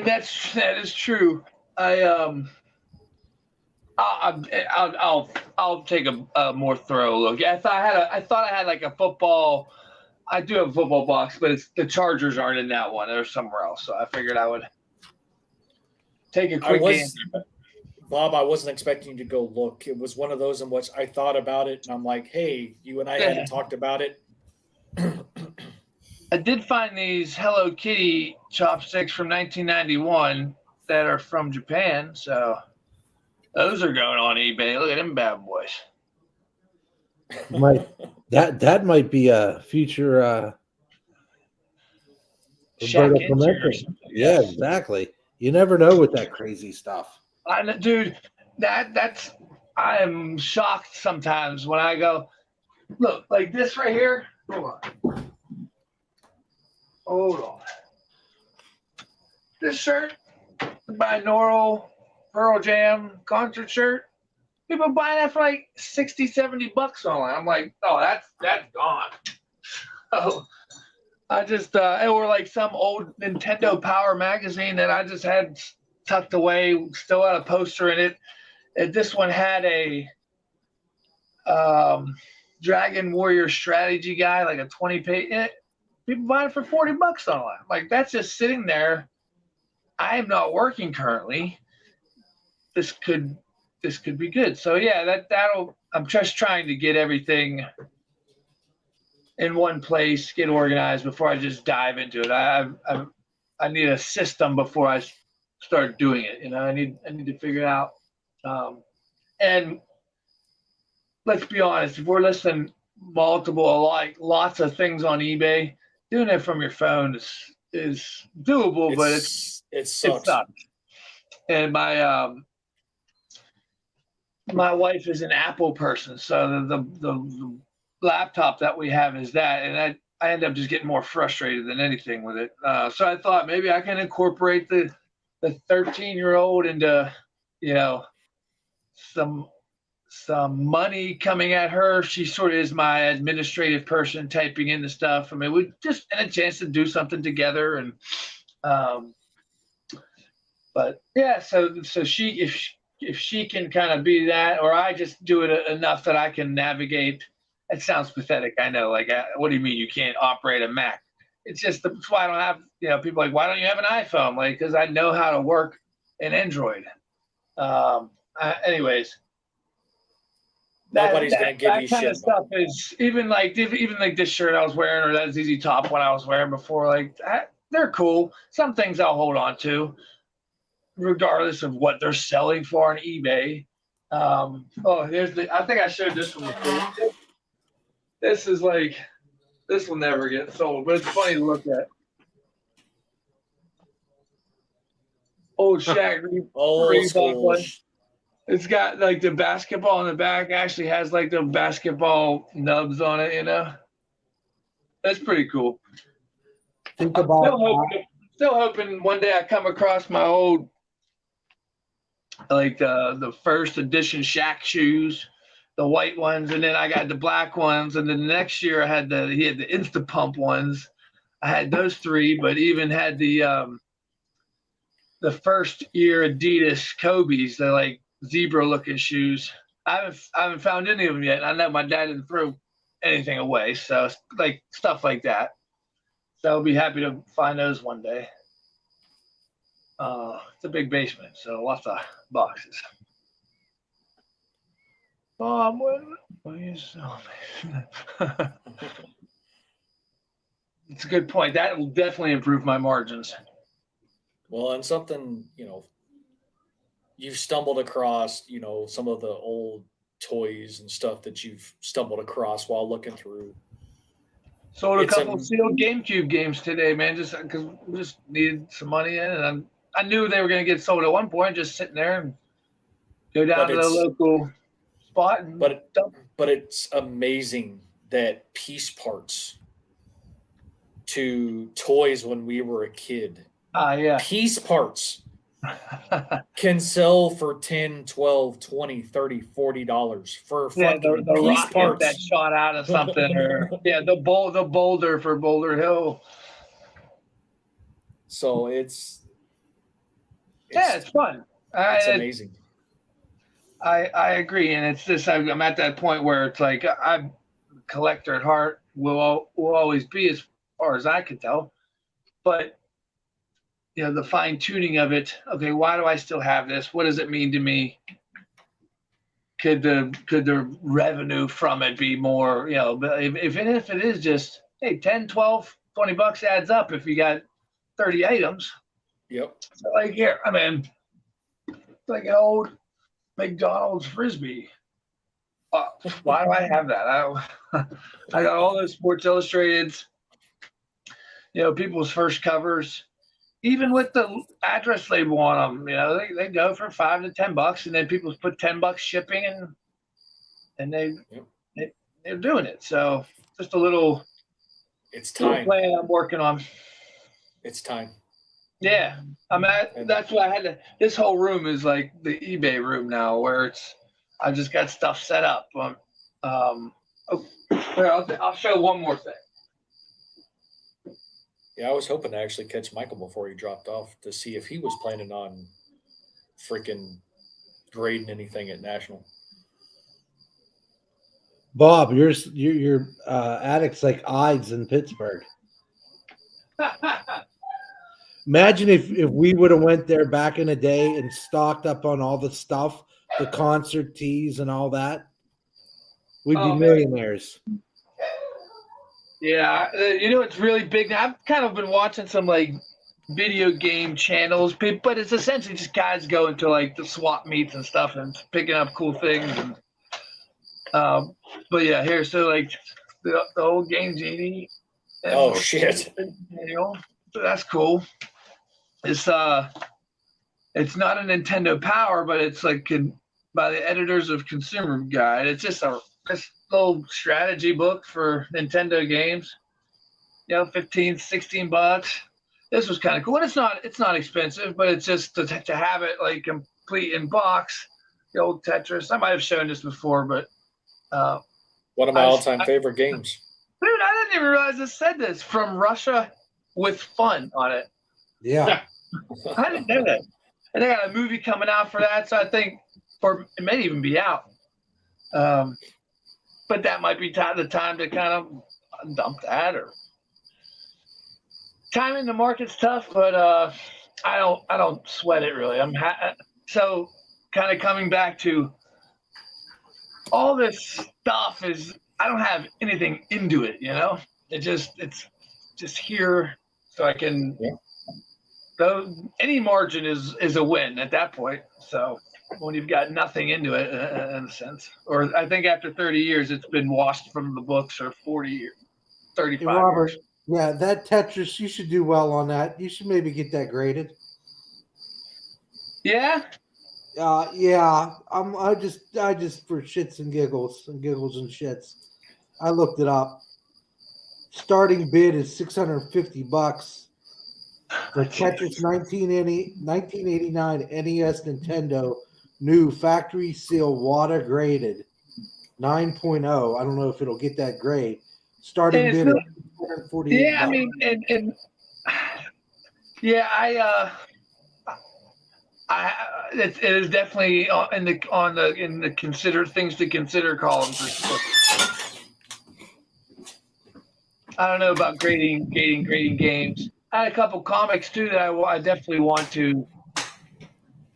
that is true. I'll take a more thorough look. Yeah, I thought I had like a football. I do have a football box, but the Chargers aren't in that one. They're somewhere else. So I figured I would take a quick answer. Bob, I wasn't expecting you to go look. It was one of those in which I thought about it, and I'm like, hey, you and I hadn't talked about it. I did find these Hello Kitty chopsticks from 1991 that are from Japan. So those are going on eBay. Look at them bad boys. That might be a future Shaq Clemente. Yeah, exactly. You never know with that crazy stuff. Dude, that's I am shocked sometimes when I go, look, like this right here. Hold on. This shirt, the binaural Pearl Jam concert shirt. People buy that for like $60-$70 online. I'm like, oh, that's gone. So I just or like some old Nintendo Power magazine that I just had tucked away, still had a poster in it. And this one had a Dragon Warrior strategy guy, like a 20-page. People buy it for $40 online. Like, that's just sitting there. I am not working currently. This could be good. So yeah, that'll. I'm just trying to get everything in one place, get organized before I just dive into it. I need a system before I start doing it. I need to figure it out. And let's be honest, if we're listing lots of things on eBay, doing it from your phone is doable, but it sucks. It sucks. And my wife is an Apple person, so the laptop that we have is that, and I end up just getting more frustrated than anything with it. So I thought maybe I can incorporate the 13-year-old into, some money coming at her. She sort of is my administrative person, typing in the stuff. I mean, we just had a chance to do something together, and but yeah. So she, if she can kind of be that, or I just do it enough that I can navigate. It sounds pathetic, I know. Like, what do you mean you can't operate a Mac? It's just that's why I don't have. People are like, why don't you have an iPhone? Like, because I know how to work an Android. Anyways. Nobody's gonna give you that kind shit. Of stuff is even like this shirt I was wearing, or that ZZ Top one I was wearing before. Like, they're cool. Some things I'll hold on to, regardless of what they're selling for on eBay. Here's I think I showed this one before. This will never get sold, but it's funny to look at. Old Shaq Reebok one. It's got like the basketball in the back. Actually has like the basketball nubs on it. That's pretty cool. Think about still hoping one day I come across my old, like the first edition Shaq shoes, the white ones, and then I got the black ones, and then the next year he had the Insta Pump ones. I had those three, but even had the first year Adidas Kobe's, they're like zebra looking shoes. I haven't found any of them yet. I know my dad didn't throw anything away, so like stuff like that. So I'll be happy to find those one day. It's a big basement, so lots of boxes. Mom, what are you selling? It's a good point. That will definitely improve my margins. Well, and something, you've stumbled across, some of the old toys and stuff that you've stumbled across while looking through. Sold a couple of sealed GameCube games today, man, just because we just needed some money in, and I knew they were going to get sold at one point, just sitting there and go down to the local spot. But it's amazing that piece parts to toys when we were a kid. Yeah. Piece parts can sell for $10, $12, $20, $30, $40 for fucking the piece parts that shot out of something, or the boulder for Boulder Hill. So it's fun. It's amazing. I agree, and it's just I'm at that point where it's like I'm a collector at heart. Will always be, as far as I can tell, but the fine tuning of it. Okay, why do I still have this? What does it mean to me? Could the revenue from it be more? But if it is just, hey, 10, 12, $20 adds up if you got 30 items. Yep. So like here, I mean, like an old McDonald's Frisbee. Why do I have that? I got all those Sports Illustrateds. People's first covers. Even with the address label on them, they go for $5 to $10, and then people put $10 shipping, and they're doing it. So just a little. It's time. Plan I'm working on. It's time. Yeah, that's why I had to. This whole room is like the eBay room now, where I just got stuff set up. I'll show one more thing. Yeah, I was hoping to actually catch Michael before he dropped off to see if he was planning on freaking grading anything at National. Bob, your attic's like Ides in Pittsburgh. Imagine if we would have went there back in the day and stocked up on all the stuff, the concert tees and all that. We'd be millionaires. Yeah, it's really big. I've kind of been watching some like video game channels, but it's essentially just guys going to like the swap meets and stuff and picking up cool things. And but yeah, here, so like the old Game Genie. Oh shit! Manual. So that's cool. It's not a Nintendo Power, but it's like by the editors of Consumer Guide. It's just a little strategy book for Nintendo games. 15, 16 bucks. This was kind of cool. And it's not expensive, but it's just to have it like complete in box. The old Tetris. I might have shown this before, but one of my all-time favorite games. Dude, I didn't even realize it said this. From Russia with Fun on it. Yeah. I didn't know that. And they got a movie coming out for that, so I think, or it may even be out. But that might be the time to kind of dump that, or timing the market's tough, but I don't sweat it really. So kind of coming back to all this stuff is I don't have anything into it, it's just here so I can. Yeah. So any margin is a win at that point. So when you've got nothing into it, in a sense, or I think after 30 years, it's been washed from the books, or 40 years, 35 hey, Robert, years. Yeah, that Tetris, you should do well on that. You should maybe get that graded. Yeah. Yeah. I just for shits and giggles and shits, I looked it up. Starting bid is $650 for Tetris 1989 NES Nintendo new factory seal water graded 9.0. I don't know if it'll get that grade. Starting bid is $448. Yeah, I mean, and yeah, it is definitely in the consider things to consider column for sure. I don't know about grading games. I had a couple comics too that I definitely want to,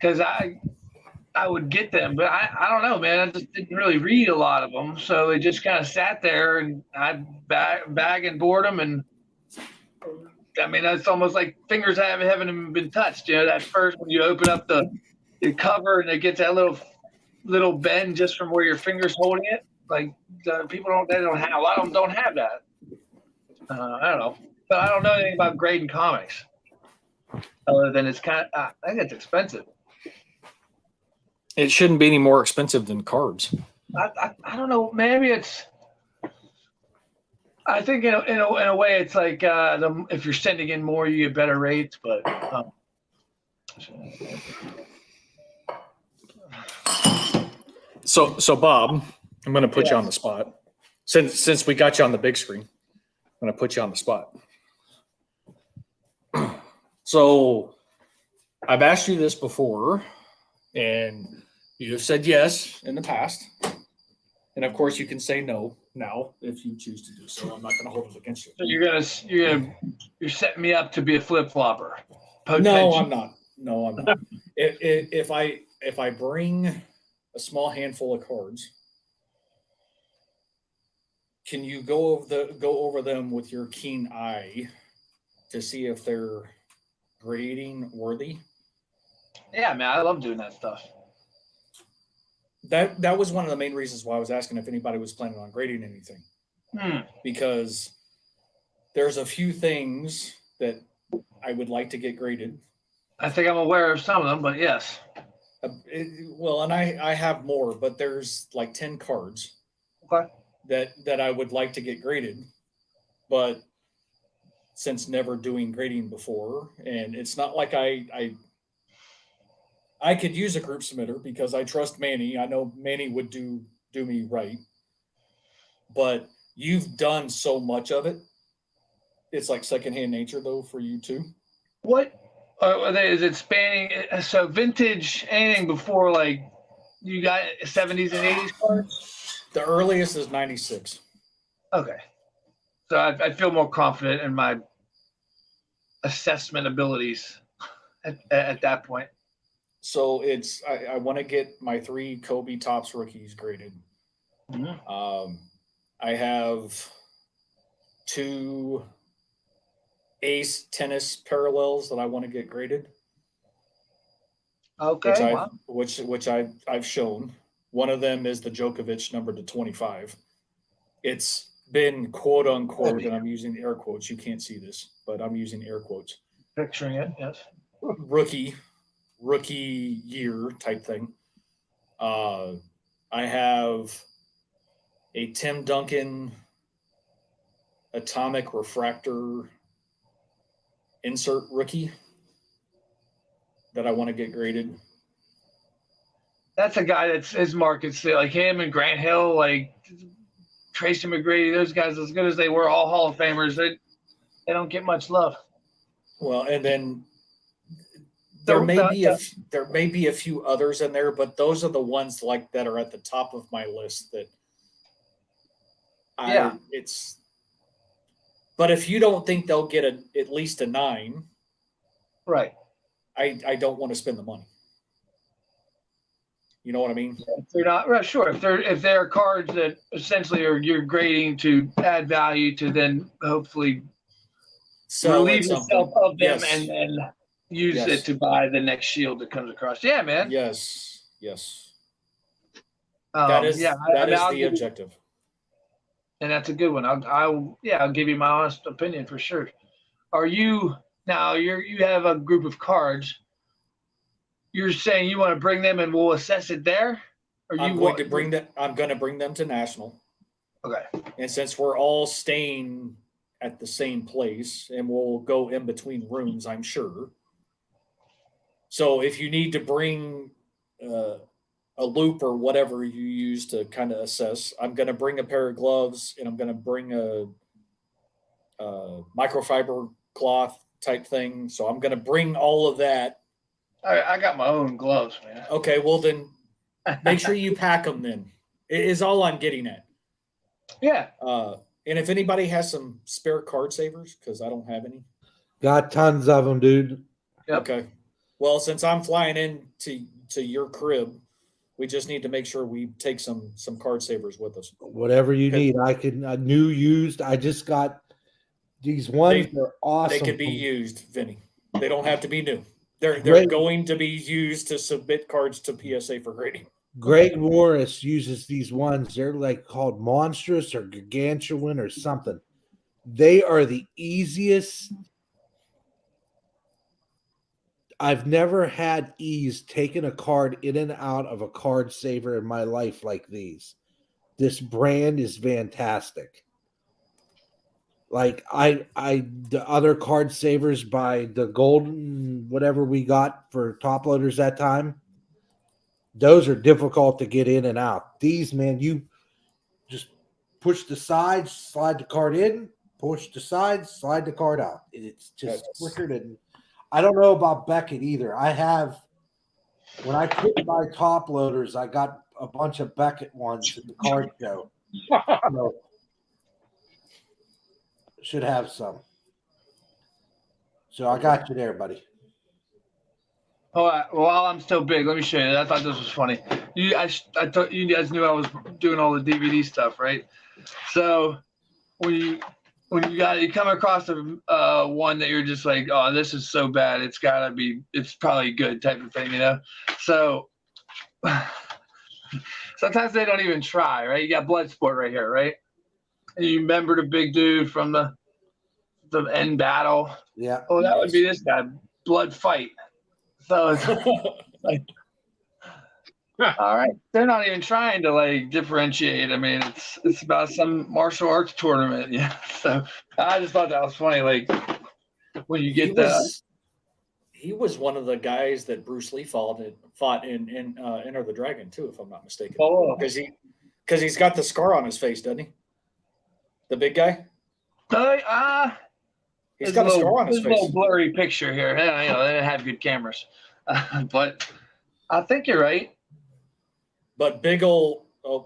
because I would get them, but I don't know, man. I just didn't really read a lot of them, so they just kind of sat there, and I bag and board them, and I mean it's almost like fingers haven't even been touched. That first when you open up the cover and it gets that little bend just from where your finger's holding it. Like people don't have a lot of them don't have that. I don't know, but I don't know anything about grading comics other than it's kind of I think it's expensive. It shouldn't be any more expensive than cards. I don't know. Maybe it's. I think in a way it's like if you're sending in more, you get better rates. But so Bob, I'm going to put you on the spot. Since we got you on the big screen, I'm going to put you on the spot. So I've asked you this before, and you have said yes in the past. And of course, you can say no now if you choose to do so. I'm not going to hold it against you. So you're setting me up to be a flip flopper. No, I'm not. If I bring a small handful of cards, can you go over them with your keen eye to see if they're grading worthy? Yeah, man, I love doing that stuff. That was one of the main reasons why I was asking if anybody was planning on grading anything. Because there's a few things that I would like to get graded. I think I'm aware of some of them, but yes. And I have more, but there's like 10 cards. Okay. That I would like to get graded, but since never doing grading before, and it's not like I could use a group submitter because I trust Manny. I know Manny would do me right, but you've done so much of it. It's like secondhand nature though for you too. What is it spanning? So vintage, anything before like you got 70s and 80s cards? The earliest is 96. Okay. So I feel more confident in my assessment abilities at that point. So I want to get my 3 Kobe Topps rookies graded. Mm-hmm. I have 2 Ace tennis parallels that I want to get graded. Okay. Which I've shown. One of them is the Djokovic number to 25. It's been quote unquote, and I'm using air quotes. You can't see this, but I'm using air quotes. Picturing it, yes. Rookie year type thing. I have a Tim Duncan atomic refractor insert rookie that I want to get graded. That's a guy that's his market's like him and Grant Hill, like Tracy McGrady. Those guys, as good as they were, all Hall of Famers. They don't get much love. Well, and then there may be a few others in there, but those are the ones like that are at the top of my list. That it's. But if you don't think they'll get at least a 9, right? I don't want to spend the money. You know what I mean? If they're not sure. If they're cards that essentially you're grading to add value to, then hopefully relieve yourself of them and use it to buy the next shield that comes across. Yeah, man. Yes. That is the objective. And that's a good one. I'll give you my honest opinion for sure. Are you now? You have a group of cards. You're saying you want to bring them and we'll assess it there? I'm going to bring them to National. Okay. And since we're all staying at the same place and we'll go in between rooms, I'm sure. So if you need to bring a loop or whatever you use to kind of assess, I'm going to bring a pair of gloves and I'm going to bring a microfiber cloth type thing. So I'm going to bring all of that. I got my own gloves, man. Okay, well then make sure you pack them then. Is all I'm getting at. Yeah. And if anybody has some spare card savers, because I don't have any. Got tons of them, dude. Yep. Okay. Well, since I'm flying in to your crib, we just need to make sure we take some card savers with us. Whatever you need. I can new used. I just got these ones. They're awesome. They could be used, Vinny. They don't have to be new. They're going to be used to submit cards to PSA for grading. Greg Morris uses these ones. They're like called Monstrous or Gargantuan or something. They are the easiest. I've never had ease taking a card in and out of a card saver in my life like these. This brand is fantastic. Like the other card savers by the golden whatever we got for top loaders that time, those are difficult to get in and out. These, man, you just push the sides, slide the card in, push the sides, slide the card out. It's just quicker than. I don't know about Beckett either. When I put my top loaders, I got a bunch of Beckett ones at the card show. So, should have some. So I got you there, buddy. Oh, while I'm still big, let me show you. I thought this was funny. I thought you guys knew I was doing all the DVD stuff, right? So when you come across a one that you're just like, oh, this is so bad, it's probably good type of thing, you know. So sometimes they don't even try, right? You got Bloodsport right here, right? And you remember the big dude from the end battle? Yeah. Oh, that would be this guy, Blood Fight. So it's like, all right, they're not even trying to like differentiate. I mean, it's about some martial arts tournament, yeah. So I just thought that was funny. Like when you get he was one of the guys that Bruce Lee fought in Enter the Dragon too, if I'm not mistaken. Oh, because he's got the scar on his face, doesn't he? The big guy. He's got a scar on his face. A little blurry picture here. Yeah, you know, they didn't have good cameras, but I think you're right. But big old I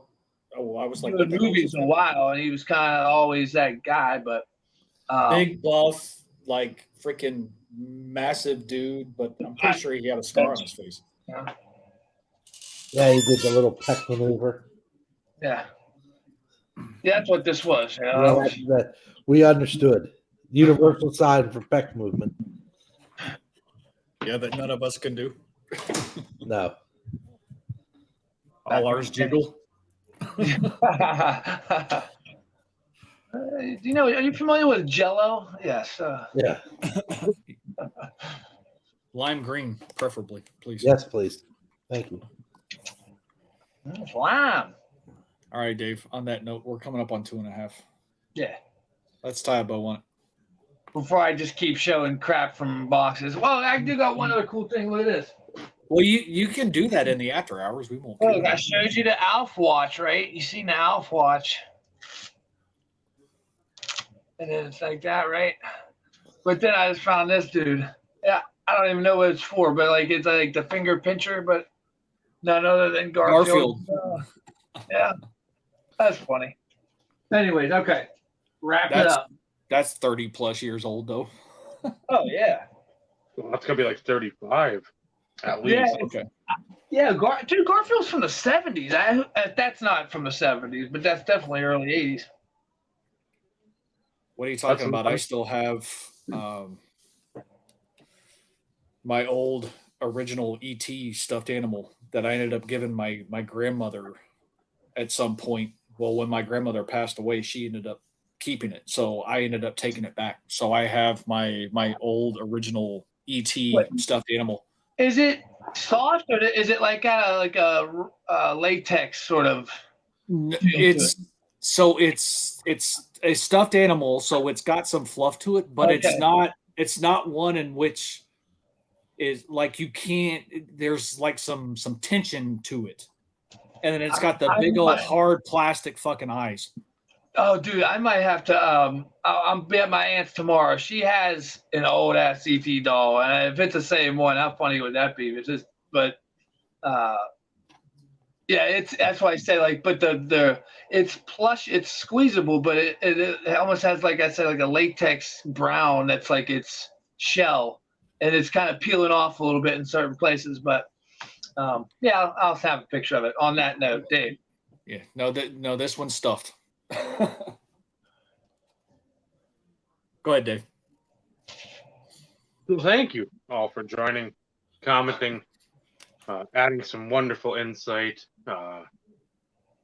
was like the movies a while, and he was kind of always that guy. But big buff, like freaking massive dude. But I'm pretty sure he had a scar on his face. Yeah, he did the little peck maneuver. Yeah, that's what this was. You know? Yeah, we understood. Universal sign for peck movement. Yeah, that none of us can do. No. All ours jiggle. Do you know? Are you familiar with Jello? Yes. Yeah. Lime green, preferably, please. Yes, please. Thank you. Wow. All right, Dave. On that note, we're coming up on 2.5. Yeah. Let's tie a bow on it. Before I just keep showing crap from boxes. Well, I do got one other cool thing. Look at this. Well, you can do that in the after hours. We won't. Look, I showed you the Alf watch, right? You seen the Alf watch. And then it's like that, right? But then I just found this dude. Yeah, I don't even know what it's for, but like it's like the finger pincher, but none other than Garfield. Yeah, that's funny. Anyways, okay, wrap it up. That's 30 plus years old, though. Oh yeah. Well, that's gonna be like 35 at least. Yeah, Okay. yeah. Dude, Garfield's from the 70s. That's not from the 70s, but that's definitely early 80s. What are you talking about? I still have my old original ET stuffed animal that I ended up giving my grandmother at some point. Well, when my grandmother passed away, she ended up keeping it, so I ended up taking it back. So I have my old original ET stuffed animal. Is it soft or is it like a latex sort of? It's a stuffed animal, so it's got some fluff to it, but it's not one in which is like you can't. There's like some tension to it, and then it's got the big old hard plastic fucking eyes. Oh, dude, I might have to. I'm be at my aunt's tomorrow. She has an old ass ET doll, and if it's the same one, how funny would that be? Yeah, that's why I say like, but it's plush, it's squeezable, but it almost has, like I said, like a latex brown that's like its shell, and it's kind of peeling off a little bit in certain places. But yeah, I'll have a picture of it. On that note, Dave. Yeah, no, this one's stuffed. Go ahead, Dave. Well, thank you all for joining, commenting, adding some wonderful insight. For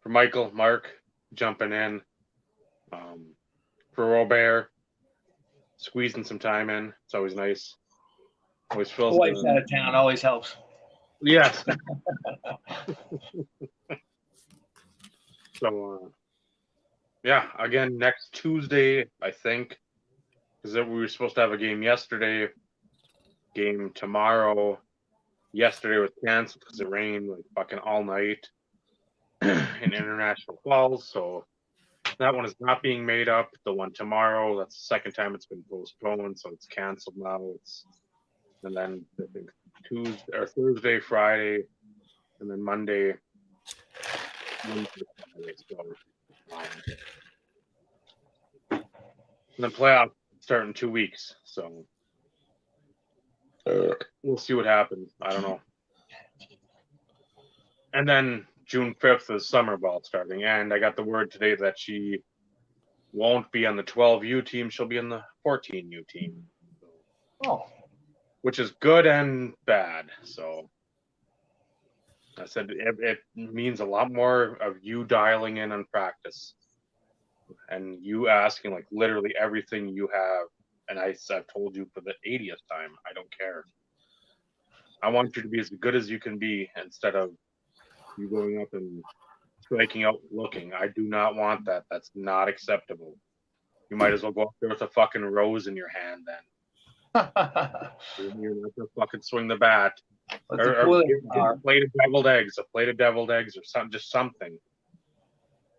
Michael, Mark jumping in, for Robert squeezing some time in. It's always nice. Always feels Wife's out of town always helps. Yes. So, yeah, again, next Tuesday, I think, because we were supposed to have a game yesterday, game tomorrow. Yesterday was canceled because it rained like fucking all night in International Falls. So that one is not being made up. The one tomorrow, that's the second time it's been postponed, so it's canceled now. And then I think Tuesday or Thursday, Friday, and then Monday. And the playoffs start in 2 weeks, so we'll see what happens. I don't know. And then June 5th is summer ball starting, and I got the word today that she won't be on the 12U team. She'll be on the 14U team. Oh. Which is good and bad. So I said it means a lot more of you dialing in on practice and you asking like literally everything you have. And I've told you for the 80th time, I don't care. I want you to be as good as you can be instead of you going up and striking out looking. I do not want that. That's not acceptable. You might as well go up there with a fucking rose in your hand then. You're not gonna fucking swing the bat. Or a plate of deviled eggs, or something, just something.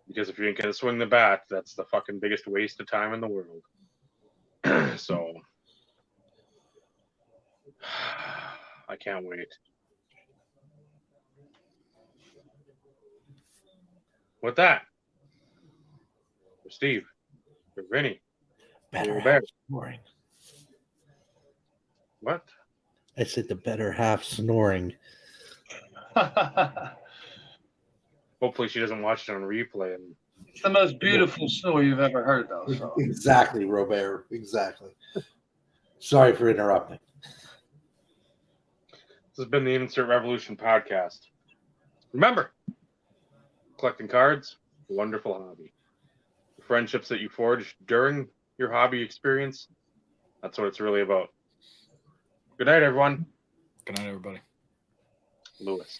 Because if you ain't gonna swing the bat, that's the fucking biggest waste of time in the world. So I can't wait. With that, for Steve, for Vinny, Better Bear. snoring. What? I said the better half snoring. Hopefully she doesn't watch it on replay and It's the most beautiful snow you've ever heard, though. So. Exactly, Robert. Exactly. Sorry for interrupting. This has been the Insert Revolution podcast. Remember, collecting cards, a wonderful hobby. The friendships that you forge during your hobby experience, that's what it's really about. Good night, everyone. Good night, everybody. Lewis.